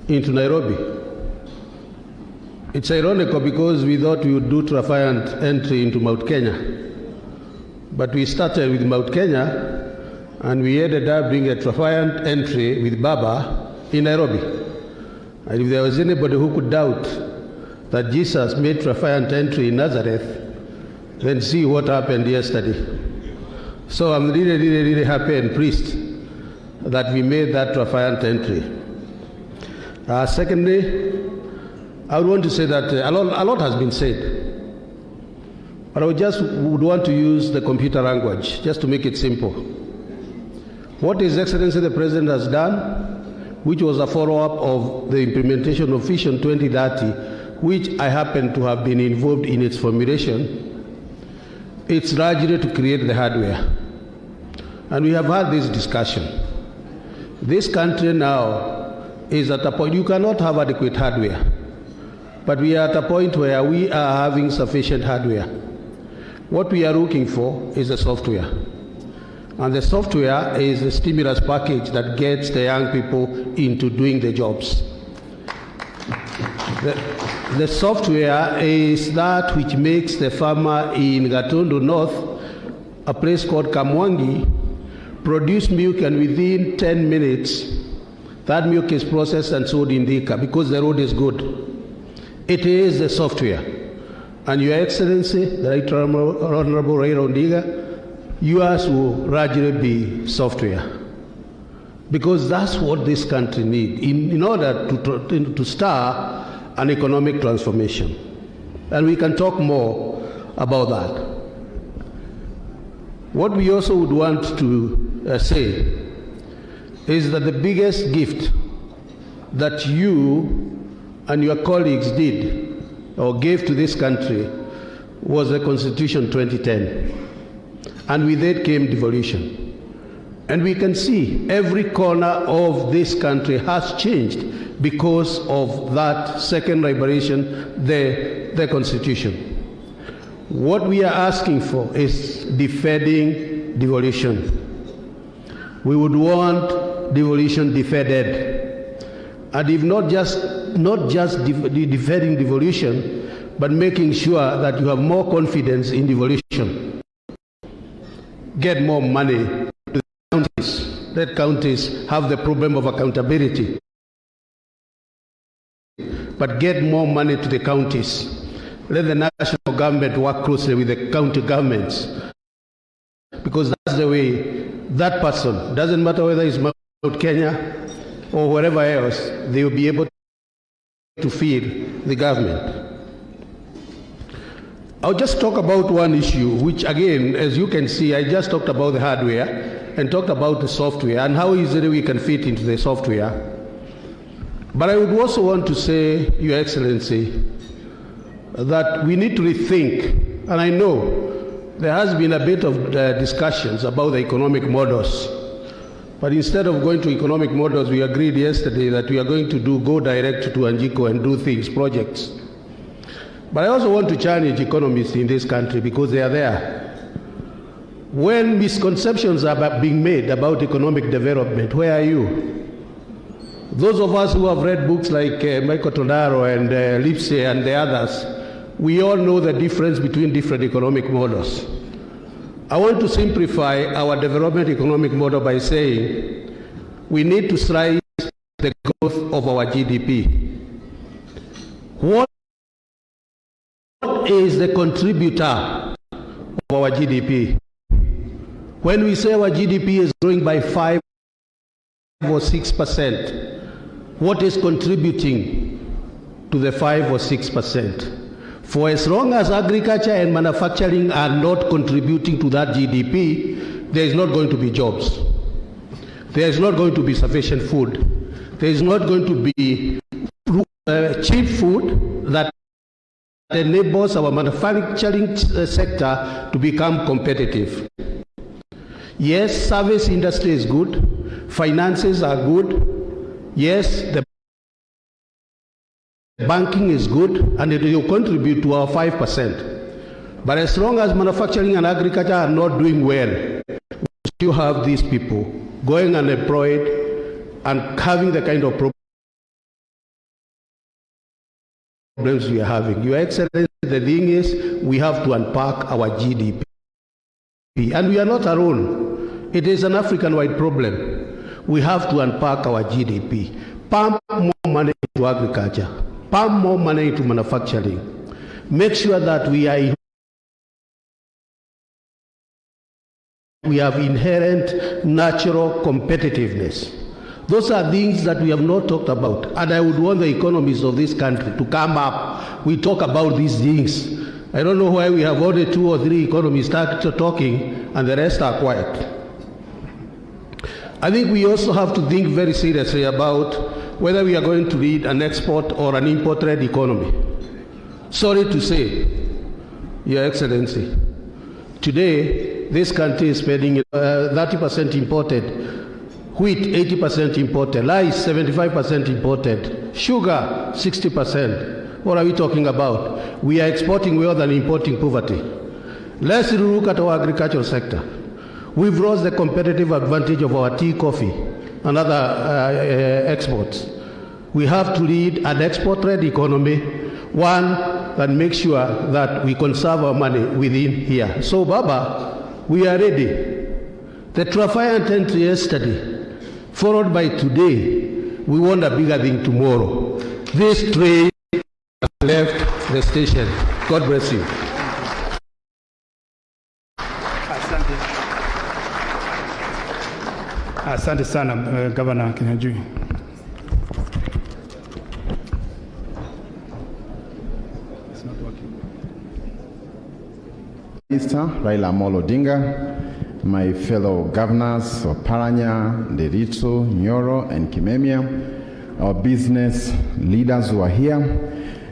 into Nairobi. It's ironical because we thought we would do triumphant entry into Mount Kenya. But we started with Mount Kenya and we ended up doing a triumphant entry with Baba in Nairobi. And if there was anybody who could doubt that Jesus made triumphant entry in Nazareth, then see what happened yesterday. So I'm really happy and pleased that we made that triumphant entry. Secondly, I would want to say that a lot has been said, but I would want to use the computer language just to make it simple. What His Excellency the President has done, which was a follow-up of the implementation of Vision 2030, which I happen to have been involved in its formulation, it's largely to create the hardware. And we have had this discussion. This country now is at a point, you cannot have adequate hardware, but we are at a point where we are having sufficient hardware. What we are looking for is the software. And the software is a stimulus package that gets the young people into doing the jobs. The software is that which makes the farmer in Gatundu North, a place called Kamwangi, produce milk, and within 10 minutes, that milk is processed and sold in Thika because the road is good. It is the software. And Your Excellency, the Right Honorable Raila Odinga, yours will largely be software. Because that's what this country needs in order to start an economic transformation. And we can talk more about that. What we also would want to say is that the biggest gift that you and your colleagues did or gave to this country was the Constitution 2010. And with it came devolution. And we can see every corner of this country has changed because of that second liberation, the Constitution. What we are asking for is defending devolution. We would want devolution defended, and if not just defending devolution, but making sure that you have more confidence in devolution. Get more money to the counties. Let counties have the problem of accountability. But get more money to the counties. Let the national government work closely with the county governments. Because that's the way that person, doesn't matter whether it's Mount Kenya or wherever else, they will be able to feed the government. I'll just talk about one issue, which again, as you can see, I just talked about the hardware and talked about the software and how easily we can fit into the software. But I would also want to say, Your Excellency, that we need to rethink, and I know there has been a bit of discussions about the economic models. But instead of going to economic models, we agreed yesterday that we are going to go direct to Anjiko and do things, projects. But I also want to challenge economists in this country because they are there. When misconceptions are being made about economic development, where are you? Those of us who have read books like Michael Tondaro and Lipsey and the others, we all know the difference between different economic models. I want to simplify our development economic model by saying we need to strive the growth of our GDP. What is the contributor of our GDP? When we say our GDP is growing by 5 or 6%, what is contributing to the 5 or 6%? For as long as agriculture and manufacturing are not contributing to that GDP, there is not going to be jobs. There is not going to be sufficient food. There is not going to be cheap food that enables our manufacturing sector to become competitive. Yes, service industry is good. Finances are good. Yes, the banking is good, and it will contribute to our 5%. But as long as manufacturing and agriculture are not doing well, we still have these people going unemployed and having the kind of problems we are having. Your Excellency, the thing is, we have to unpack our GDP. And we are not alone. It is an African-wide problem. We have to unpack our GDP. Pump more money into agriculture. Pump more money into manufacturing. Make sure that we have inherent natural competitiveness. Those are things that we have not talked about. And I would want the economists of this country to come up. We talk about these things. I don't know why we have only 2 or 3 economists talking and the rest are quiet. I think we also have to think very seriously about whether we are going to lead an export or an import-led economy. Sorry to say, Your Excellency, today this country is spending 30% imported, wheat 80% imported, rice 75% imported, sugar 60%. What are we talking about? We are exporting wealth and importing poverty. Let's look at our agricultural sector. We've lost the competitive advantage of our tea, coffee, and other exports. We have to lead an export-led economy, one that makes sure that we conserve our money within here. So, Baba, we are ready. The triumphant entry yesterday, followed by today, we want a bigger thing tomorrow. This train has left the station. God bless you. Asante sana Governor Kinyanjui. Minister Raila Odinga, my fellow governors of Paranya, Nderito, Nyoro, and Kimemia, our business leaders who are here,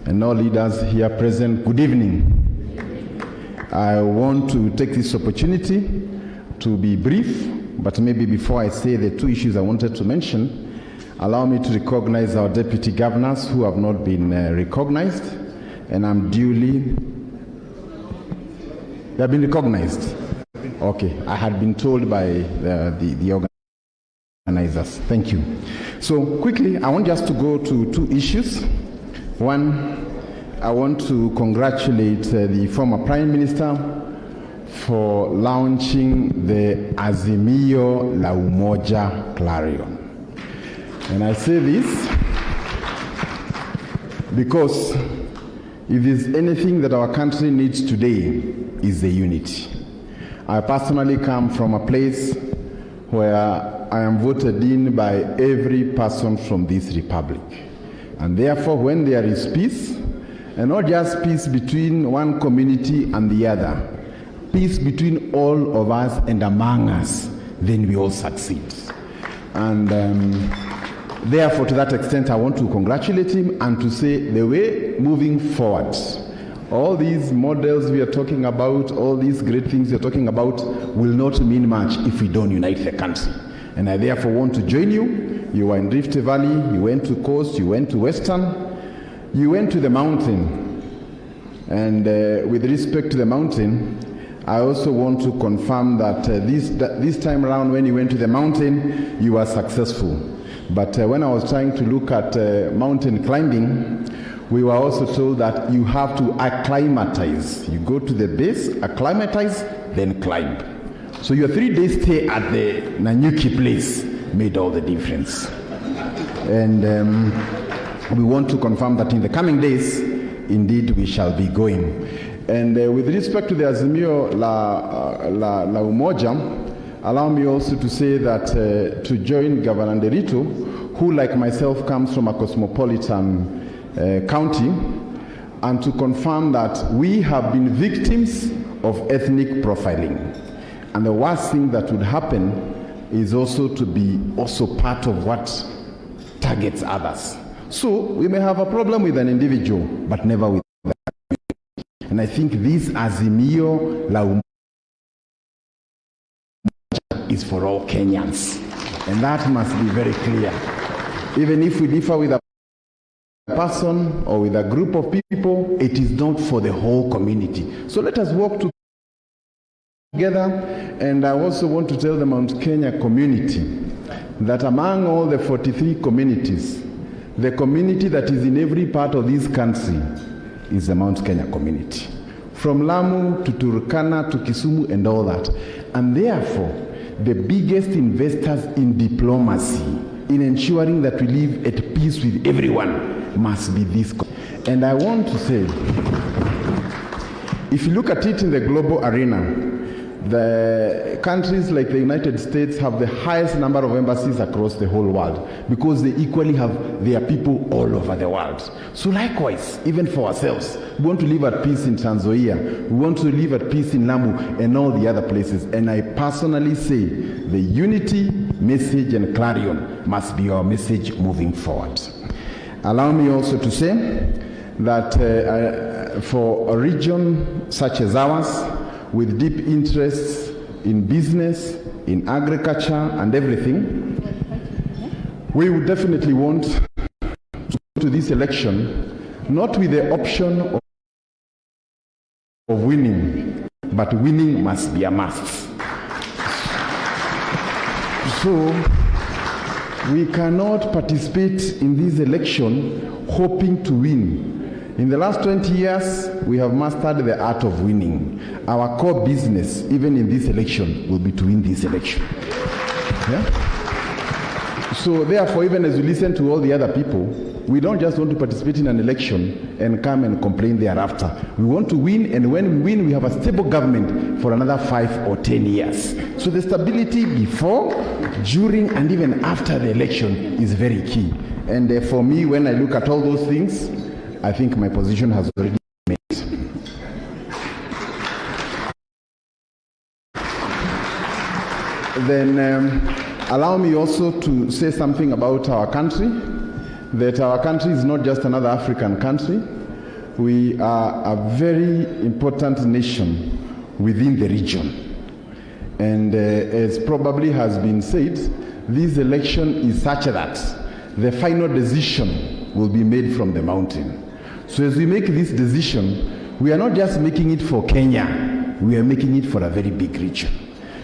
and all leaders here present, good evening. I want to take this opportunity to be brief, but maybe before I say the 2 issues I wanted to mention, allow me to recognize our deputy governors who have not been recognized, and I'm duly. They have been recognized. Okay, I had been told by the organizers. Thank you. So quickly, I want just to go to 2 issues. One, I want to congratulate the former Prime Minister for launching the Azimio la Umoja Clarion. And I say this because if there's anything that our country needs today is the unity. I personally come from a place where I am voted in by every person from this republic. And therefore, when there is peace, and not just peace between one community and the other, peace between all of us and among us, then we all succeed. And therefore, to that extent, I want to congratulate him and to say the way moving forward, all these models we are talking about, all these great things we are talking about will not mean much if we don't unite the country. And I therefore want to join you. You were in Rift Valley, you went to Coast, you went to Western, you went to the mountain. And with respect to the mountain, I also want to confirm that this time around when you went to the mountain, you were successful. But when I was trying to look at mountain climbing, we were also told that you have to acclimatize. You go to the base, acclimatize, then climb. So your 3-day stay at the Nanyuki place made all the difference. And we want to confirm that in the coming days, indeed, we shall be going. And with respect to the Azimio la Umoja, allow me also to say that to join Governor Nderito, who like myself comes from a cosmopolitan county, and to confirm that we have been victims of ethnic profiling. And the worst thing that would happen is also to be also part of what targets others. So we may have a problem with an individual, but never with the community. And I think this Azimio la Umoja is for all Kenyans. And that must be very clear. Even if we differ with a person or with a group of people, it is not for the whole community. So let us work together. And I also want to tell the Mount Kenya community that among all the 43 communities, the community that is in every part of this country is the Mount Kenya community. From Lamu to Turkana to Kisumu and all that. And therefore, the biggest investors in diplomacy, in ensuring that we live at peace with everyone, must be this. And I want to say, if you look at it in the global arena, the countries like the United States have the highest number of embassies across the whole world because they equally have their people all over the world. So likewise, even for ourselves, we want to live at peace in Tanzania, we want to live at peace in Lamu and all the other places. And I personally say the unity message and clarion must be our message moving forward. Allow me also to say that for a region such as ours, with deep interests in business, in agriculture and everything, we would definitely want to go to this election not with the option of winning, but winning must be a must. So we cannot participate in this election hoping to win. In the last 20 years, we have mastered the art of winning. Our core business, even in this election, will be to win this election. Yeah? So therefore, even as we listen to all the other people, we don't just want to participate in an election and come and complain thereafter. We want to win, and when we win, we have a stable government for another 5 or 10 years. So the stability before, during, and even after the election is very key. And for me, when I look at all those things, I think my position has already been made. Then allow me also to say something about our country, that our country is not just another African country. We are a very important nation within the region. And as probably has been said, this election is such that the final decision will be made from the mountain. So as we make this decision, we are not just making it for Kenya, we are making it for a very big region.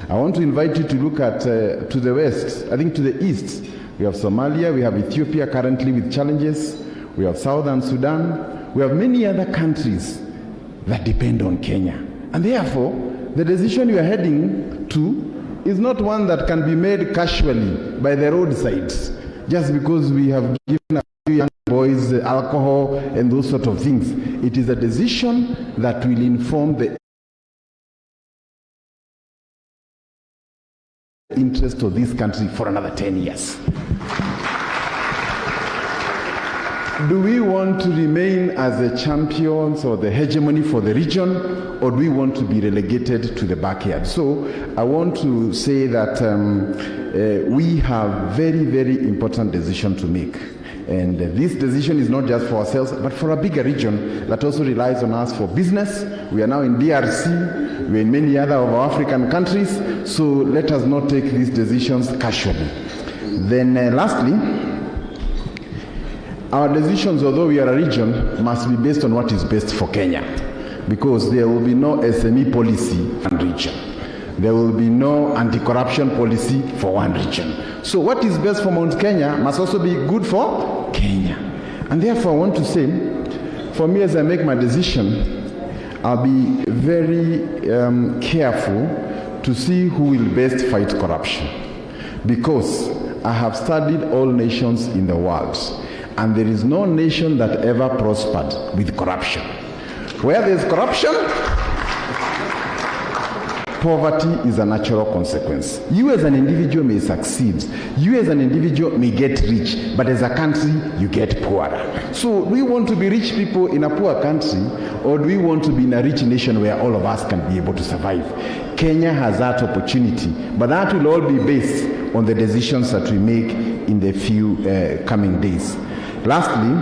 I want to invite you to look at to the west, I think to the east. We have Somalia, we have Ethiopia currently with challenges, we have Southern Sudan, we have many other countries that depend on Kenya. And therefore, the decision you are heading to is not one that can be made casually by the roadsides, just because we have given a few young boys alcohol and those sort of things. It is a decision that will inform the interest of this country for another 10 years. Do we want to remain as the champions or the hegemony for the region, or do we want to be relegated to the backyard? So I want to say that we have very, very important decision to make. And this decision is not just for ourselves, but for a bigger region that also relies on us for business. We are now in DRC, we are in many other of our African countries, so let us not take these decisions casually. Then lastly, our decisions, although we are a region, must be based on what is best for Kenya, because there will be no SME policy for one region. There will be no anti-corruption policy for one region. So what is best for Mount Kenya must also be good for Kenya. And therefore I want to say, for me as I make my decision, I'll be very careful to see who will best fight corruption. Because I have studied all nations in the world, and there is no nation that ever prospered with corruption. Where there is corruption, poverty is a natural consequence. You as an individual may succeed. You as an individual may get rich, but as a country, you get poorer. So do we want to be rich people in a poor country, or do we want to be in a rich nation where all of us can be able to survive? Kenya has that opportunity, but that will all be based on the decisions that we make in the few coming days. Lastly,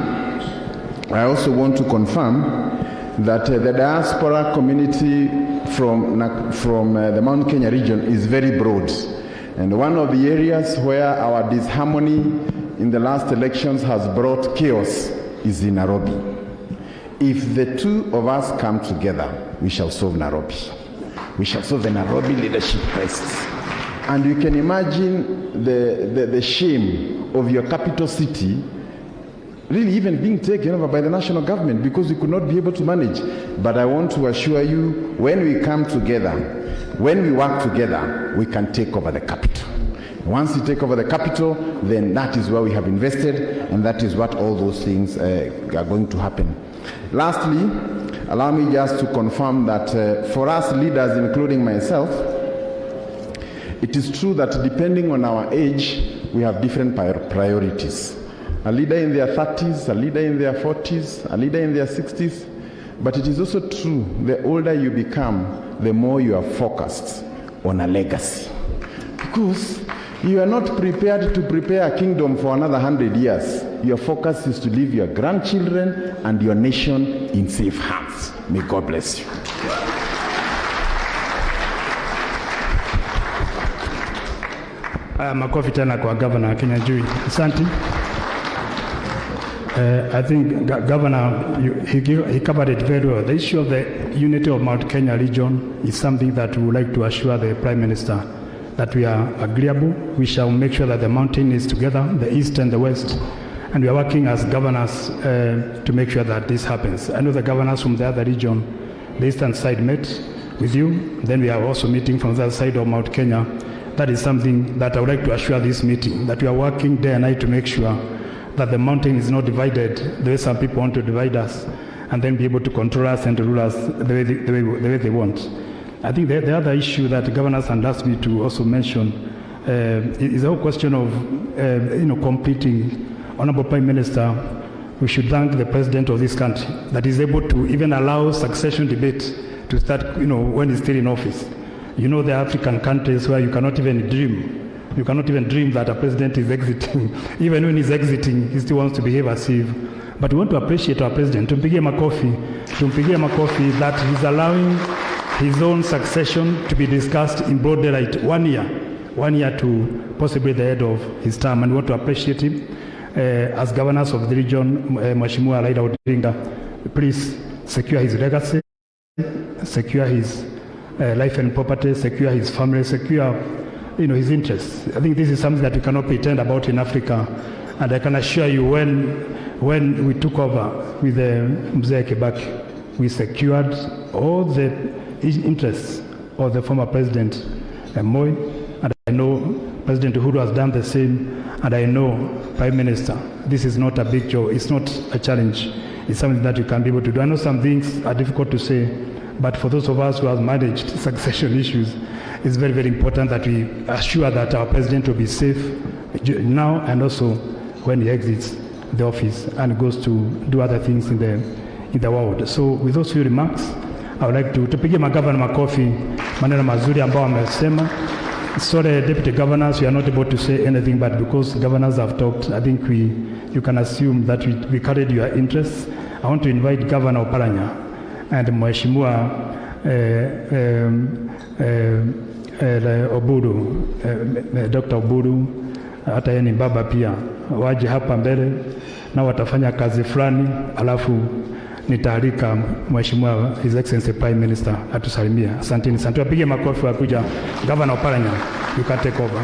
I also want to confirm that the diaspora community from the Mount Kenya region is very broad. And one of the areas where our disharmony in the last elections has brought chaos is in Nairobi. If the two of us come together, we shall solve Nairobi. We shall solve the Nairobi leadership crisis. And you can imagine the shame of your capital city really even being taken over by the national government because we could not be able to manage. But I want to assure you, when we come together, when we work together, we can take over the capital. Once we take over the capital, then that is where we have invested, and that is what all those things are going to happen. Lastly, allow me just to confirm that for us leaders, including myself, it is true that depending on our age, we have different priorities. A leader in their 30s, a leader in their 40s, a leader in their 60s. But it is also true, the older you become, the more you are focused on a legacy. Because you are not prepared to prepare a kingdom for another 100 years. Your focus is to leave your grandchildren and your nation in safe hands. May God bless you. Makofi tena kwa Governor Kenya Jui. Asante. I think Governor, he covered it very well. The issue of the unity of Mount Kenya region is something that we would like to assure the Prime Minister that we are agreeable. We shall make sure that the mountain is together, the east and the west, and we are working as governors to make sure that this happens. I know the governors from the other region, the eastern side, met with you. Then we are also meeting from the other side of Mount Kenya. That is something that I would like to assure this meeting, that we are working day and night to make sure that the mountain is not divided the way some people want to divide us and then be able to control us and to rule us the way they want. I think the other issue that the governors had asked me to also mention is the whole question of competing. Honorable Prime Minister, we should thank the President of this country that is able to even allow succession debate to start when he's still in office. You know, there are African countries where you cannot even dream. You cannot even dream that a president is exiting. Even when he's exiting, he still wants to behave as if. But we want to appreciate our president. Tumpigie makofi that he's allowing his own succession to be discussed in broad daylight 1 year to possibly the end of his term. And we want to appreciate him as governors of the region, Mheshimiwa Raila Odinga. Please secure his legacy, secure his life and property, secure his family, secure his interests. I think this is something that we cannot pretend about in Africa. And I can assure you, when when we took over with Mzee Kibaki, we secured all the interests of the former President Moi, and I know President Uhuru has done the same, and I know Prime Minister. This is not a big job, it's not a challenge, it's something that you can be able to do. I know some things are difficult to say, but for those of us who have managed succession issues, it's very, very important that we assure that our President will be safe now and also when he exits the office and goes to do other things in the world. So with those few remarks, I would like to pigia magavana makofi maneno mazuri ambao wamesema. Sorry, deputy governors, we are not able to say anything, but because governors have talked, I think you can assume that we carried your interests. I want to invite Governor Oparanya and Mheshimiwa Oburu, Dr. Oburu, hata yeye ni baba pia, waje hapa mbele na watafanya kazi fulani, alafu nitaarika Mheshimiwa His Excellency Prime Minister atusalimia. Asanteni sana. Tupige makofi wakuja. Governor Oparanya, you can take over.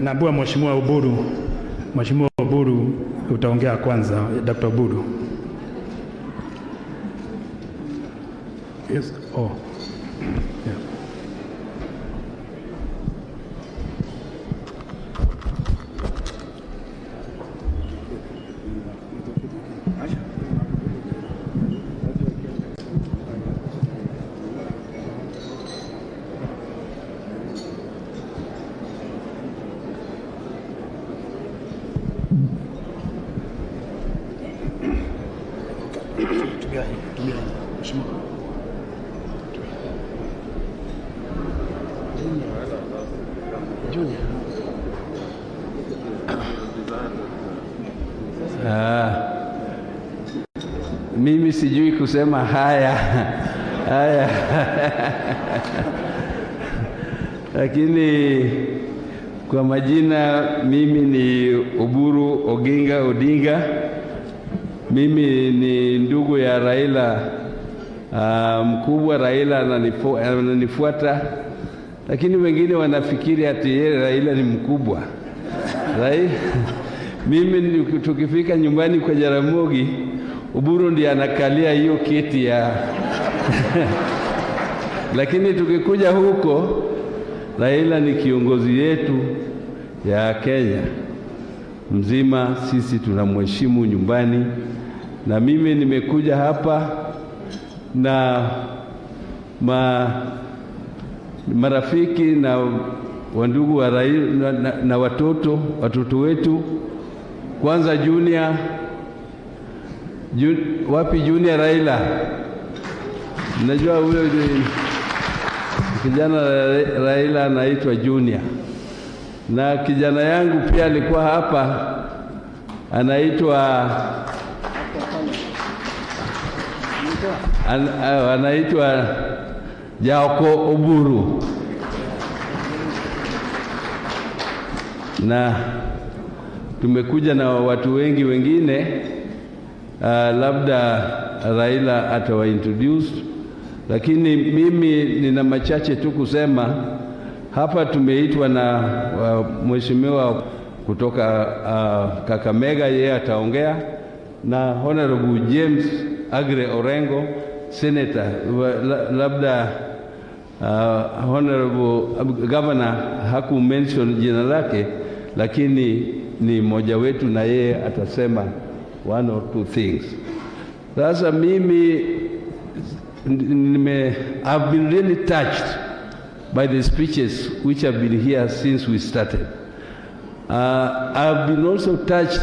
Naambia Mheshimiwa Oburu utaongea kwanza, Dr. Oburu. Yes. Oh. Yeah. Mimi sijui kusema haya lakini kwa majina mimi ni Oburu Odinga. Mimi ni ndugu ya Raila, mkubwa Raila ananifuata, lakini wengine wanafikiri ati yeye Raila ni mkubwa. Mimi tukifika nyumbani kwa Jaramogi, Oburu ndiye anakalia hiyo kiti ya lakini tukikuja huko, Raila ni kiongozi yetu ya Kenya mzima, sisi tunamheshimu nyumbani. Na mimi nimekuja hapa na marafiki na wandugu wa Raila na watoto wetu. Kwanza wapi Junior Raila? Najua huyo kijana Raila anaitwa Junior. Na kijana yangu pia alikuwa hapa, anaitwa Jaoko Oburu. Na tumekuja na watu wengi wengine, labda Raila atawaintroduce, lakini mimi nina machache tu kusema. Hapa tumeitwa na mheshimiwa kutoka Kakamega, yeye ataongea, na Honorable James Agre Orengo, Senator. Labda Honorable Governor haku mention jina lake, lakini ni mmoja wetu na yeye atasema one or two things. Sasa mimi I've been really touched by the speeches which have been here since we started. I've been also touched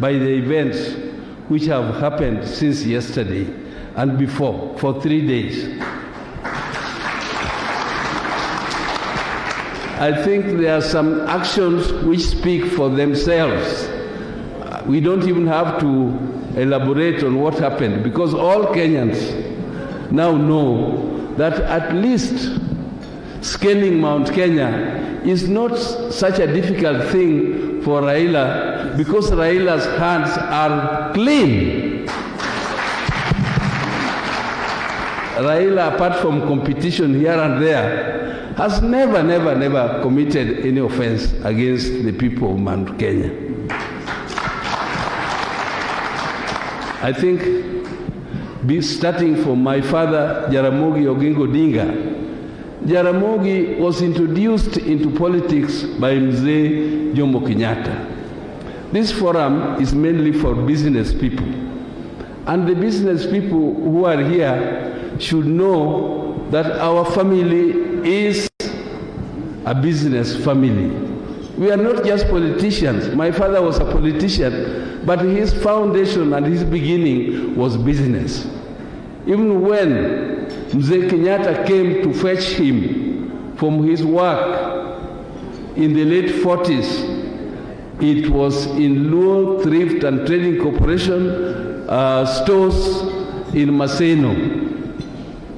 by the events which have happened since yesterday and before, for 3 days. I think there are some actions which speak for themselves. We don't even have to elaborate on what happened, because all Kenyans now know that at least scaling Mount Kenya is not such a difficult thing for Raila, because Raila's hands are clean. Raila, apart from competition here and there, has never, never, never committed any offense against the people of Mount Kenya. I think, starting from my father, Jaramogi Oginga Odinga, Jaramogi was introduced into politics by Mzee Jomo Kenyatta. This forum is mainly for business people. And the business people who are here should know that our family is a business family. We are not just politicians. My father was a politician, but his foundation and his beginning was business. Even when Mzee Kenyatta came to fetch him from his work in the late 40s, it was in Luo Thrift and Trading Corporation stores in Maseno.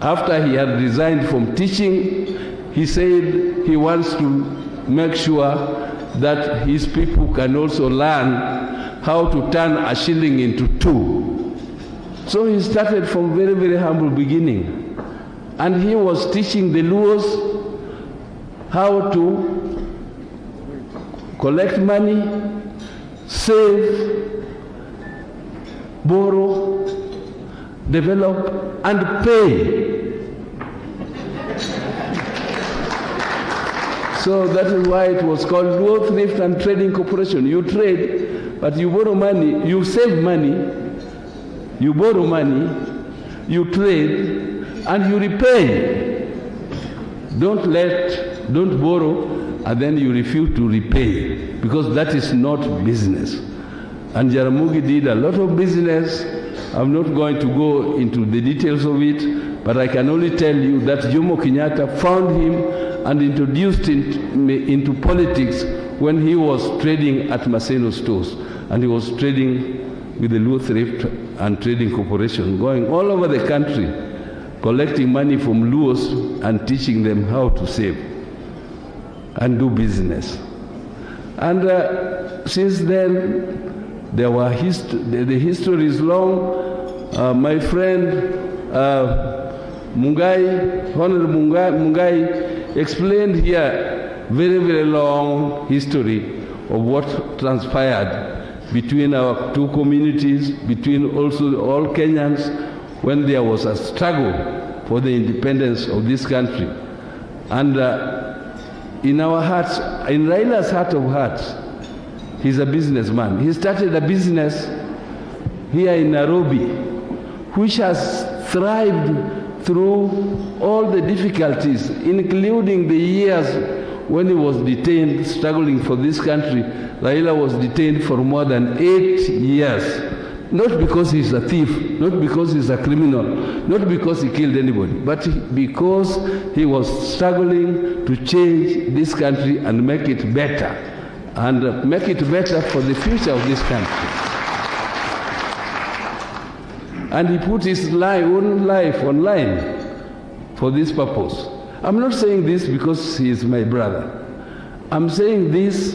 After he had resigned from teaching, he said he wants to make sure that his people can also learn how to turn a shilling into two. So he started from very, very humble beginning. And he was teaching the Luos how to collect money, save, borrow, develop, and pay. So that is why it was called Luo Thrift and Trading Corporation. You trade, but you borrow money, you save money, you borrow money, you trade, and you repay. Don't borrow, and then you refuse to repay, because that is not business. And Jaramogi did a lot of business. I'm not going to go into the details of it, but I can only tell you that Jomo Kenyatta found him and introduced him into politics when he was trading at Maseno stores. And he was trading with the Luo Thrift and Trading Corporation, going all over the country, collecting money from Luos and teaching them how to save and do business. And since then, there were the history is long. My friend Mungai, Honorable Mungai, explained here very, very long history of what transpired between our two communities, between also all Kenyans, when there was a struggle for the independence of this country. And in our hearts, in Raila's heart of hearts, he's a businessman. He started a business here in Nairobi, which has thrived through all the difficulties, including the years when he was detained, struggling for this country. Raila was detained for more than 8 years. Not because he's a thief, not because he's a criminal, not because he killed anybody, but because he was struggling to change this country and make it better, and make it better for the future of this country. And he put his own life online for this purpose. I'm not saying this because he is my brother. I'm saying this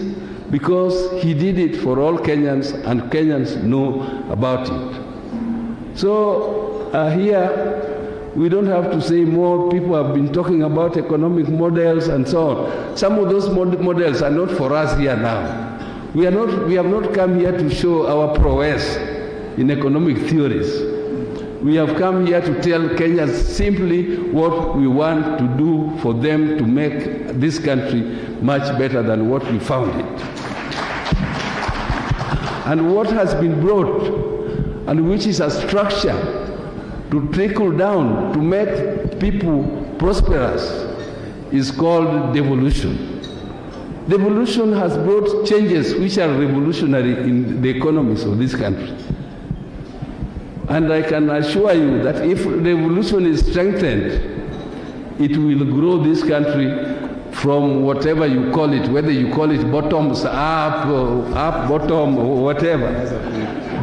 because he did it for all Kenyans, and Kenyans know about it. So here, we don't have to say more. People have been talking about economic models and so on. Some of those models are not for us here now. We have not come here to show our prowess in economic theories. We have come here to tell Kenyans simply what we want to do for them to make this country much better than what we found it. And what has been brought, and which is a structure to trickle down, to make people prosperous, is called devolution. Devolution has brought changes which are revolutionary in the economies of this country. And I can assure you that if revolution is strengthened, it will grow this country from whatever you call it, whether you call it bottoms up, or up bottom, or whatever.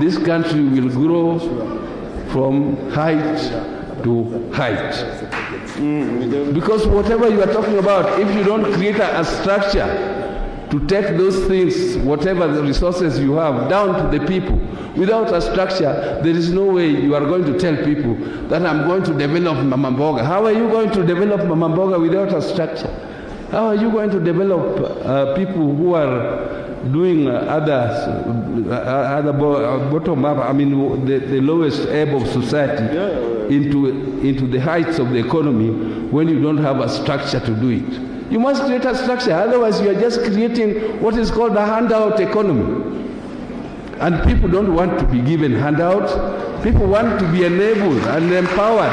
This country will grow from height to height. Because whatever you are talking about, if you don't create a structure to take those things, whatever the resources you have, down to the people, without a structure, there is no way you are going to tell people that I'm going to develop Mama Mboga. How are you going to develop Mama Mboga without a structure? How are you going to develop people who are doing other bottom up, I mean the lowest ebb of society into the heights of the economy when you don't have a structure to do it? You must create a structure, otherwise you are just creating what is called a handout economy. And people don't want to be given handouts, people want to be enabled and empowered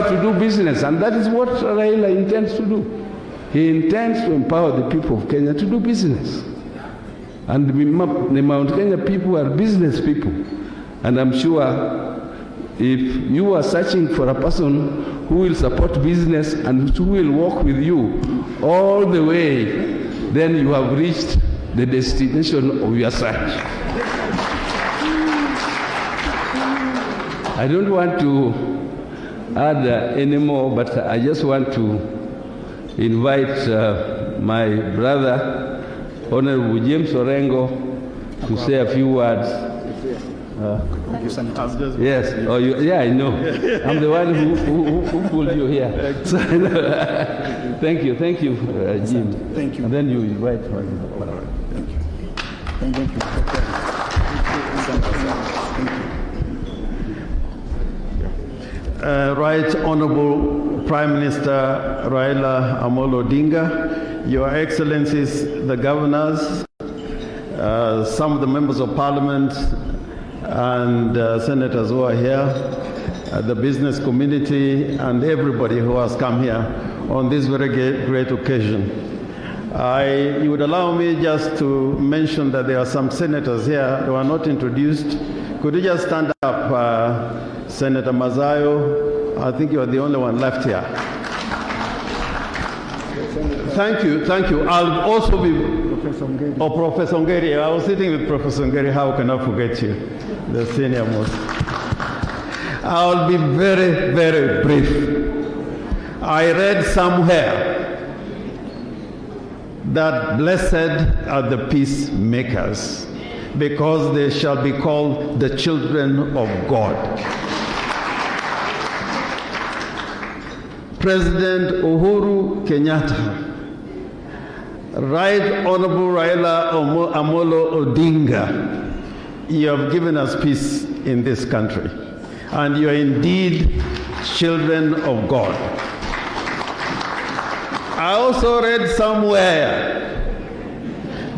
to do business, and that is what Raila intends to do. He intends to empower the people of Kenya to do business. And the Mount Kenya people are business people. And I'm sure if you are searching for a person who will support business and who will walk with you all the way, then you have reached the destination of your search. I don't want to add any more, but I just want to invite my brother, Honorable James Orengo, to say a few words. Thank you, Senator. Yes. Oh, yeah, I know. I'm the one who pulled you here. So, thank you, Jim. Thank you. And then you invite her. Thank you. Right Honorable Prime Minister Raila Odinga, Your Excellencies, the governors, some of the members of Parliament, and senators who are here, the business community, and everybody who has come here on this very great occasion. You would allow me just to mention that there are some senators here who are not introduced. Could you just stand up, Senator Mazayo? I think you are the only one left here. Thank you. I'll also be Professor Ngeri. I was sitting with Professor Ngeri. How can I forget you, the senior most? I'll be very, very brief. I read somewhere that blessed are the peacemakers, because they shall be called the children of God. President Uhuru Kenyatta, Right Honorable Raila Odinga, you have given us peace in this country, and you are indeed children of God. I also read somewhere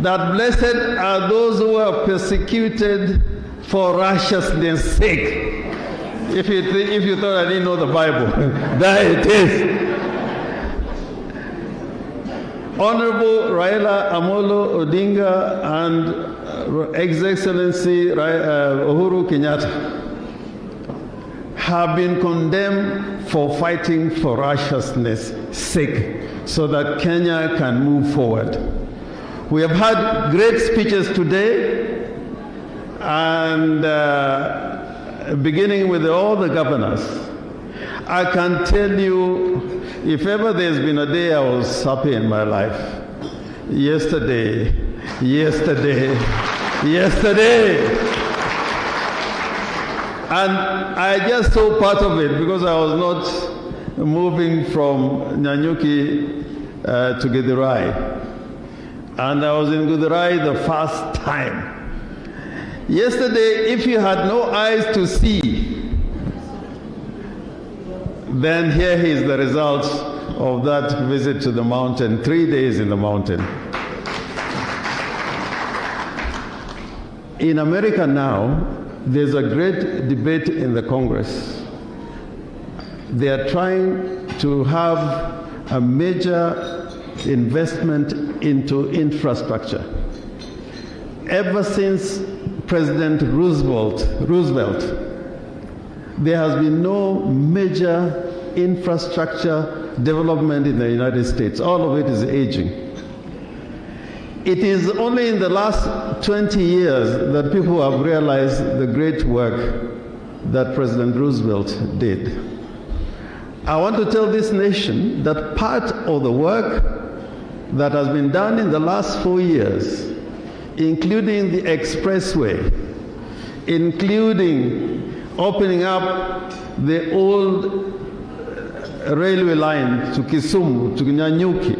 that blessed are those who are persecuted for righteousness' sake. If you thought I didn't know the Bible, there it is. Honorable Raila Odinga and His Excellency Uhuru Kenyatta have been condemned for fighting for righteousness' sake, so that Kenya can move forward. We have had great speeches today, and beginning with all the governors. I can tell you, if ever there's been a day I was happy in my life, yesterday. And I just saw part of it because I was not moving from Nanyuki to Githurai. And I was in Githurai the first time. Yesterday, if you had no eyes to see, then here is the result of that visit to the mountain, 3 days in the mountain. In America now, there's a great debate in the Congress. They are trying to have a major investment into infrastructure. Ever since President Roosevelt, there has been no major infrastructure development in the United States. All of it is aging. It is only in the last 20 years that people have realized the great work that President Roosevelt did. I want to tell this nation that part of the work that has been done in the last 4 years, including the expressway, including opening up the old railway line to Kisumu, to Nyanyuki.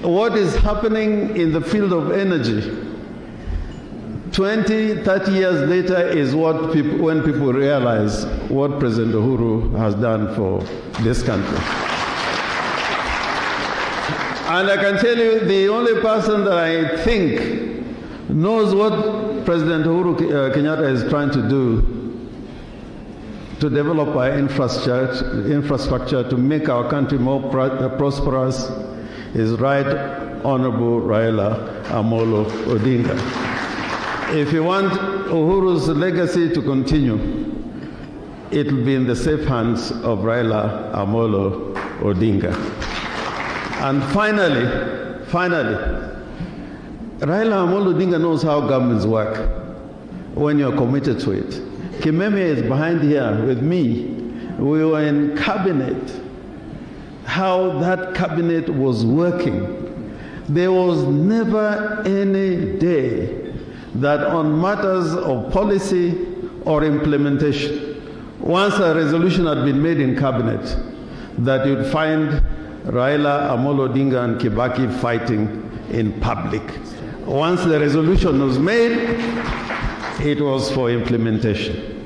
What is happening in the field of energy 20, 30 years later is when people realize what President Uhuru has done for this country. And I can tell you, the only person that I think knows what President Uhuru Kenyatta is trying to do to develop our infrastructure to make our country more prosperous is Right Honorable Raila Amolo Odinga. If you want Uhuru's legacy to continue, it will be in the safe hands of Raila Amolo Odinga. And finally, Raila Amolo Odinga knows how governments work when you're committed to it. Kimemia is behind here with me. We were in cabinet. How that cabinet was working. There was never any day that on matters of policy or implementation, once a resolution had been made in cabinet, that you'd find Raila Amolo Odinga and Kibaki fighting in public. Once the resolution was made, it was for implementation.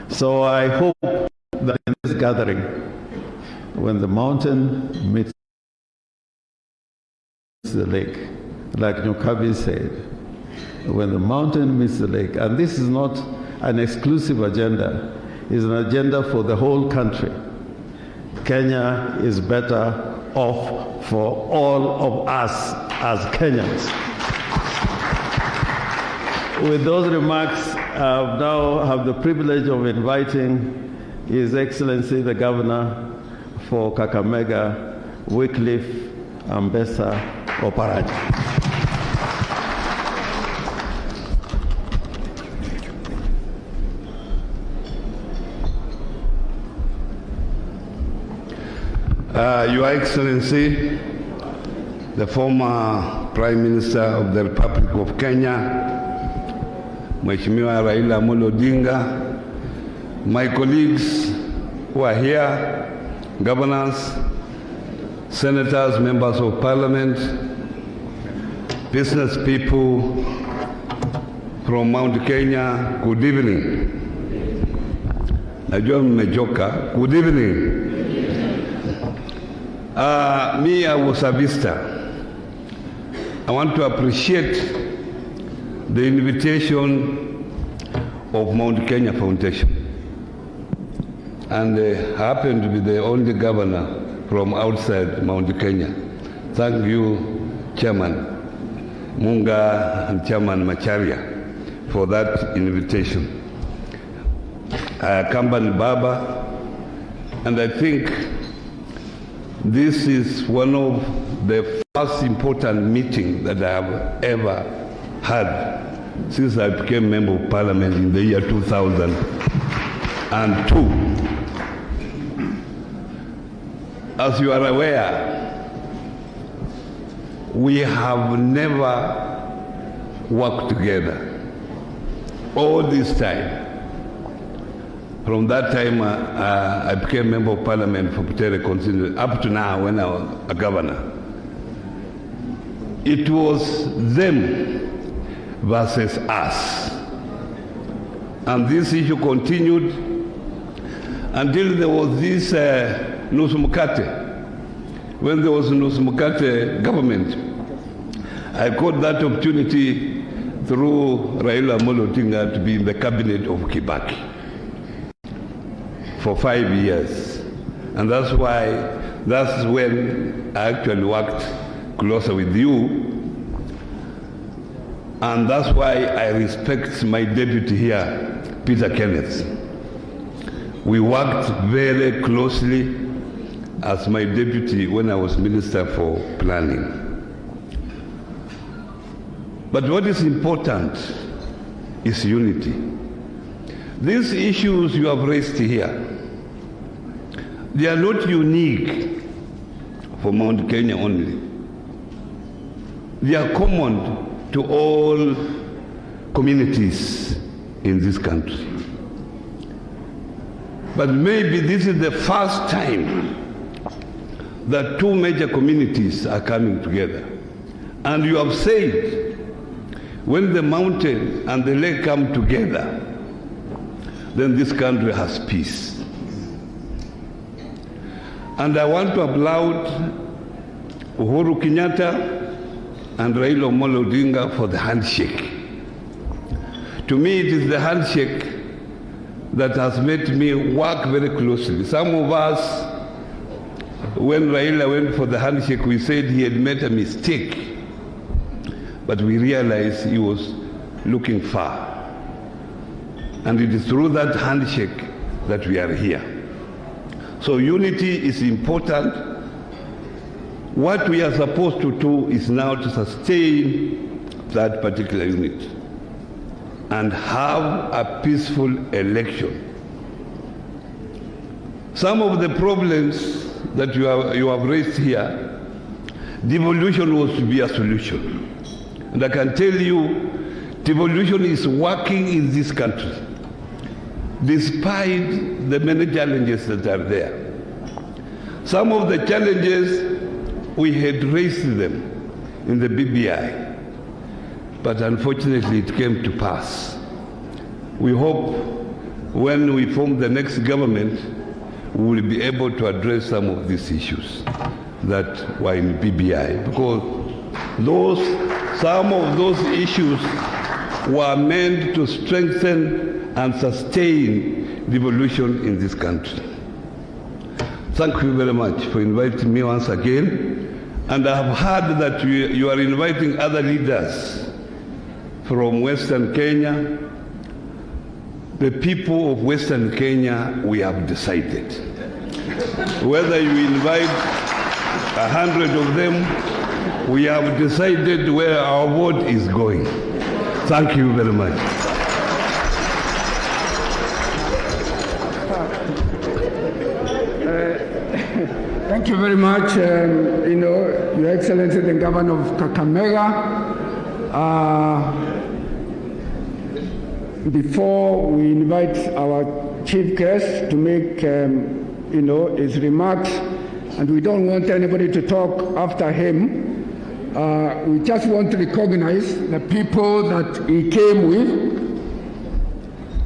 So I hope that in this gathering, when the mountain meets the lake, like Nyokabi said, when the mountain meets the lake, and this is not an exclusive agenda, it's an agenda for the whole country. Kenya is better off for all of us as Kenyans. With those remarks, I now have the privilege of inviting His Excellency the Governor for Kakamega, Wycliffe Ambessa Oparanya. Your Excellency, the former Prime Minister of the Republic of Kenya, Mheshimiwa Raila Amolo Odinga, my colleagues who are here, governors, senators, members of parliament, business people from Mount Kenya, good evening. Najua mmechoka, good evening. Me, I was a visitor. I want to appreciate the invitation of Mount Kenya Foundation. And I happen to be the only governor from outside Mount Kenya. Thank you, Chairman Munga and Chairman Macharia, for that invitation. I accompanied Baba, and I think this is one of the first important meetings that I have ever had since I became member of parliament in the year 2002. As you are aware, we have never worked together all this time. From that time, I became member of parliament for Butere constituency up to now when I was a governor. It was them versus us. And this issue continued until there was this Nusumukate. When there was Nusumukate government, I got that opportunity through Raila Amolo Odinga to be in the cabinet of Kibaki for 5 years. And that's when I actually worked closer with you. And that's why I respect my deputy here, Peter Kenneth. We worked very closely as my deputy when I was Minister for Planning. But what is important is unity. These issues you have raised here, they are not unique for Mount Kenya only. They are common to all communities in this country. But maybe this is the first time that two major communities are coming together. And you have said, when the mountain and the lake come together, then this country has peace. And I want to applaud Uhuru Kenyatta and Raila Odinga for the handshake. To me, it is the handshake that has made me work very closely. Some of us, when Raila went for the handshake, we said he had made a mistake, but we realized he was looking far. And it is through that handshake that we are here. So unity is important. What we are supposed to do is now to sustain that particular unity and have a peaceful election. Some of the problems that you have raised here, devolution was to be a solution. And I can tell you, devolution is working in this country, despite the many challenges that are there. Some of the challenges, we had raised them in the BBI, but unfortunately it came to pass. We hope when we form the next government, we will be able to address some of these issues that were in BBI, because some of those issues were meant to strengthen and sustain devolution in this country. Thank you very much for inviting me once again. And I have heard that you are inviting other leaders from Western Kenya. The people of Western Kenya, we have decided. Whether you invite 100 of them, we have decided where our vote is going. Thank you very much. Thank you very much, Your Excellency, the Governor of Kakamega. Before we invite our chief guest to make, his remarks, and we don't want anybody to talk after him, we just want to recognize the people that he came with,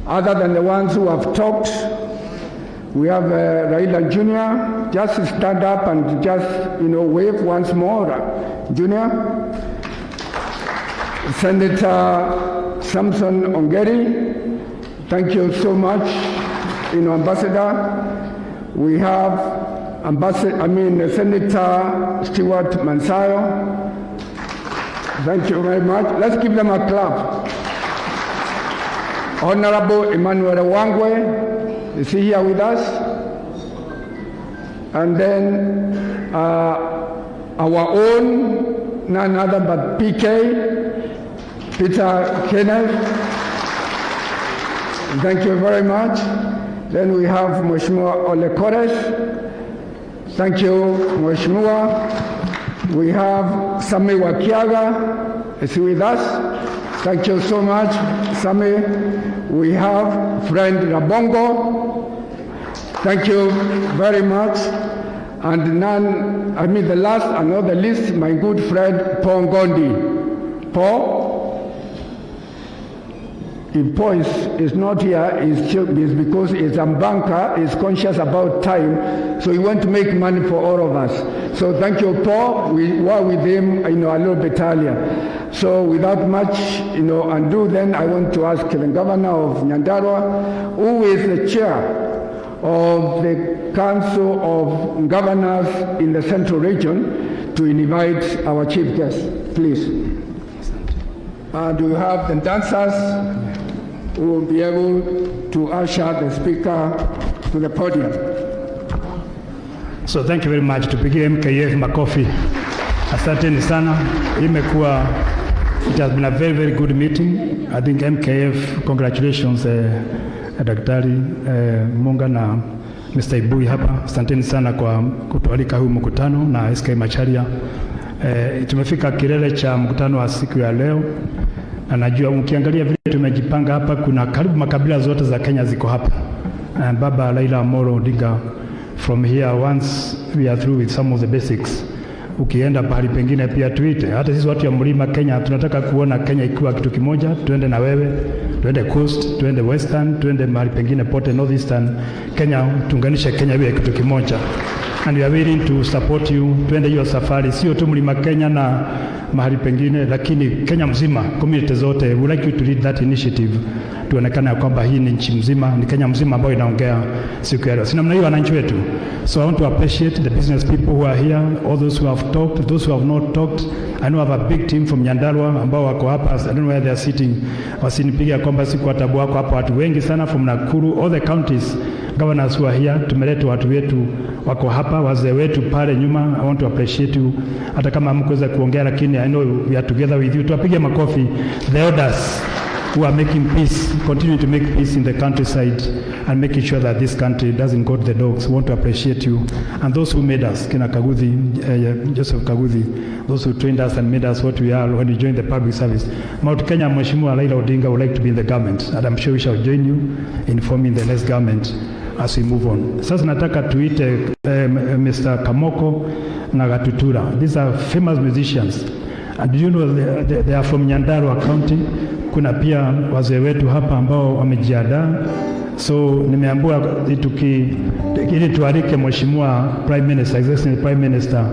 other than the ones who have talked. We have Raila Jr. Just stand up and just, wave once more, Jr. Senator Samson Ongeri, thank you so much, Ambassador. We have Senator Stewart Mansayo. Thank you very much. Let's give them a clap. Honorable Emmanuel Wangwe, is he here with us? And then our own, none other but Peter Kenneth. Thank you very much. Then we have Mheshimiwa Ole Kores. Thank you, Mheshimiwa. We have Sami Wakiaga. Is he with us? Thank you so much, Sami. We have friend Rabongo. Thank you very much. And the last and not the least, my good friend Paul Ngondi. Paul? If Paul is not here, it's because he's a banker, he's conscious about time, so he wants to make money for all of us. So thank you, Paul. We were with him, a little bit earlier. So without much, ado, then I want to ask the governor of Nyandarua, who is the chair of the Council of Governors in the Central Region, to invite our chief guest, please. Do you have the dancers who will be able to usher the speaker to the podium? So thank you very much. Tupigie MKF makofi. Asanteni sana. It has been a very, very good meeting. I think MKF, congratulations, Daktari Munga na Mr. Ibui hapa. Asanteni sana kwa kutualika huu mkutano na SK Macharia. Tumefika kilele cha mkutano wa siku ya leo. Anajua mkiangalia vile tumejipanga hapa, kuna karibu makabila zote za Kenya ziko hapa. Baba Raila Odinga from here once we are through with some of the basics. Ukienda pahali pengine pia tuite. Hata sisi watu ya mlima Kenya tunataka kuona Kenya ikiwa kitu kimoja. Tuende na wewe, tuende coast, tuende western, tuende mahali pengine pote northeastern. Kenya, tuunganishe Kenya iwe kitu kimoja. And we are willing to support you. Tuende hiyo safari, sio tu mlima Kenya na mahali pengine, lakini Kenya mzima, community zote. We would like you to lead that initiative. Tuonekane kwamba hii ni nchi mzima, ni Kenya mzima ambayo inaongea siku ya leo. Sina mna hiyo wananchi wetu. So I want to appreciate the business people who are here, all those who have talked, those who have not talked. I know I have a big team from Nyandarua ambao wako hapa. I don't know where they are sitting. Wasinipigia kwamba siku atabu wako hapa, watu wengi sana from Nakuru, all the counties, governors who are here. Tumeleta watu wetu wako hapa, wazee wetu pale nyuma. I want to appreciate you. Hata kama hamkuweza kuongea, lakini I know we are together with you. Tuwapige makofi. The elders who are making peace, continue to make peace in the countryside and making sure that this country doesn't go to the dogs. We want to appreciate you. And those who made us, Kina Kaguthi, Joseph Kaguthi, those who trained us and made us what we are when we joined the public service. Mount Kenya, Mheshimiwa Raila Odinga would like to be in the government, and I'm sure we shall join you in forming the next government as we move on. Sasa nataka tuite Mr. Kamoko na Gatutura. These are famous musicians. And do you know they are from Nyandarua County. Kuna pia wazee wetu hapa ambao wamejiandaa. So nimeambiwa ili tualike Mheshimiwa Prime Minister, Executive Prime Minister,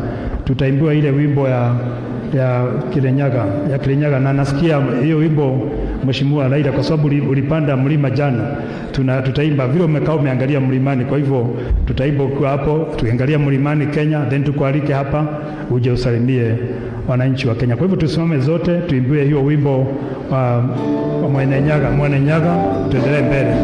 tutaimbiwa ile wimbo ya Kirinyaga na nasikia hiyo wimbo Mheshimiwa Raila, kwa sababu ulipanda mlima jana, tutaimba vile umekaa umeangalia mlimani. Kwa hivyo tutaimba kwa hapo, tuangalia mlimani Kenya, then tukualike hapa uje usalimie wananchi wa Kenya. Kwa hivyo tusimame zote tuimbie hiyo wimbo wa Mwenenyaga, tuendelee mbele.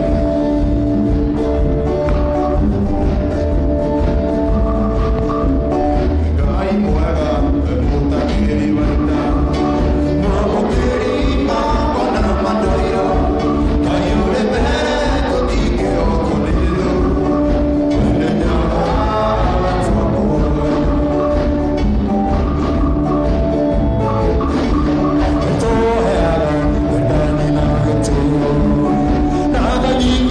Thank you.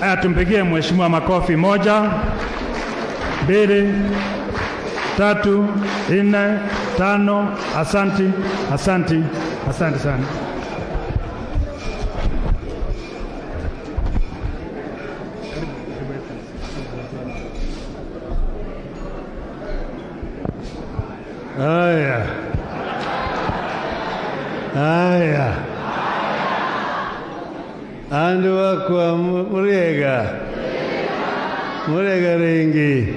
Haya, tumpigie mheshimiwa makofi. 1, 2, 3, 4, 5. Asante, asante, asante sana. Haya. Haya. Andu wakwa Murega. Murega rengi.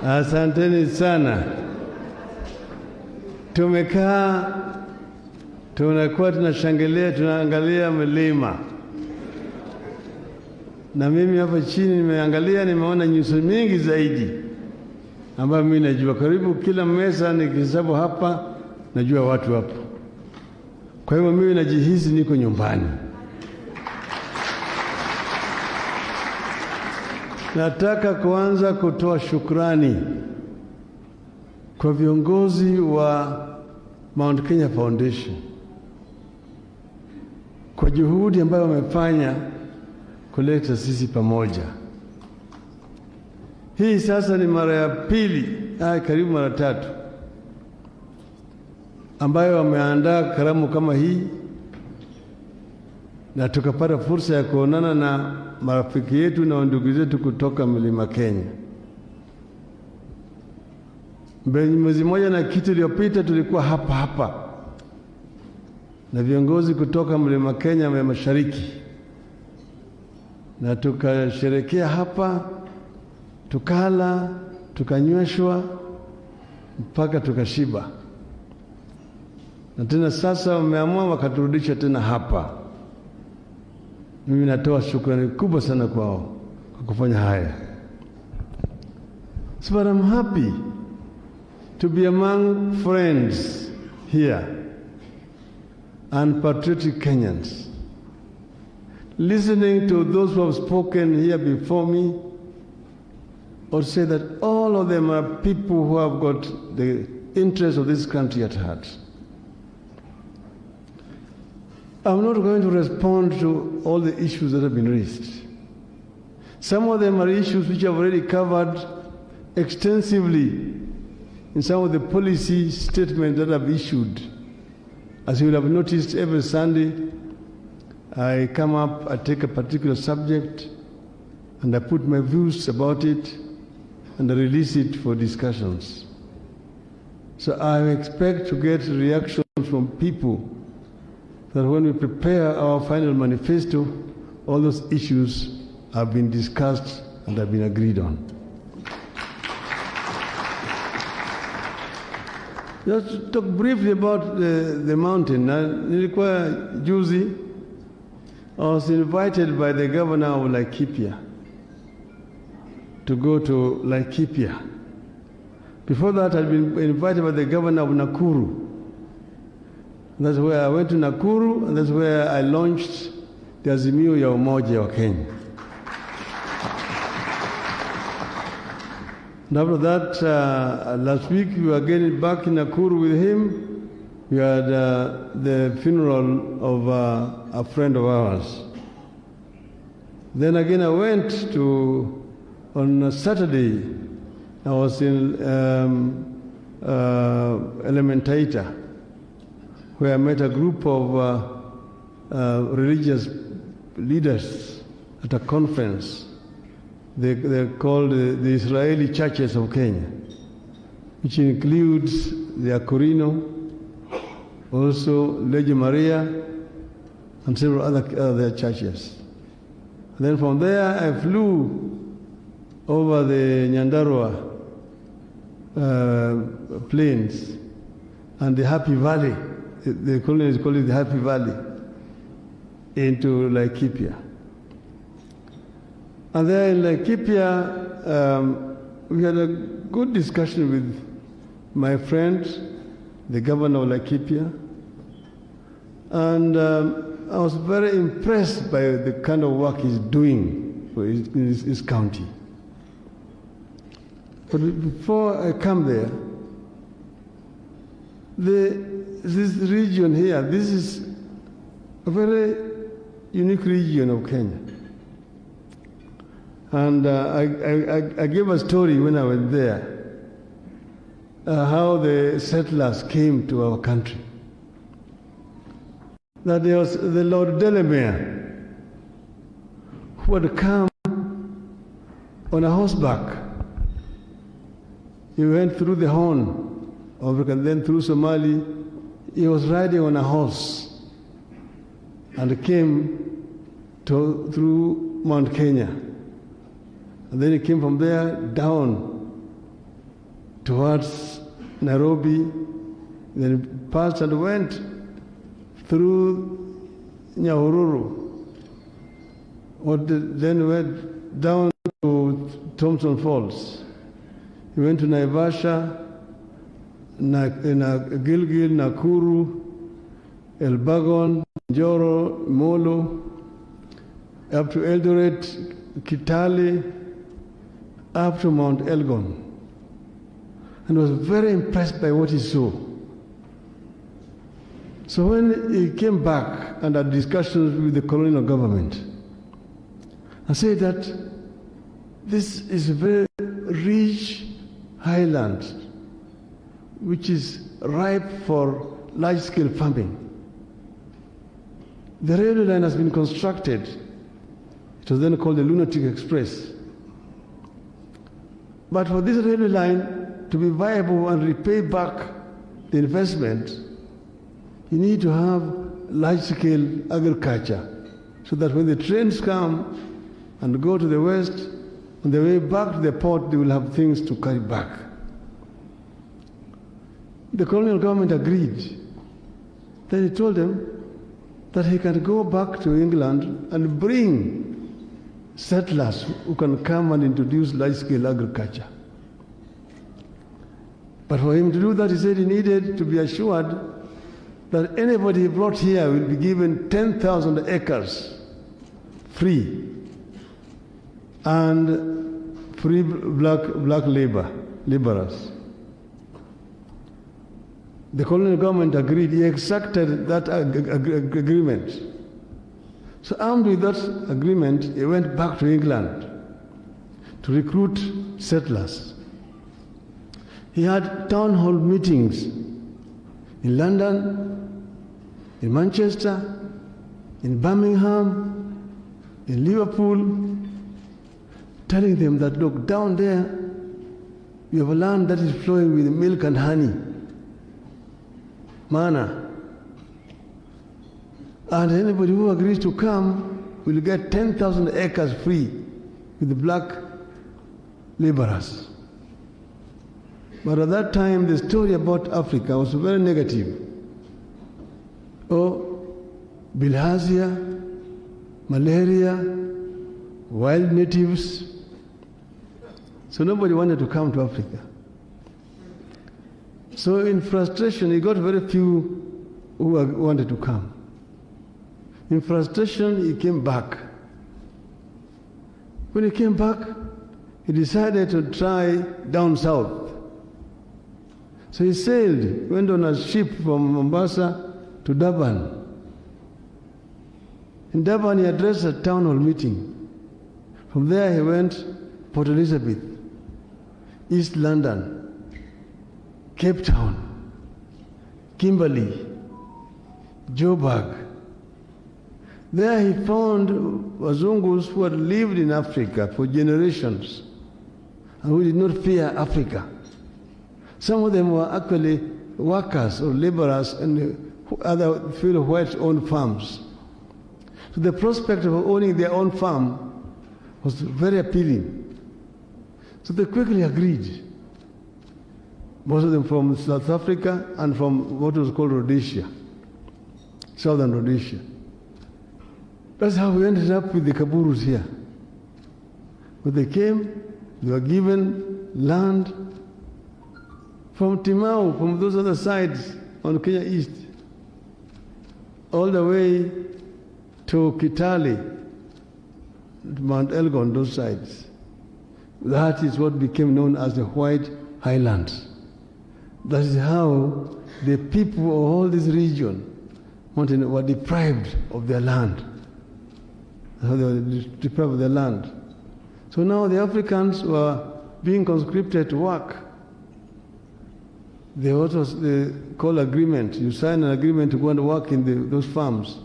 Asanteni sana. Tumekaa tunakuwa tunashangilia, tunaangalia milima. Na mimi hapa chini nimeangalia, nimeona nyuso mingi zaidi ambayo mimi najua. Karibu kila meza nikihesabu hapa najua watu hapo. Kwa hivyo mimi najihisi niko nyumbani. Nataka kuanza kutoa shukrani kwa viongozi wa Mount Kenya Foundation kwa juhudi ambayo wamefanya kuleta sisi pamoja. Hii sasa ni mara ya pili, karibu mara 3 ambayo wameandaa karamu kama hii, na tukapata fursa ya kuonana na marafiki yetu na ndugu zetu kutoka Mlima Kenya. Mwezi mmoja na kitu iliyopita tulikuwa hapa na viongozi kutoka Mlima Kenya ya Mashariki, na tukasherekea hapa, tukala, tukanyweshwa mpaka tukashiba. Na tena sasa wameamua wakaturudisha tena hapa. Mimi natoa shukrani kubwa sana kwao kwa kufanya haya. So I'm happy to be among friends here and patriotic Kenyans. Listening to those who have spoken here before me, or say that all of them are people who have got the interest of this country at heart. I'm not going to respond to all the issues that have been raised. Some of them are issues which I've already covered extensively in some of the policy statements that I've issued. As you will have noticed, every Sunday I come up, I take a particular subject, and I put my views about it, and I release it for discussions. So I expect to get reactions from people that when we prepare our final manifesto, all those issues have been discussed and have been agreed on. Just to talk briefly about the mountain. Nilikuwa juzi, I was invited by the governor of Laikipia to go to Laikipia. Before that, I'd been invited by the governor of Nakuru. That's where I went to Nakuru, and that's where I launched the Azimio ya Umoja wa Kenya. And after that, last week we were getting back in Nakuru with him. We had the funeral of a friend of ours. Then again I went to, on a Saturday, I was in Elementaita, where I met a group of religious leaders at a conference. They're called the Israeli Churches of Kenya, which includes the Akorino, also Legio Maria, and several other churches. And then from there I flew over the Nyandarua plains and the Happy Valley. The colonies call it the Happy Valley, into Laikipia. And there in Laikipia, we had a good discussion with my friend, the governor of Laikipia, and I was very impressed by the kind of work he's doing for his county. But before I come there, this region here, this is a very unique region of Kenya. And I gave a story when I was there, how the settlers came to our country. That there was the Lord Delamere who had come on a horseback. He went through the Horn of Africa, then through Somali. He was riding on a horse and came through Mount Kenya. And then he came from there down towards Nairobi, then passed and went through Nyahururu, then went down to Thompson Falls. He went to Naivasha, Gilgil, Nakuru, Elbagon, Njoro, Molo, up to Eldoret, Kitale, up to Mount Elgon, and was very impressed by what he saw. So when he came back and had discussions with the colonial government, I said that this is a very rich highland which is ripe for large-scale farming. The railway line has been constructed. It was then called the Lunatic Express. But for this railway line to be viable and repay back the investment, you need to have large-scale agriculture, so that when the trains come and go to the west, on the way back to the port, they will have things to carry back. The colonial government agreed. Then he told them that he can go back to England and bring settlers who can come and introduce large-scale agriculture. But for him to do that, he said he needed to be assured that anybody he brought here will be given 10,000 acres free, and free black laborers. The colonial government agreed. He accepted that agreement. So armed with that agreement, he went back to England to recruit settlers. He had town hall meetings in London, in Manchester, in Birmingham, in Liverpool, telling them that, look, down there, we have a land that is flowing with milk and honey, manna. And anybody who agrees to come will get 10,000 acres free with the black laborers. But at that time, the story about Africa was very negative. Oh, bilharzia, malaria, wild natives. So nobody wanted to come to Africa. So in frustration, he got very few who wanted to come. In frustration, he came back. When he came back, he decided to try down south. So he sailed, went on a ship from Mombasa to Durban. In Durban, he addressed a town hall meeting. From there, he went Port Elizabeth, East London, Cape Town, Kimberley, Joburg. There he found Wazungus who had lived in Africa for generations and who did not fear Africa. Some of them were actually workers or laborers and other fellow whites owned farms. So the prospect of owning their own farm was very appealing. So they quickly agreed. Most of them from South Africa and from what was called Rhodesia, Southern Rhodesia. That's how we ended up with the Kaburus here. When they came, they were given land from Timau, from those other sides on Kenya East, all the way to Kitale, Mount Elgon, those sides. That is what became known as the White Highlands. That is how the people of all this region were deprived of their land. How they were deprived of their land. So now the Africans were being conscripted to work. There was what they call agreement. You sign an agreement to go and work in those farms.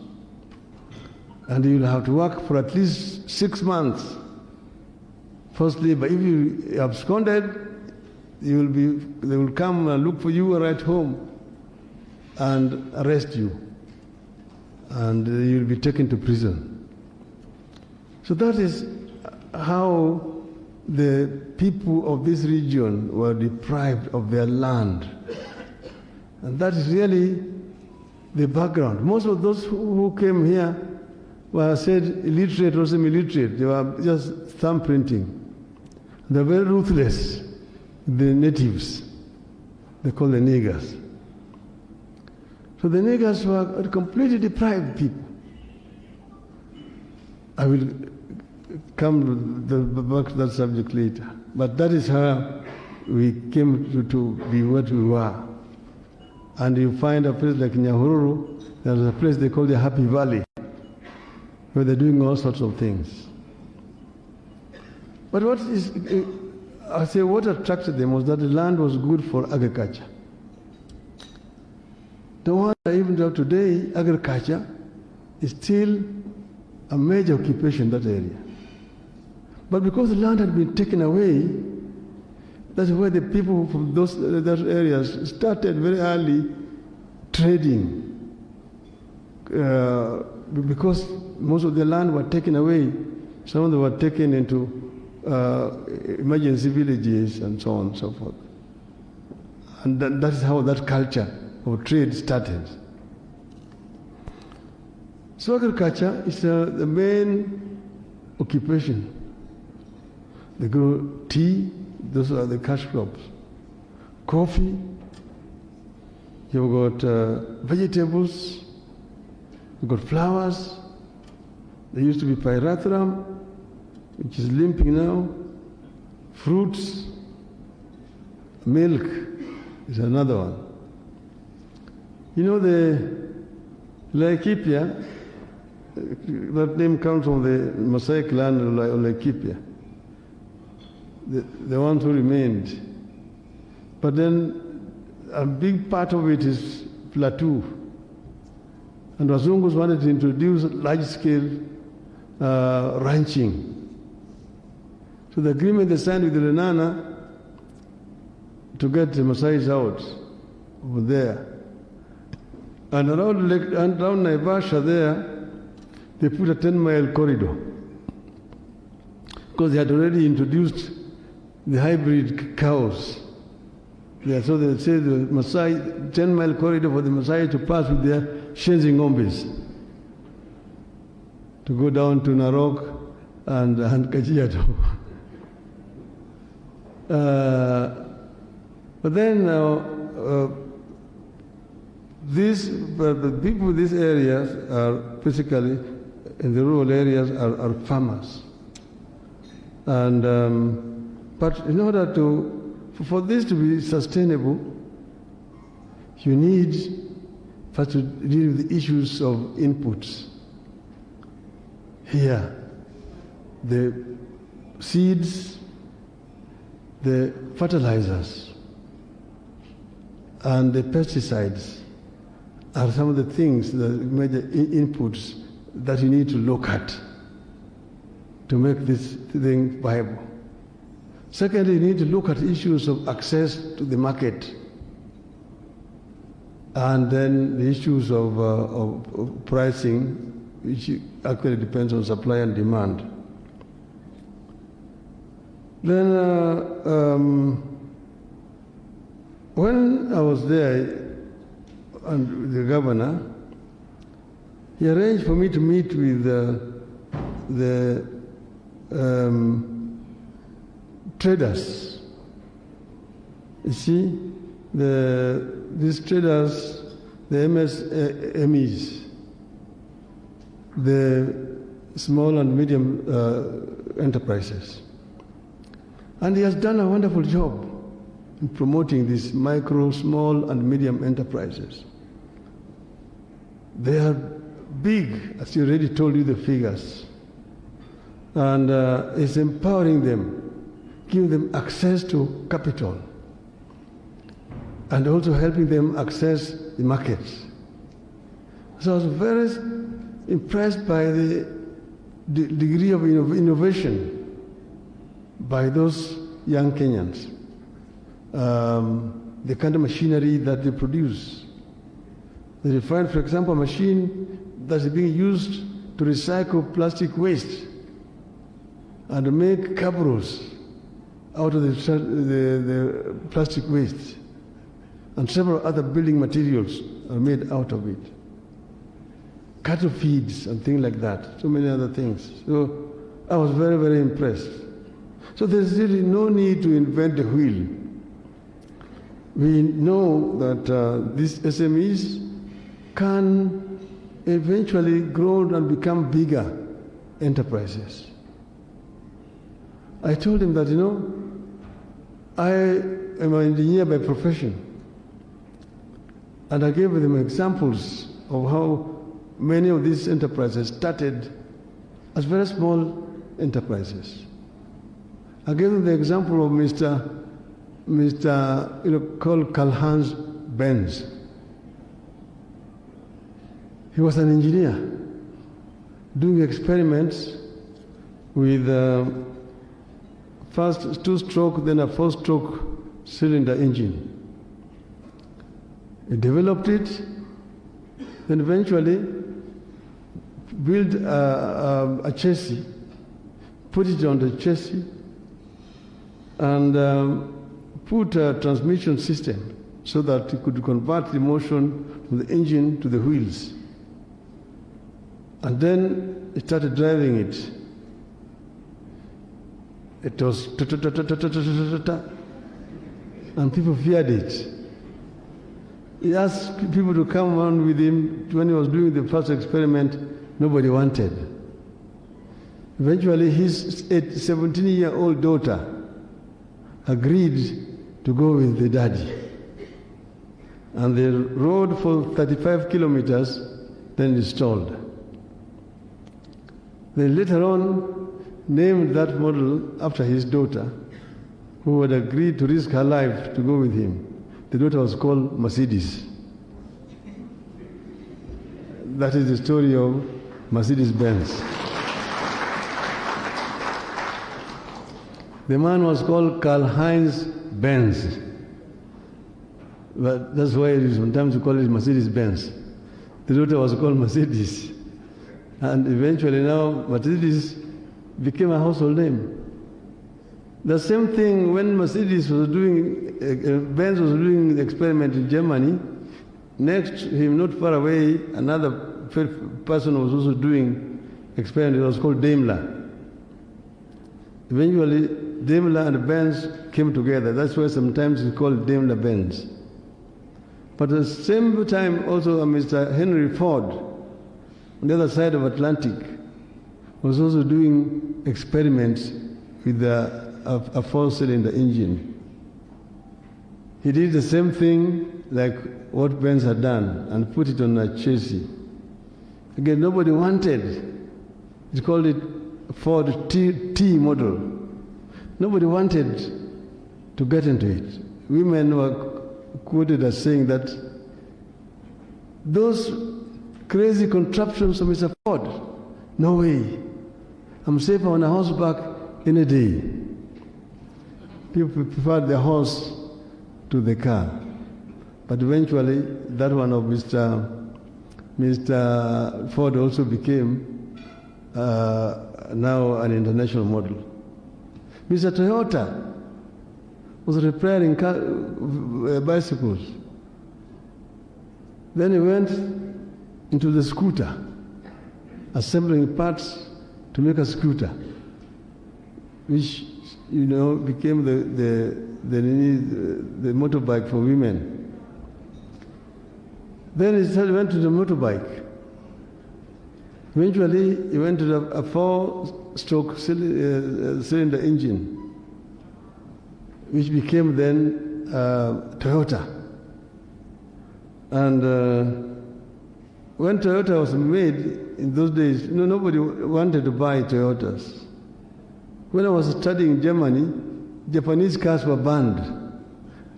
And you'll have to work for at least 6 months. Firstly, but if you absconded, they will come and look for you right home and arrest you. And you'll be taken to prison. So that is how the people of this region were deprived of their land. And that is really the background. Most of those who came here were said illiterate or semi-illiterate. They were just thumbprinting. They're very ruthless, the natives. They call the niggers. So the niggers were completely deprived people. I will come back to that subject later. But that is how we came to be what we were. And you find a place like Nyahururu, there's a place they call the Happy Valley, where they're doing all sorts of things. But what attracted them was that the land was good for agriculture. No wonder even though today agriculture is still a major occupation in that area. But because the land had been taken away, that's where the people from those areas started very early trading. Because most of the land were taken away, some of them were taken into emergency villages and so on and so forth. And that is how that culture of trade started. So agriculture is the main occupation. They grow tea, those are the cash crops. Coffee, you've got vegetables, you've got flowers. There used to be pyrethrum, which is limping now. Fruits, milk is another one. You know the Laikipia, that name comes from the Maasai clan of Laikipia, the ones who remained. But then a big part of it is Plateau. And Wazungus wanted to introduce large-scale ranching. So the agreement they signed with the Lenana to get the Maasais out over there. And around Naivasha there, they put a 10-mile corridor. Because they had already introduced the hybrid cows. Yeah, so they say the Maasai, 10-mile corridor for the Maasai to pass with their Shenzi Ngombes, to go down to Narok and Kajiado. But then the people in these areas are basically, in the rural areas, are farmers. And but in order for this to be sustainable, you need first to deal with the issues of inputs. Here, the seeds, the fertilizers, and the pesticides are some of the things, the major inputs that you need to look at to make this thing viable. Secondly, you need to look at issues of access to the market, and then the issues of pricing, which actually depends on supply and demand. Then when I was there, and the governor, he arranged for me to meet with the traders. You see, these traders, the MSMEs, the small and medium enterprises. And he has done a wonderful job in promoting these micro, small, and medium enterprises. They are big, as you already told you the figures. And it's empowering them, giving them access to capital, and also helping them access the markets. So I was very impressed by the degree of innovation by those young Kenyans. The kind of machinery that they produce. They find, for example, a machine that is being used to recycle plastic waste and to make cabros out of the plastic waste. And several other building materials are made out of it. Cattle feeds and things like that, so many other things. So I was very, very impressed. So there's really no need to invent the wheel. We know that these SMEs can eventually grow and become bigger enterprises. I told him that, I am an engineer by profession. And I gave them examples of how many of these enterprises started as very small enterprises. I gave them the example of called Karl-Heinz Benz. He was an engineer doing experiments with first two-stroke, then a four-stroke cylinder engine. He developed it, then eventually built a chassis, put it on the chassis, and put a transmission system so that it could convert the motion from the engine to the wheels. And then it started driving it. It was and people feared it. He asked people to come on with him. When he was doing the first experiment, nobody wanted. Eventually, his 17-year-old daughter agreed to go with the daddy. And they rode for 35 kilometers, then installed. They later on named that model after his daughter, who had agreed to risk her life to go with him. The daughter was called Mercedes. That is the story of Mercedes-Benz. The man was called Karl-Heinz Benz. But that's why sometimes we call it Mercedes-Benz. The daughter was called Mercedes. And eventually now Mercedes became a household name. The same thing when Mercedes was doing, Benz was doing the experiment in Germany. Next to him, not far away, another person was also doing experiment. It was called Daimler. Eventually, Daimler and Benz came together. That's why sometimes it's called Daimler-Benz. But at the same time, also Mr. Henry Ford, on the other side of Atlantic, was also doing experiments with a four-cylinder engine. He did the same thing like what Benz had done and put it on a chassis. Again, nobody wanted. He called it Ford T model. Nobody wanted to get into it. Women were quoted as saying that those crazy contraptions of Mr. Ford, no way. I'm safer on a horseback any day. People preferred the horse to the car. But eventually, that one of Mr. Ford also became now an international model. Mr. Toyota was repairing bicycles. Then he went into the scooter, assembling parts to make a scooter, which became the motorbike for women. Then he went to the motorbike. Eventually, he went to a four-stroke cylinder engine, which became then Toyota. And when Toyota was made in those days, nobody wanted to buy Toyotas. When I was studying in Germany, Japanese cars were banned,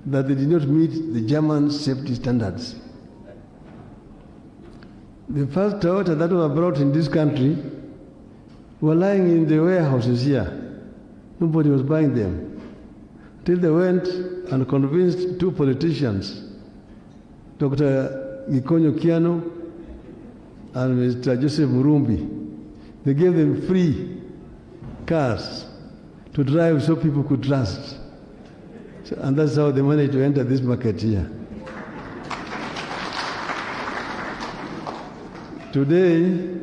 that they did not meet the German safety standards. The first Toyota that were brought in this country were lying in the warehouses here. Nobody was buying them. Till they went and convinced two politicians, Dr. Gikonyo Kiano and Mr. Joseph Murumbi. They gave them free cars to drive so people could trust. And that's how they managed to enter this market here. Today,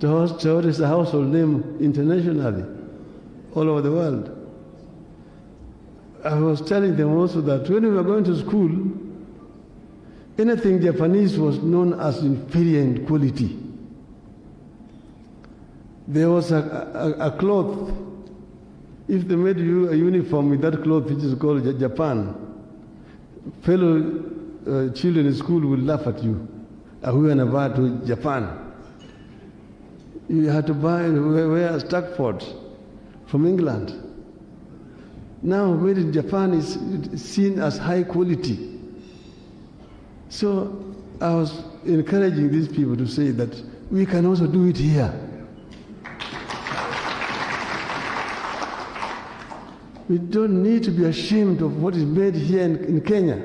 Toyota is a household name internationally, all over the world. I was telling them also that when we were going to school, anything Japanese was known as inferior in quality. There was a cloth. If they made you a uniform with that cloth, which is called Japan, fellow children in school would laugh at you. We were to Japan. You had to wear Stackford from England. Now, made in Japan is seen as high quality. So I was encouraging these people to say that we can also do it here. We don't need to be ashamed of what is made here in Kenya.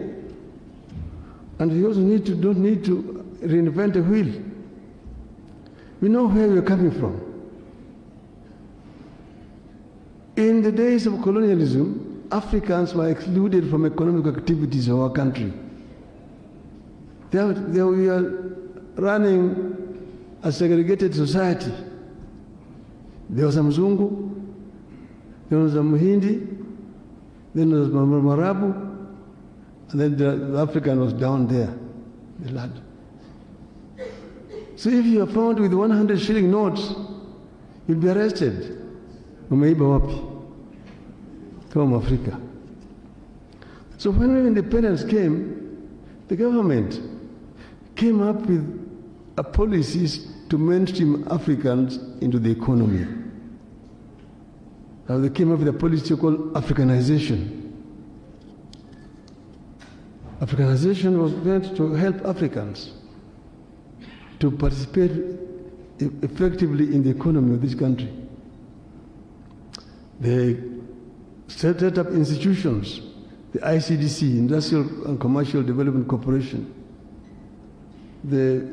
And we also don't need to reinvent the wheel. We know where we're coming from. In the days of colonialism, Africans were excluded from economic activities of our country. We are running a segregated society. There was a Mzungu, there was a Muhindi, then there was a Marabu, and then the African was down there, the lad. So if you are found with 100 shilling notes, you'll be arrested. Umeiba wapi? From Africa. So when independence came, the government came up with policies to mainstream Africans into the economy. Now they came up with a policy called Africanization. Africanization was meant to help Africans to participate effectively in the economy of this country. They set up institutions, the ICDC, Industrial and Commercial Development Corporation, the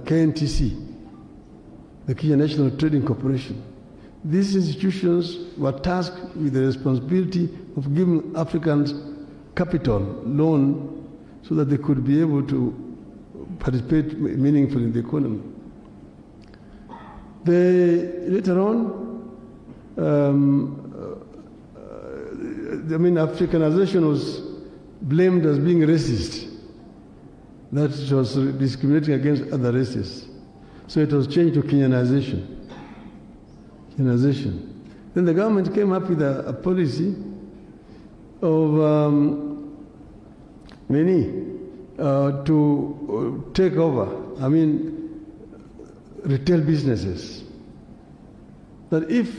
KNTC, the Kenya National Trading Corporation. These institutions were tasked with the responsibility of giving Africans capital, loan, so that they could be able to participate meaningfully in the economy. Later on, Africanization was blamed as being racist. That was discriminating against other races. So it was changed to Kenyanization. Then the government came up with a policy of to take over, retail businesses. That if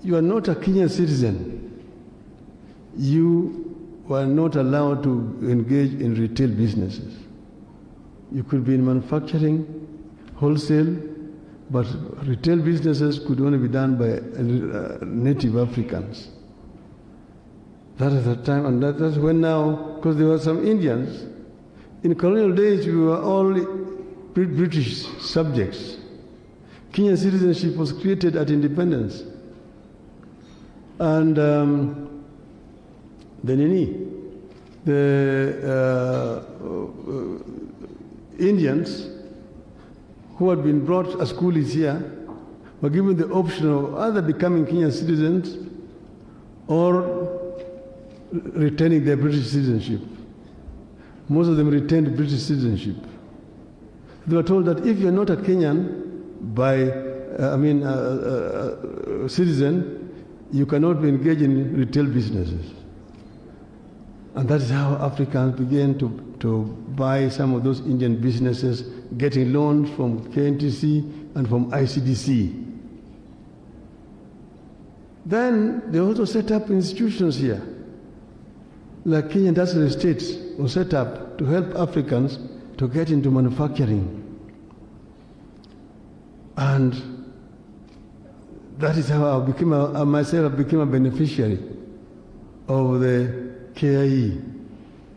you are not a Kenyan citizen, you were not allowed to engage in retail businesses. You could be in manufacturing, wholesale, but retail businesses could only be done by native Africans. That is the time, and that's when now, because there were some Indians. In colonial days, we were all British subjects. Kenyan citizenship was created at independence. And the Indians who had been brought as coolies here were given the option of either becoming Kenyan citizens or retaining their British citizenship. Most of them retained British citizenship. They were told that if you're not a Kenyan citizen, you cannot be engaged in retail businesses. And that is how Africans began to buy some of those Indian businesses, getting loans from KNTC and from ICDC. Then they also set up institutions here, like Kenya Industrial Estates was set up to help Africans to get into manufacturing. And that is how I myself became a beneficiary of the KIE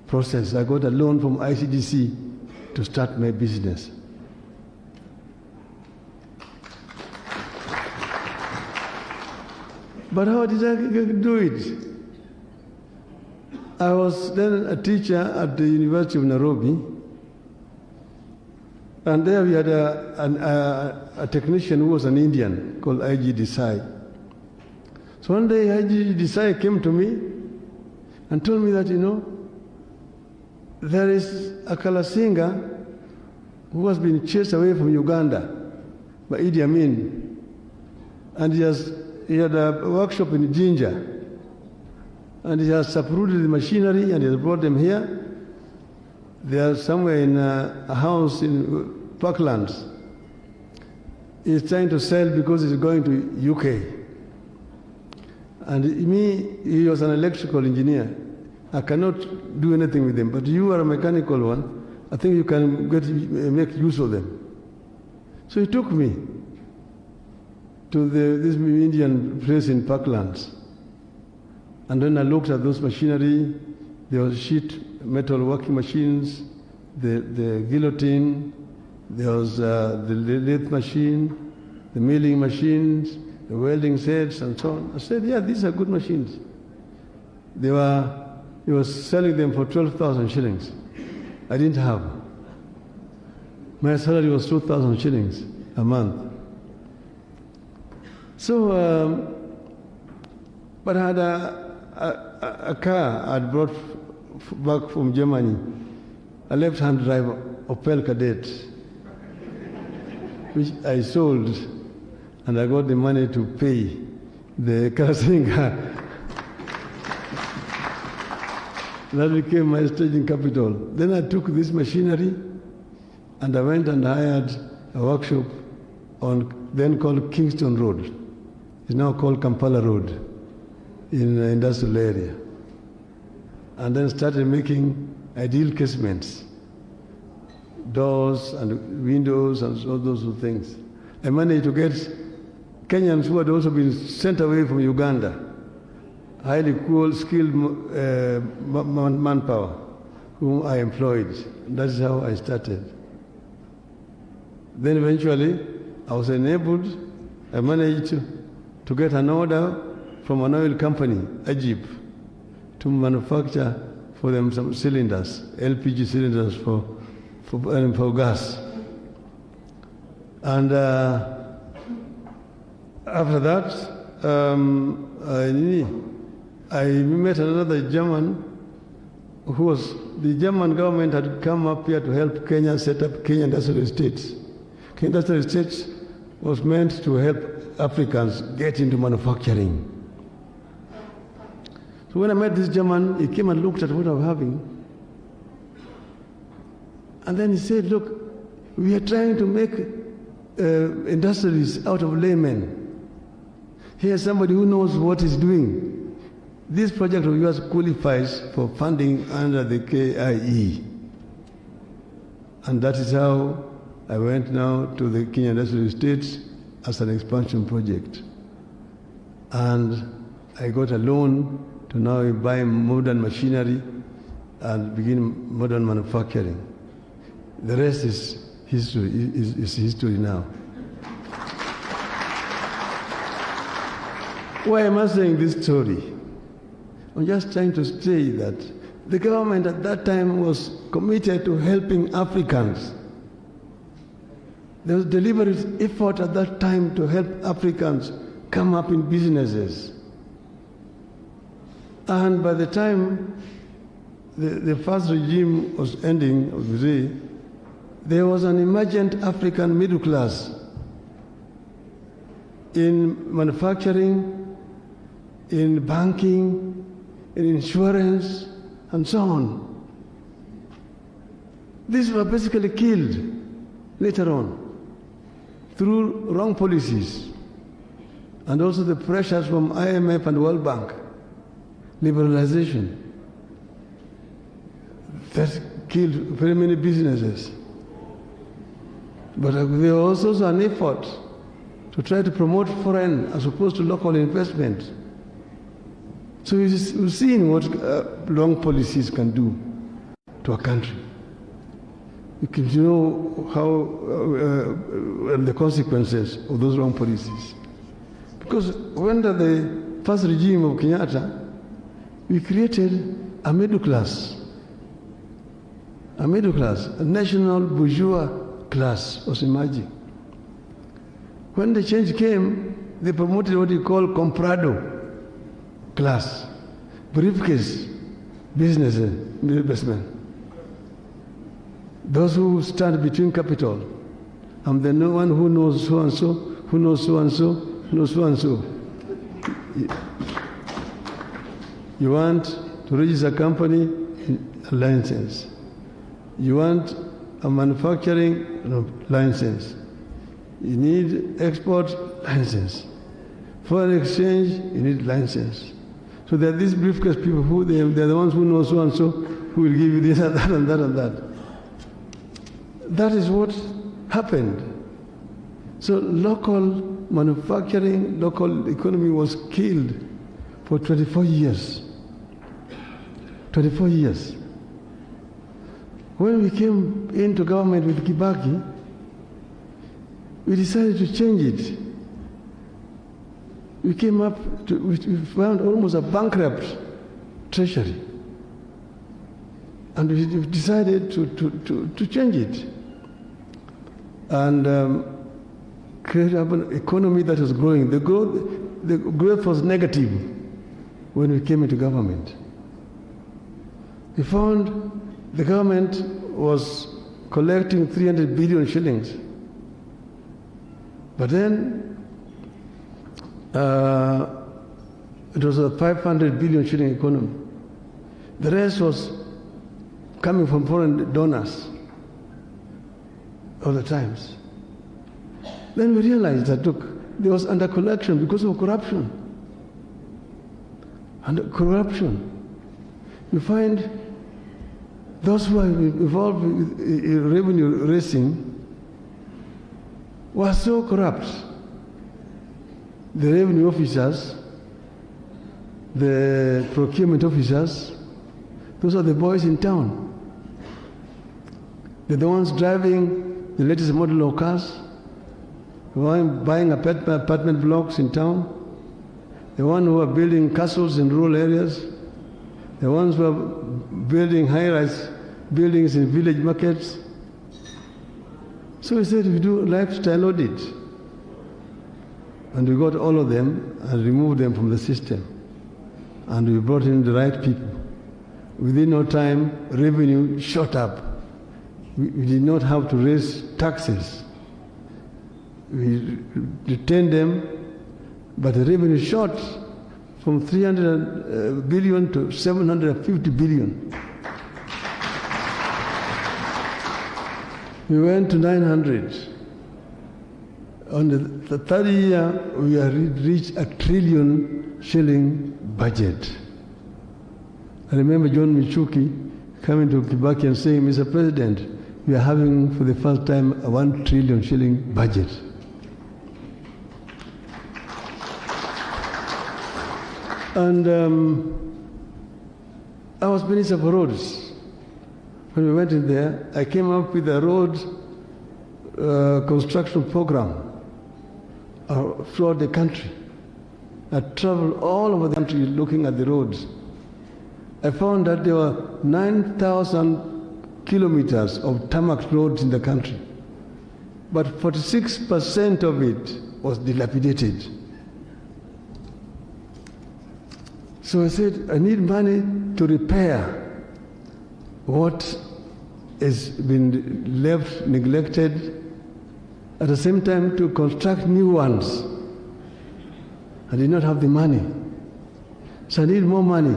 process. I got a loan from ICDC to start my business. But how did I do it? I was then a teacher at the University of Nairobi, and there we had a technician who was an Indian called I.G. Desai. So one day I.G. Desai came to me and told me that, there is a Kalasinga who has been chased away from Uganda by Idi Amin, and he had a workshop in Jinja, and he has uprooted the machinery and he has brought them here. They are somewhere in a house in Parklands. He's trying to sell because he's going to UK. And he was an electrical engineer. I cannot do anything with them, but you are a mechanical one. I think you can make use of them. So he took me to this Indian place in Parklands. And then I looked at those machinery. There was sheet metal working machines, the guillotine, there was the lathe machine, the milling machines, the welding sets, and so on. I said, yeah, these are good machines. He was selling them for 12,000 shillings. I didn't have. My salary was 2,000 shillings a month. So, but I had a car I'd brought back from Germany, a left-hand drive Opel Kadett, which I sold, and I got the money to pay the Kalasinga. That became my staging capital. Then I took this machinery and I went and hired a workshop on then called Kingston Road. It's now called Kampala Road in the industrial area. And then started making ideal casements, doors and windows and all those things. I managed to get Kenyans who had also been sent away from Uganda, highly skilled manpower, whom I employed. That's how I started. Then eventually, I was enabled, I managed to get an order from an oil company, Egypt, to manufacture for them some cylinders, LPG cylinders for gas. And after that, I met another German who was, the German government had come up here to help Kenya set up Kenya Industrial Estates. Kenya Industrial Estates was meant to help Africans get into manufacturing. So when I met this German, he came and looked at what I was having. And then he said, look, we are trying to make industries out of laymen. Here's somebody who knows what he's doing. This project of yours qualifies for funding under the KIE. And that is how I went now to the Kenya Industrial Estates as an expansion project. And I got a loan to now buy modern machinery and begin modern manufacturing. The rest is history, is history now. Why am I saying this story? I'm just trying to say that the government at that time was committed to helping Africans. There was deliberate effort at that time to help Africans come up in businesses. And by the time the first regime was ending, there was an emergent African middle class in manufacturing, in banking, in insurance, and so on. These were basically killed later on through wrong policies and also the pressures from IMF and World Bank, liberalization, that killed very many businesses. But there was also an effort to try to promote foreign as opposed to local investment. So we've seen what wrong policies can do to a country. You know how and the consequences of those wrong policies. Because under the first regime of Kenyatta, we created a middle class, a national bourgeois class was emerging. When the change came, they promoted what you call comprado class, briefcase businessmen. Those who stand between capital. I'm the one who knows so and so, who knows so and so, knows so and so. You want to register a company, a license. You want a manufacturing license. You need export license. Foreign exchange, you need license. So there are these briefcase people who they're the ones who know so and so, who will give you this and that and that and that. That is what happened. So local manufacturing, local economy was killed for 24 years. 24 years. When we came into government with Kibaki, we decided to change it. We came up to, we found almost a bankrupt treasury. And we decided to change it. And create an economy that was growing. The growth was negative when we came into government. We found the government was collecting 300 billion shillings. But then it was a 500 billion shilling economy. The rest was coming from foreign donors all the times. Then we realized that, look, there was under collection because of corruption. Under corruption. You find those who are involved in revenue raising were so corrupt. The revenue officers, the procurement officers, those are the boys in town. They're the ones driving the latest model of cars, the one buying apartment blocks in town, the ones who are building castles in rural areas, the ones who are building high-rise buildings in village markets. So we said we do lifestyle audit. And we got all of them and removed them from the system. And we brought in the right people. Within no time, revenue shot up. We did not have to raise taxes. We retained them, but the revenue shot from 300 billion to 750 billion. We went to 900. On the third year, we had reached a 1 trillion shilling budget. I remember John Michuki coming to Kibaki and saying, Mr. President, we are having for the first time a 1 trillion shilling budget. And I was Minister for Roads. When we went in there, I came up with a road construction program throughout the country. I traveled all over the country looking at the roads. I found that there were 9,000 kilometers of tarmac roads in the country, but 46% of it was dilapidated. So I said, I need money to repair what has been left neglected, at the same time to construct new ones. I did not have the money. So I need more money.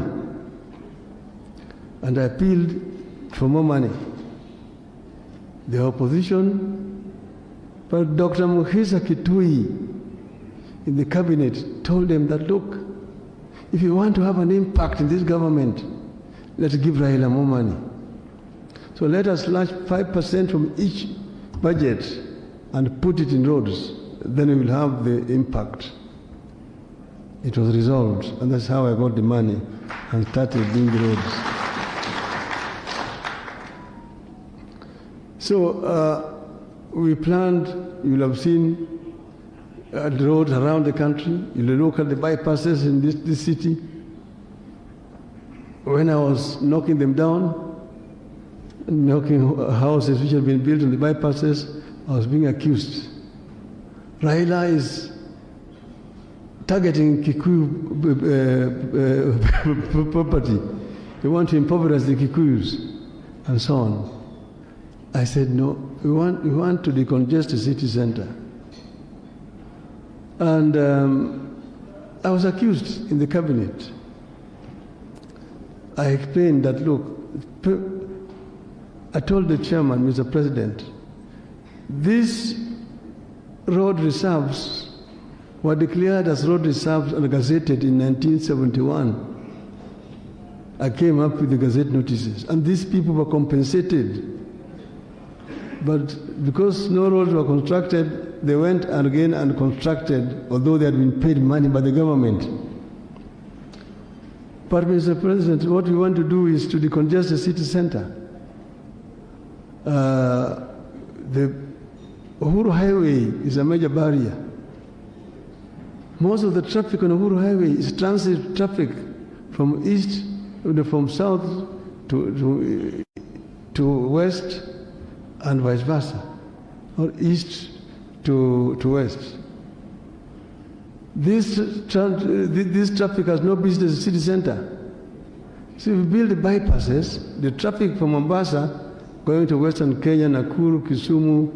And I appealed for more money. The opposition, but Dr. Muhisa Kitui in the cabinet told them that, look, if you want to have an impact in this government, let's give Raila more money. So let us slash 5% from each budget and put it in roads. Then we will have the impact. It was resolved, and that's how I got the money and started doing the roads. So we planned, you will have seen the roads around the country. You will look at the bypasses in this city. When I was knocking them down, knocking houses which had been built on the bypasses, I was being accused. Raila is targeting Kikuyu property. They want to impoverish the Kikuyus and so on. I said, no, we want to decongest the city center. And I was accused in the cabinet. I explained that, look, I told the chairman, Mr. President, these road reserves were declared as road reserves and gazetted in 1971. I came up with the gazette notices, and these people were compensated. But because no roads were constructed, they went again and constructed, although they had been paid money by the government. But Mr. President, what we want to do is to decongest the city center. The Uhuru Highway is a major barrier. Most of the traffic on Uhuru Highway is transit traffic from east, from south to west, and vice versa, or east to west. This traffic has no business in the city center. So if we build the bypasses, the traffic from Mombasa going to Western Kenya, Nakuru, Kisumu,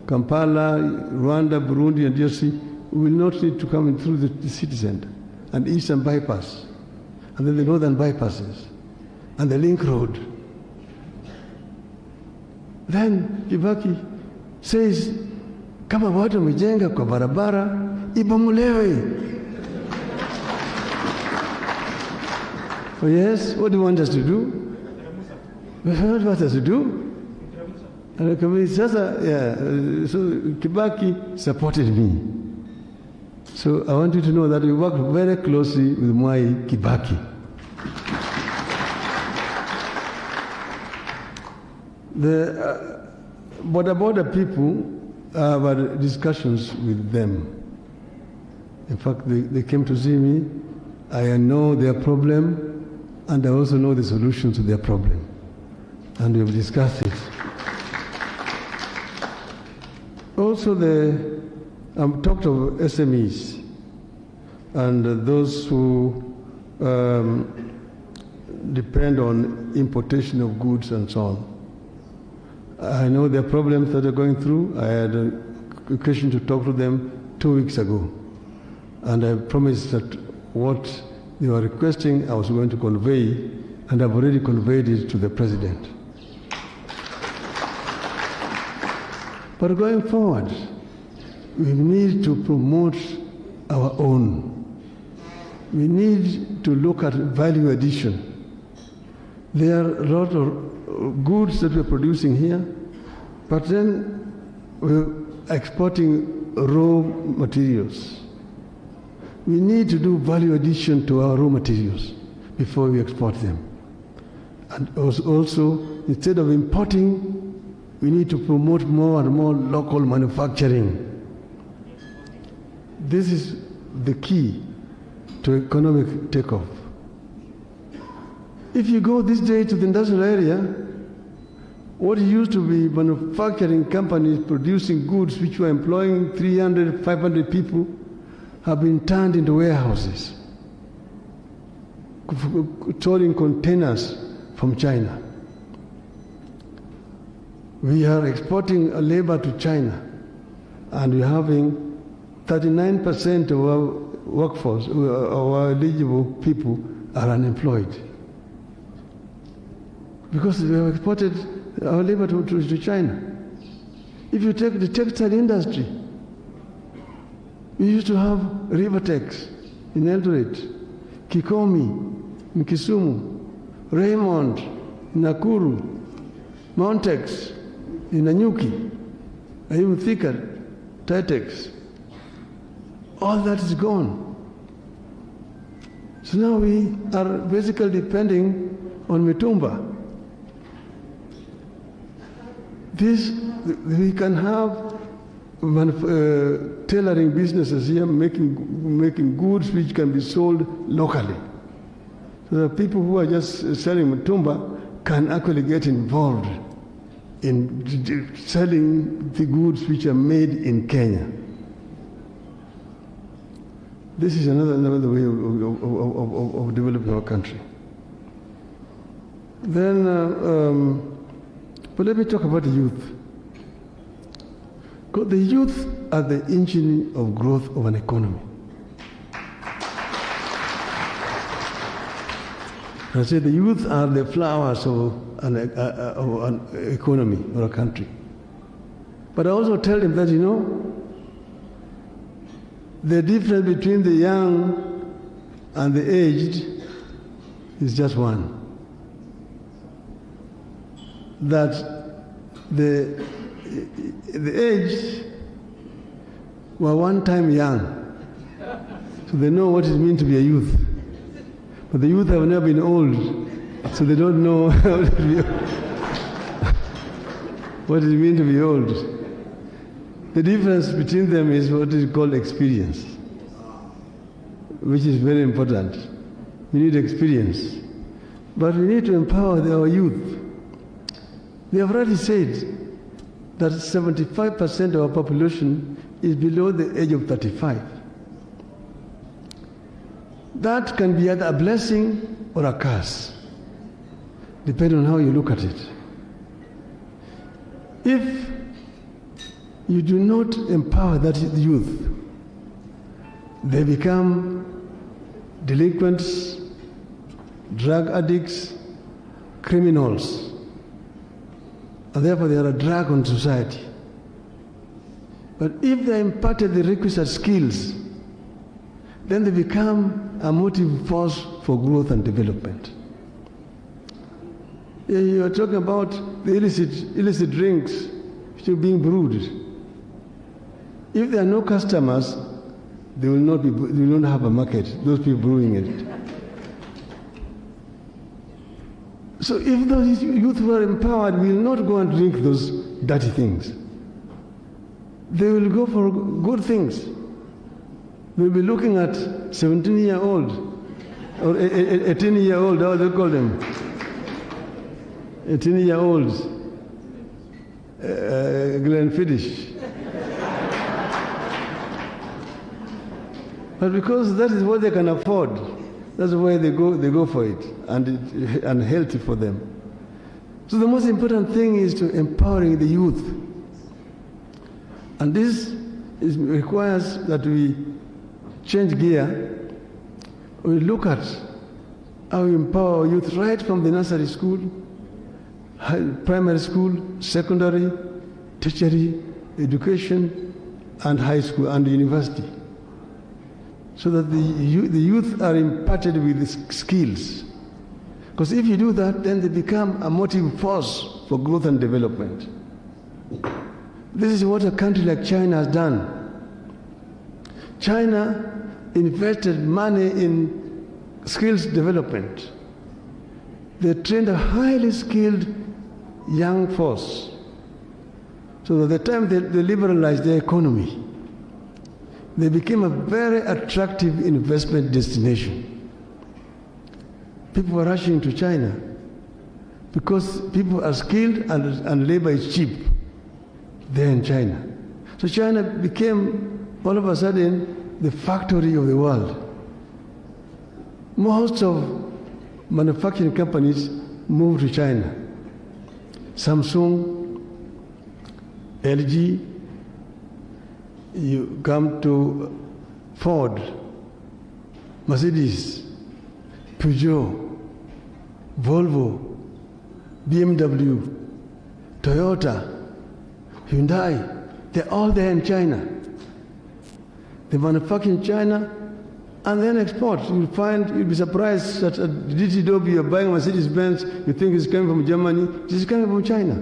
Kampala, Rwanda, Burundi, and DRC will not need to come in through the city center, and eastern bypass, and then the northern bypasses, and the link road. Then Kibaki says, kama watu wamejenga kwa barabara, ibomolewe. Oh yes, what do you want us to do? What do you want us to do? And so Kibaki supported me. So I want you to know that we worked very closely with Mwai Kibaki. The border people had discussions with them. In fact, they came to see me. I know their problem, and I also know the solution to their problem. And we've discussed it. Also, I've talked of SMEs and those who depend on importation of goods and so on. I know their problems that they're going through. I had an occasion to talk to them 2 weeks ago. And I promised that what they were requesting I was going to convey, and I've already conveyed it to the President. But going forward, we need to promote our own. We need to look at value addition. There are a lot of goods that we're producing here, but then we're exporting raw materials. We need to do value addition to our raw materials before we export them. And also, instead of importing, we need to promote more and more local manufacturing. This is the key to economic takeoff. If you go this day to the industrial area, what used to be manufacturing companies producing goods which were employing 300, 500 people have been turned into warehouses, storing containers from China. We are exporting labor to China, and we're having 39% of our workforce, our eligible people, are unemployed. Because we have exported our labor to China. If you take the textile industry, We used to have Rivertex in Eldoret, Kikomi in Kisumu, Raymond in Nakuru, Mountex in Nanyuki, and even thicker, Titex. All that is gone. So now we are basically depending on Mitumba. We can have tailoring businesses here, making goods which can be sold locally. So the people who are just selling Mitumba can actually get involved in selling the goods which are made in Kenya. This is another way of developing our country. Then, but let me talk about the youth. Because the youth are the engine of growth of an economy. I say the youth are the flowers of an economy or a country. But I also tell them that, the difference between the young and the aged is just one. That the aged were one time young, so they know what it means to be a youth. But the youth have never been old, so they don't know what it means to be old. The difference between them is what is called experience, which is very important. We need experience. But we need to empower our youth. They have already said that 75% of our population is below the age of 35. That can be either a blessing or a curse, depending on how you look at it. If you do not empower that youth, they become delinquents, drug addicts, criminals, and therefore they are a drag on society. But if they are imparted the requisite skills, then they become a motive force for growth and development. You are talking about the illicit drinks still being brewed. If there are no customers, they will not have a market, those people brewing it. So if those youth who are empowered will not go and drink those dirty things, they will go for good things. They'll be looking at 17-year-old or 18-year-old, how do they call them? 18-year-olds, Glenfiddich. But because that is what they can afford, that's why they go for it, and healthy for them. So the most important thing is to empowering the youth. And this requires that we change gear. We look at how we empower our youth right from the nursery school, primary school, secondary, tertiary education, and high school and university. So that the youth are imparted with skills. Because if you do that, then they become a motive force for growth and development. This is what a country like China has done. China invested money in skills development. They trained a highly skilled young force. So at the time they liberalized their economy, they became a very attractive investment destination. People were rushing to China because people are skilled and labor is cheap there in China. So China became all of a sudden the factory of the world. Most of manufacturing companies moved to China. Samsung, LG, you come to Ford, Mercedes, Peugeot, Volvo, BMW, Toyota, Hyundai, they're all there in China. They manufacture in China and then export. You'll be surprised that at DTW you're buying a Mercedes-Benz, you think it's coming from Germany, it is coming from China.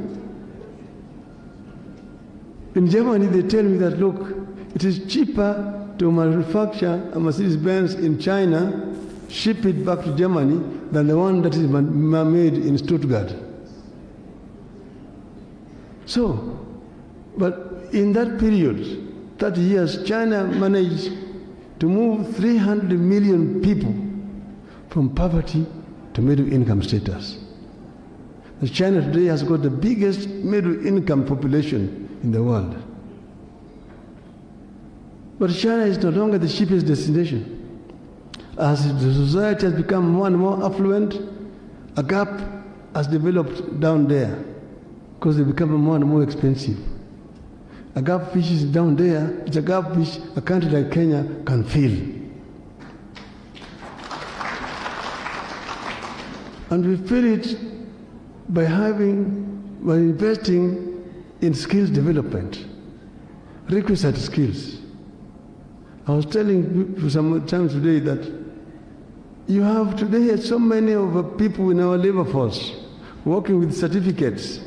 In Germany, they tell me that, look, it is cheaper to manufacture a Mercedes-Benz in China, ship it back to Germany, than the one that is made in Stuttgart. So, but in that period, 30 years, China managed to move 300 million people from poverty to middle income status. China today has got the biggest middle income population in the world. But China is no longer the cheapest destination. As the society has become more and more affluent, a gap has developed down there because they become more and more expensive. A gap which is down there, it's a gap which a country like Kenya can fill. And we fill it by investing in skills development, requisite skills. I was telling people some time today that you have today so many of people in our labor force working with certificates,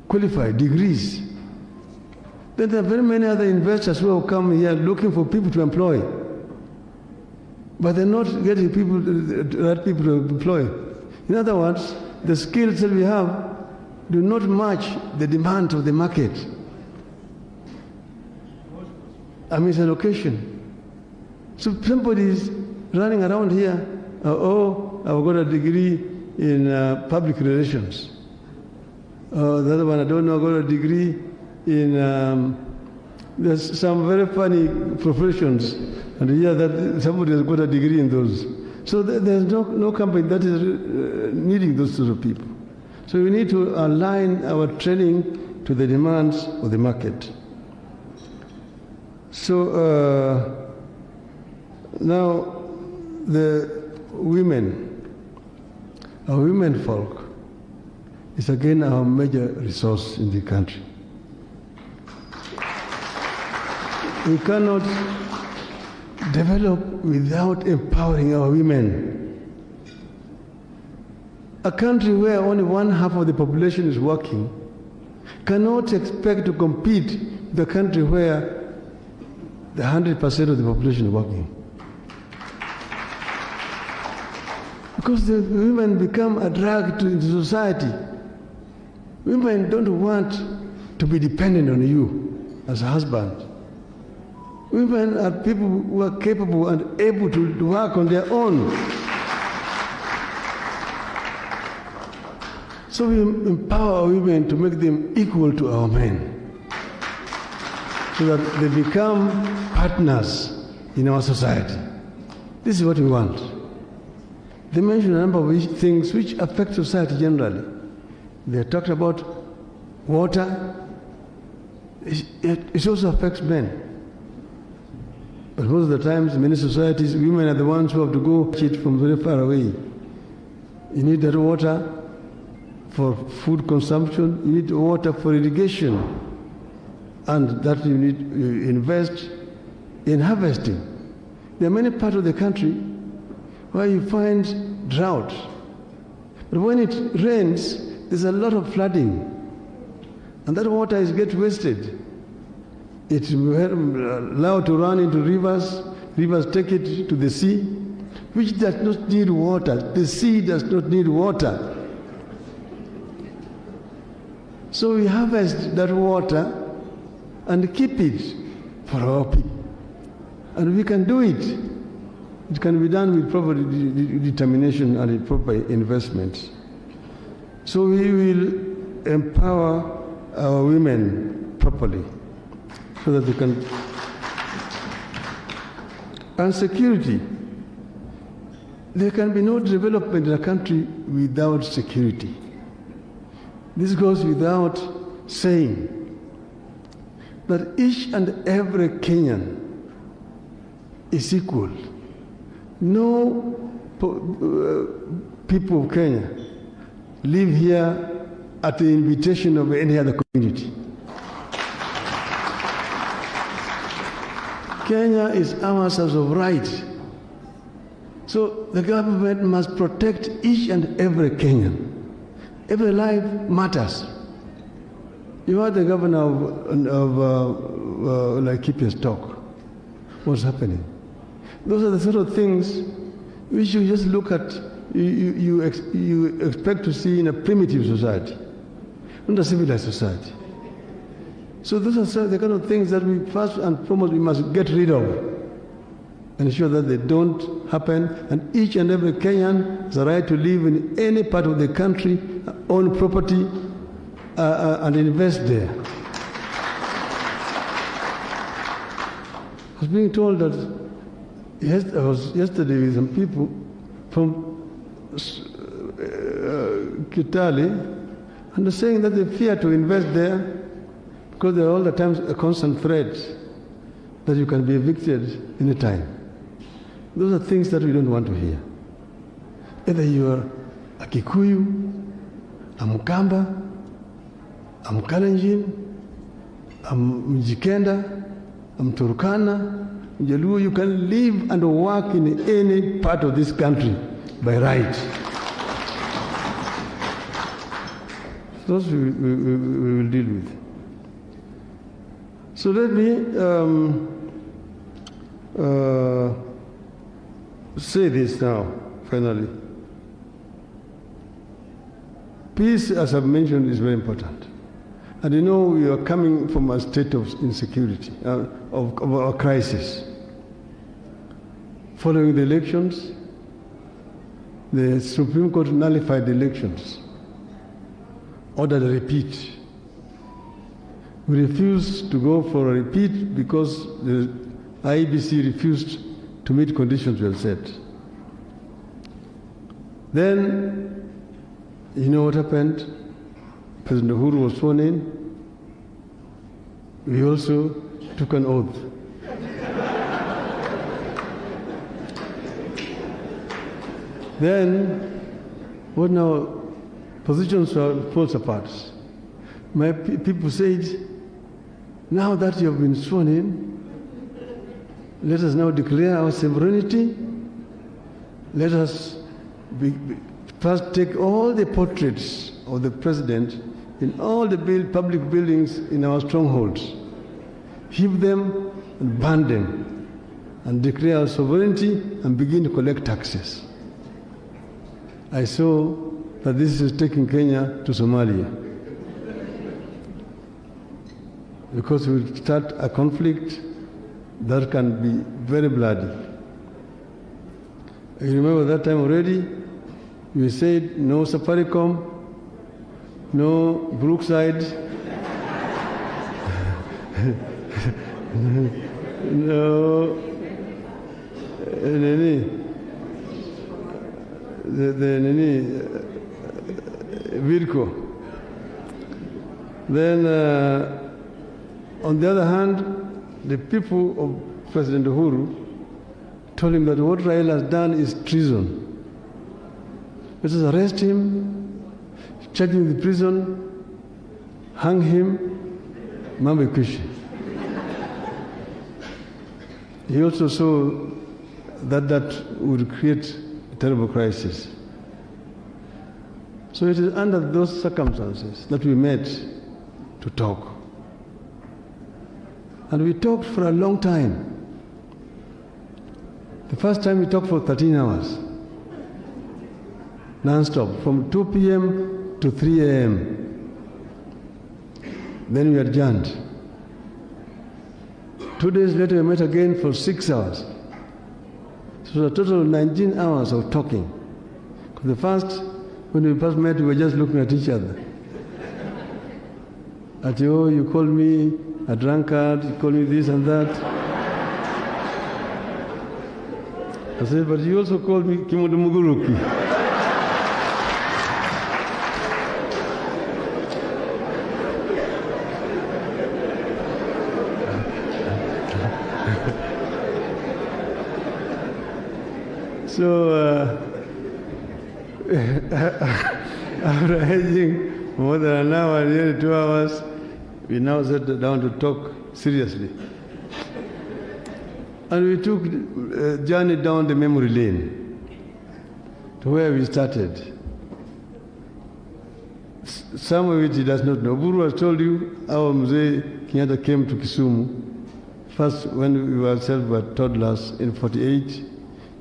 qualified degrees. Then there are very many other investors who have come here looking for people to employ, but they're not getting the right people to employ. In other words, the skills that we have do not match the demand of the market. I mean, it's a location. So somebody is running around here, oh, I've got a degree in public relations. The other one, I don't know, I've got a degree in, there's some very funny professions, and here that somebody has got a degree in those. So there's no company that is needing those sort of people. So we need to align our training to the demands of the market. So now the women, our women folk, is again our major resource in the country. We cannot develop without empowering our women. A country where only 1/2 of the population is working cannot expect to compete with a country where the 100% of the population is working. Because the women become a drag to the society. Women don't want to be dependent on you as a husband. Women are people who are capable and able to work on their own. So we empower women to make them equal to our men, so that they become partners in our society. This is what we want. They mentioned a number of things which affect society generally. They talked about water. It also affects men. But most of the times, in many societies, women are the ones who have to go fetch it from very far away. You need that water for food consumption. You need water for irrigation. And that you need to invest in harvesting. There are many parts of the country where you find drought. But when it rains, there's a lot of flooding. And that water gets wasted. It's allowed to run into rivers. Rivers take it to the sea, which does not need water. The sea does not need water. So we harvest that water and keep it for our people. And we can do it. It can be done with proper determination and proper investment. So we will empower our women properly so that they can. And security. There can be no development in a country without security. This goes without saying that each and every Kenyan is equal. No people of Kenya live here at the invitation of any other community. Kenya is ours as of right. So the government must protect each and every Kenyan. Every life matters. You are the governor of Laikipia's talk. What's happening? Those are the sort of things which you just look at, you expect to see in a primitive society, not a civilized society. So those are the kind of things that we first and foremost we must get rid of and ensure that they don't happen, and each and every Kenyan has a right to live in any part of the country, own property, and invest there. I was being told that I was yesterday with some people from Kitale, and they're saying that they fear to invest there because there are all the times a constant threat that you can be evicted any time. Those are things that we don't want to hear. Either you are a Kikuyu, a Mukamba, a Mkalenjin, a Mjikenda, a Mturkana, Mjaluo, you can live and work in any part of this country by right. Those we will deal with. So let me say this now, finally. Peace, as I've mentioned, is very important. And you know, we are coming from a state of insecurity, of a crisis. Following the elections, the Supreme Court nullified the elections, ordered a repeat. We refused to go for a repeat because the IEBC refused to meet conditions we had set. Then, you know what happened? President Uhuru was sworn in. We also took an oath. Then, when our positions falls apart, my people said, now that you have been sworn in, let us now declare our sovereignty. Let us first take all the portraits of the president in all the public buildings in our strongholds, heap them and burn them, and declare our sovereignty and begin to collect taxes. I saw that this is taking Kenya to Somalia, because we will start a conflict that can be very bloody. You remember that time already, we said no Safaricom, no Brookside, no Virco. Then on the other hand, the people of President Uhuru told him that what Raila has done is treason. Let us arrest him, charge him in the prison, hang him, mambo ikwishe. He also saw that would create a terrible crisis. So it is under those circumstances that we met to talk. And we talked for a long time. The first time we talked for 13 hours, non-stop, from 2 p.m. to 3 a.m. Then we adjourned. 2 days later, we met again for 6 hours. So a total of 19 hours of talking. The first, when we first met, we were just looking at each other. At you called me a drunkard, you called me this and that. I said, but you also called me Kimodo Muguruki. So, after hedging more than an hour, nearly 2 hours, we now sat down to talk seriously. And we took a journey down the memory lane to where we started. Some of it he does not know. Buru has told you how Mzee Kenyatta came to Kisumu. First, when we ourselves were toddlers in 48,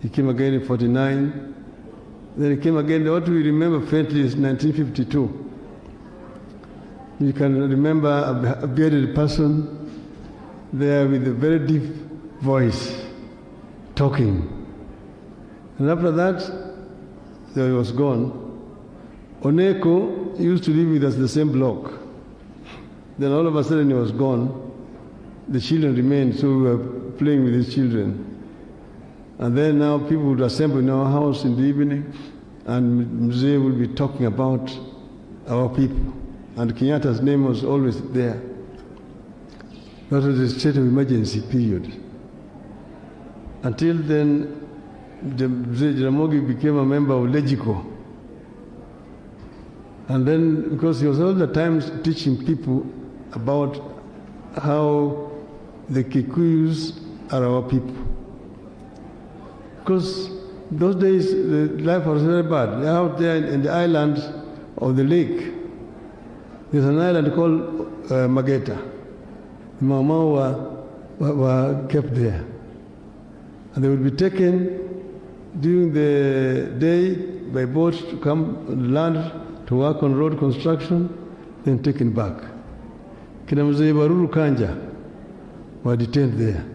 he came again in 49. Then he came again. What we remember faintly is 1952. You can remember a bearded person there with a very deep voice talking. And after that, he was gone. Oneko used to live with us the same block. Then all of a sudden he was gone. The children remained, so we were playing with his children. And then now people would assemble in our house in the evening, and Mzee would be talking about our people. And Kenyatta's name was always there. That was a state of emergency period. Until then, Mzee Jaramogi became a member of Legico. And then, because he was all the time teaching people about how the Kikuyus are our people. Because those days, the life was very bad. They're out there in the island of the lake. There's an island called Mageta. The Mau were kept there. And they would be taken during the day by boat to come on land to work on road construction, then taken back. Kina Mzee Baruru Kanja were detained there.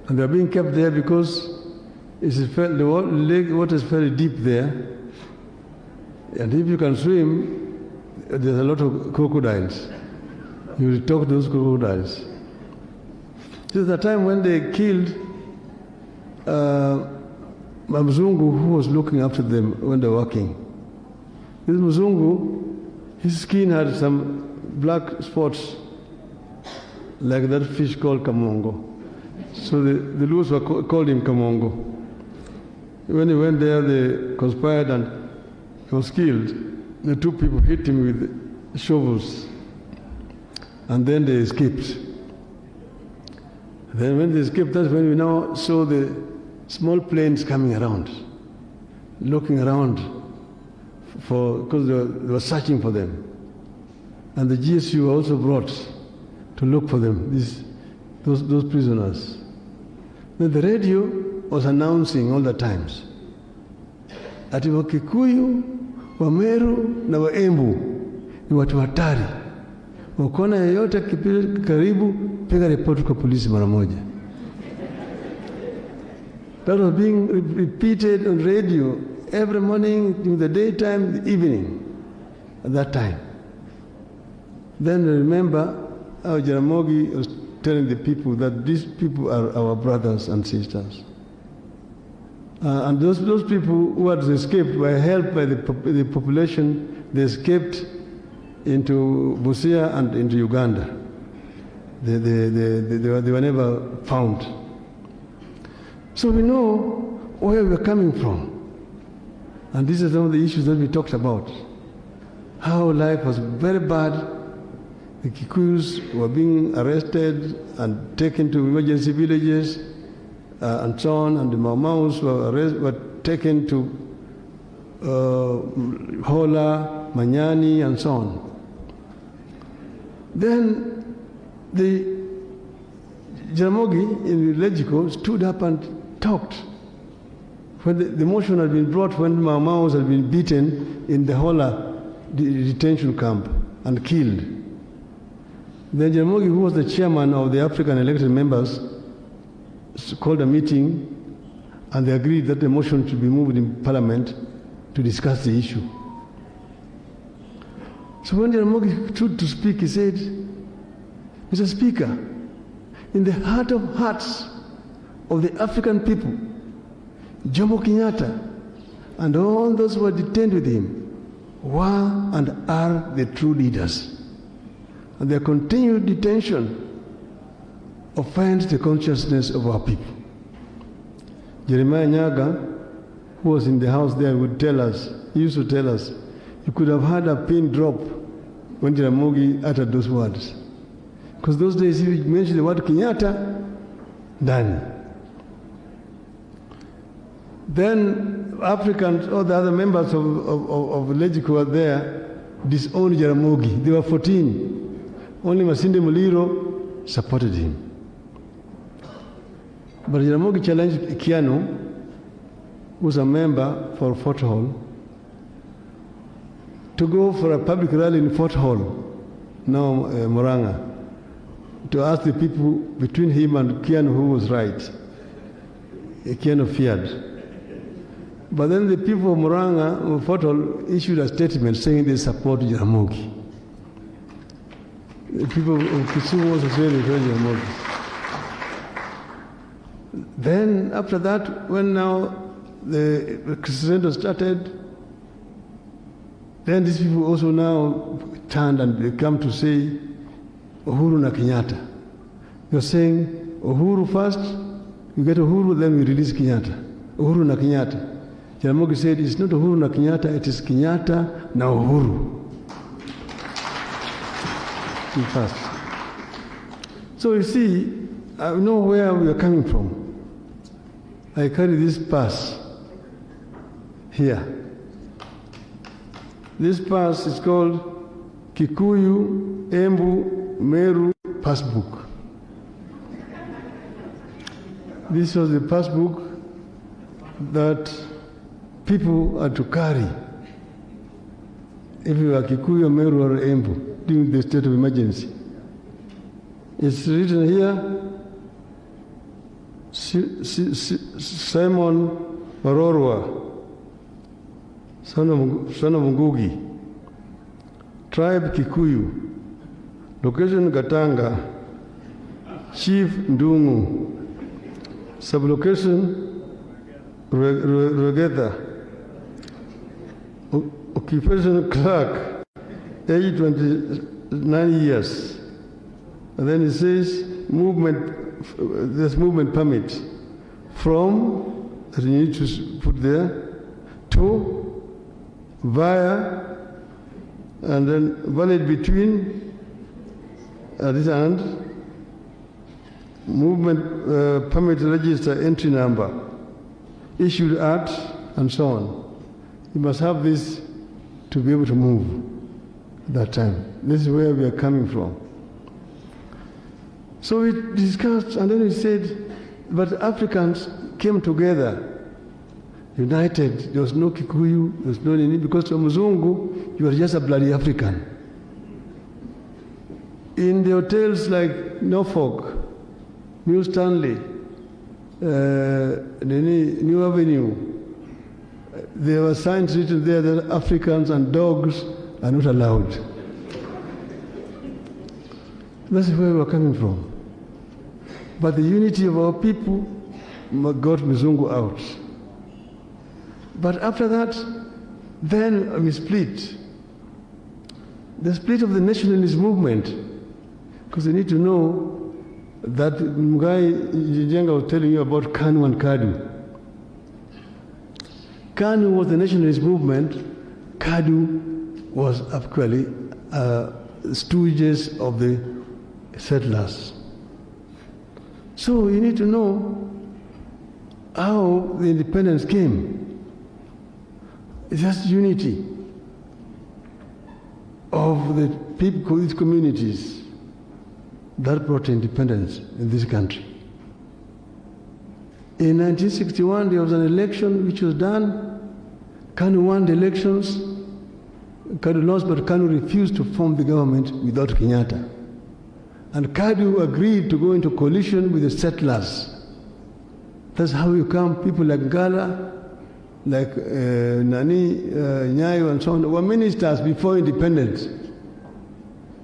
And they are being kept there because the lake water is very deep there. And if you can swim, there's a lot of crocodiles. You will talk to those crocodiles. This is the time when they killed Mzungu, who was looking after them when they were working. This Mzungu, his skin had some black spots, like that fish called kamongo. So the Luos called him kamongo. When he went there, they conspired and he was killed. The two people hit him with shovels, and then they escaped. Then when they escaped, that's when we now saw the small planes coming around, looking around because they were searching for them. And the GSU were also brought to look for them, those prisoners. Then the radio was announcing all the times ati Wakikuyu, Wameru na Waembu ni watu hatari. Ukiona yeyote karibu, piga ripoti kwa polisi mara moja. That was being repeated on radio every morning, during the daytime, the evening, at that time. Then I remember how Jaramogi was telling the people that these people are our brothers and sisters. And those people who had escaped were helped by the population. They escaped into Busia and into Uganda. They were never found. So we know where we're coming from. And these are some of the issues that we talked about. How life was very bad. The Kikuyus were being arrested and taken to emergency villages and so on, and the Mau-Maus were taken to Hola, Manyani, and so on. Then the Jaramogi in Legico stood up and talked. When the motion had been brought when Mau-Maus had been beaten in the Hola detention camp and killed. Then Jaramogi, who was the chairman of the African elected members, called a meeting, and they agreed that the motion should be moved in Parliament to discuss the issue. So when Jaramogi stood to speak, he said, Mr. Speaker, in the heart of hearts of the African people, Jomo Kenyatta and all those who were detained with him were and are the true leaders. And their continued detention offends the consciousness of our people. Jeremiah Nyaga, who was in the house there, would tell us, he used to tell us, you could have had a pin drop when Jaramogi uttered those words. Because those days, if you mention the word Kenyatta, ndani. Then Africans, all the other members of Legic who were there, disowned Jaramogi. They were 14. Only Masinde Muliro supported him. But Jaramogi challenged Kianu, who was a member for Fort Hall, to go for a public rally in Fort Hall, now Murang'a, to ask the people between him and Kianu who was right. Kianu feared. But then the people of Murang'a, Fort Hall, issued a statement saying they support Jaramogi. The people of Kisumu also said they support Jaramogi. Then after that, when now the Crescendo started, then these people also now turned and they come to say Uhuru na Kenyatta. You're saying Uhuru first, you get Uhuru, then we release Kenyatta. Uhuru na Kenyatta. Jaramogi said it's not Uhuru na Kenyatta, it is Kenyatta na Uhuru. First. So you see, I know where we are coming from. I carry this pass here. This pass is called Kikuyu Embu Meru Passbook. This was the passbook that people had to carry if you are Kikuyu, Meru, or Embu during the state of emergency. It's written here, Simon Barorwa, son of Ngugi, tribe Kikuyu, location Gatanga, chief Ndungu, sublocation Regeta, occupation clerk, age 29 years. And then it says this movement permit from, that you need to put there, to, via, and then valid between, this and, movement permit register entry number, issued at, and so on. You must have this to be able to move at that time. This is where we are coming from. So we discussed, and then we said, but Africans came together, united. There was no Kikuyu, there was no Nini, because to Mzungu, you are just a bloody African. In the hotels like Norfolk, New Stanley, New Avenue, there were signs written there that Africans and dogs are not allowed. That's where we are coming from. But the unity of our people got Mzungu out. But after that, then we split. The split of the nationalist movement, because you need to know that Mugai Njenga was telling you about KANU and KADU. KANU was the nationalist movement. KADU was actually stooges of the settlers. So you need to know how the independence came. It's just unity of the people, these communities, that brought independence in this country. In 1961, there was an election which was done. KANU won the elections. KADU lost, but KANU refused to form the government without Kenyatta. And KADU agreed to go into coalition with the settlers. That's how you come. People like Ngala, like Nyayo and so on, were ministers before independence.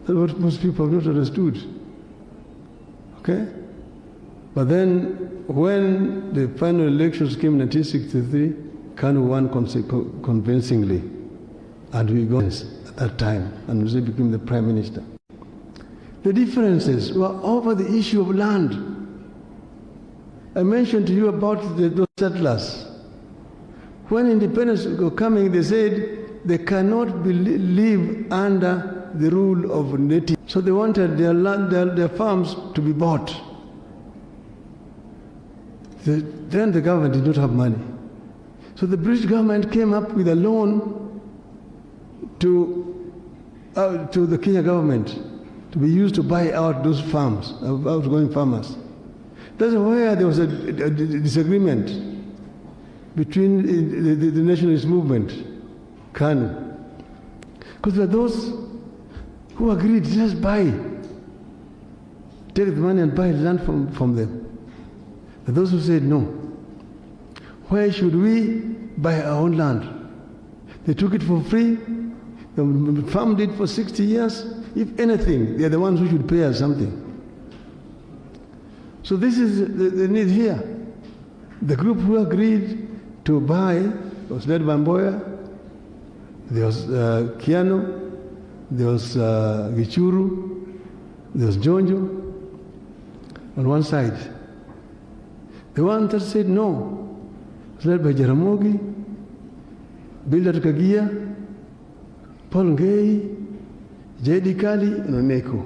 That's what most people have not understood. Okay? But then, when the final elections came in 1963, KANU won convincingly. And we got at that time, and Mzee became the prime minister. The differences were over the issue of land. I mentioned to you about those settlers. When independence was coming, they said they cannot live under the rule of natives. So they wanted their land, their farms to be bought. Then the government did not have money. So the British government came up with a loan to the Kenya government to be used to buy out those farms, outgoing farmers. That's where there was a disagreement between the nationalist movement, KANU. Because there are those who agreed, just buy, take the money and buy land from them. And those who said, no, why should we buy our own land? They took it for free, they farmed it for 60 years. If anything, they're the ones who should pay us something. So this is the need here. The group who agreed to buy was led by Mboya, there was Kiano, there was Gichuru, there was Jonjo on one side. The one that said no was led by Jaramogi, Bildad Kagia, Paul Ngei, J.D. Kali, and Oneko.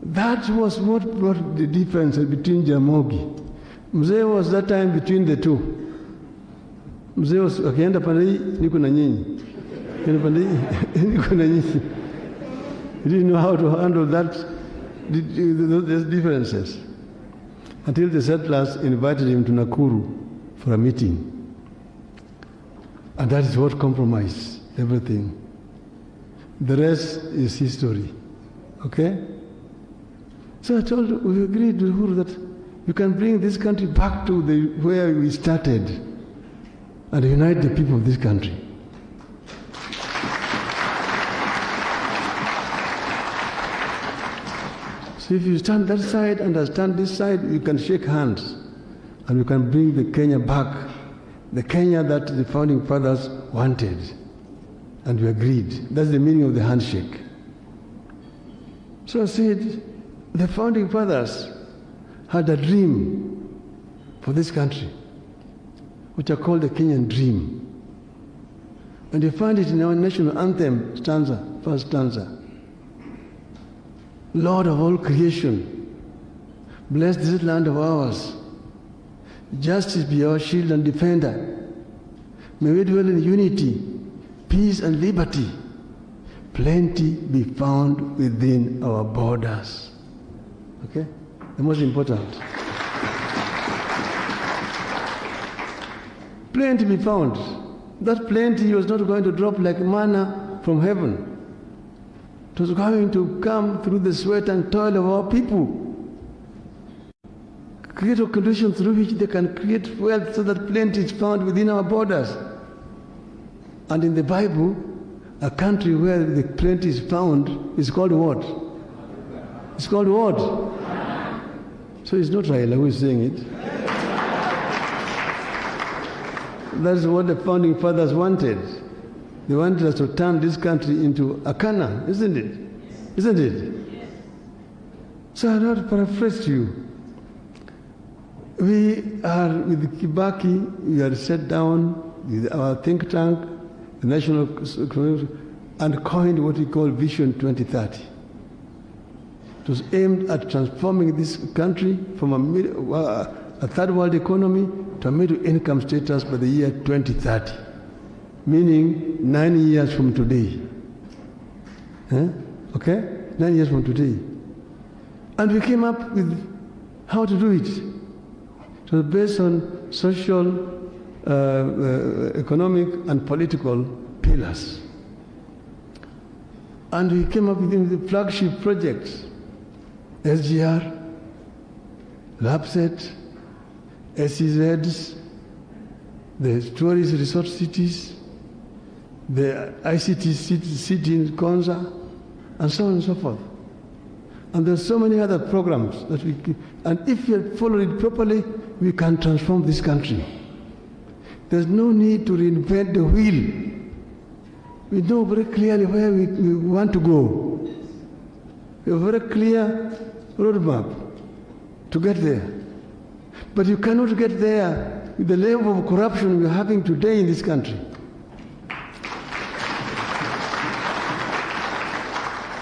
That was what brought the difference between Jaramogi. Mzee was that time between the two. Mzee was akienda pande hii niko na nyinyi. Akienda pande hii niko na nyinyi. He didn't know how to handle those differences. Until the settlers invited him to Nakuru for a meeting. And that is what compromised everything. The rest is history. Okay? So we agreed with Uhuru that we can bring this country back to where we started and unite the people of this country. So if you stand that side and I stand this side, you can shake hands and we can bring the Kenya back, the Kenya that the founding fathers wanted. And we agreed. That's the meaning of the handshake. So I said, the founding fathers had a dream for this country, which are called the Kenyan dream. And you find it in our national anthem stanza, first stanza. Lord of all creation, bless this land of ours. Justice be our shield and defender. May we dwell in unity, peace and liberty. Plenty be found within our borders. Okay? The most important. Plenty be found. That plenty was not going to drop like manna from heaven. It was going to come through the sweat and toil of our people. Create a condition through which they can create wealth so that plenty is found within our borders. And in the Bible, a country where the plenty is found is called what? It's called what? So it's not Raila who is saying it. That's what the founding fathers wanted. They wanted us to turn this country into a Canaan, isn't it? Isn't it? So I want to paraphrase to you. We are with Kibaki, we are set down with our think tank, the national community, and coined what we call Vision 2030. It was aimed at transforming this country from a third world economy to a middle income status by the year 2030, meaning 9 years from today. Okay? 9 years from today. And we came up with how to do it. It was based on social, economic, and political pillars. And we came up with the flagship projects, SGR, LAPSET, SEZs, the tourist resort cities, the ICT city in Konza, and so on and so forth. And there's so many other programs that we keep. And if you follow it properly, we can transform this country. There's no need to reinvent the wheel. We know very clearly where we want to go. We have a very clear roadmap to get there. But you cannot get there with the level of corruption we're having today in this country.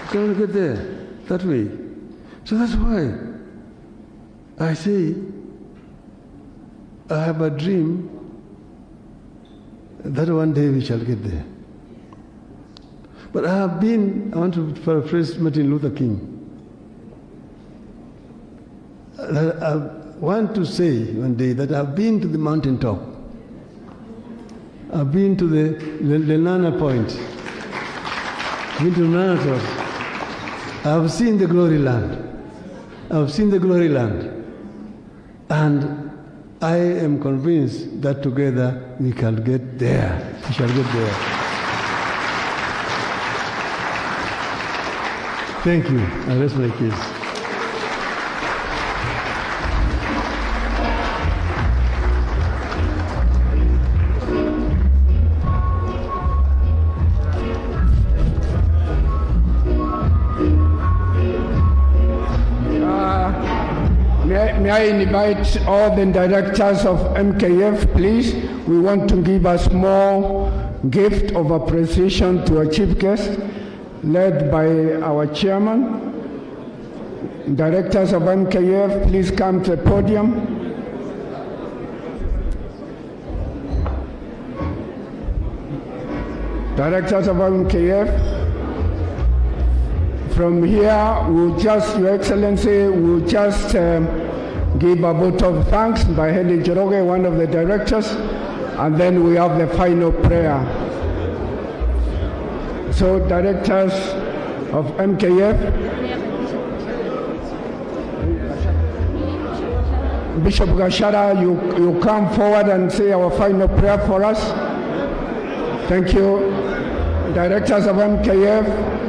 You cannot get there that way. So that's why I say I have a dream that one day we shall get there. But I want to paraphrase Martin Luther King. I want to say one day that I've been to the mountaintop. I've been to the Lenana Point. I've been to Nanatos. I've seen the glory land. I've seen the glory land. And I am convinced that together we can get there. We shall get there. Thank you. I rest my case. May I invite all the directors of MKF, please? We want to give a small gift of appreciation to our chief guest, led by our chairman. Directors of MKF, please come to the podium. Directors of MKF. From here, Your Excellency, we'll just give a vote of thanks by Henry Joroge, one of the directors, and then we have the final prayer. So, directors of MKF, Bishop Gashara, you come forward and say our final prayer for us. Thank you. Directors of MKF.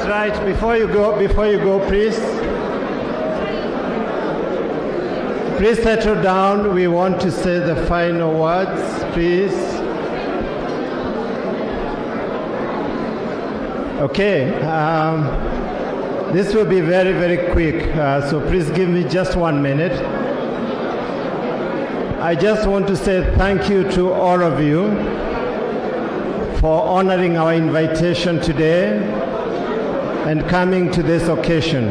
Right, before you go, please settle down. We want to say the final words, please. Okay, this will be very, very quick, so please give me just 1 minute. I just want to say thank you to all of you for honoring our invitation today and coming to this occasion.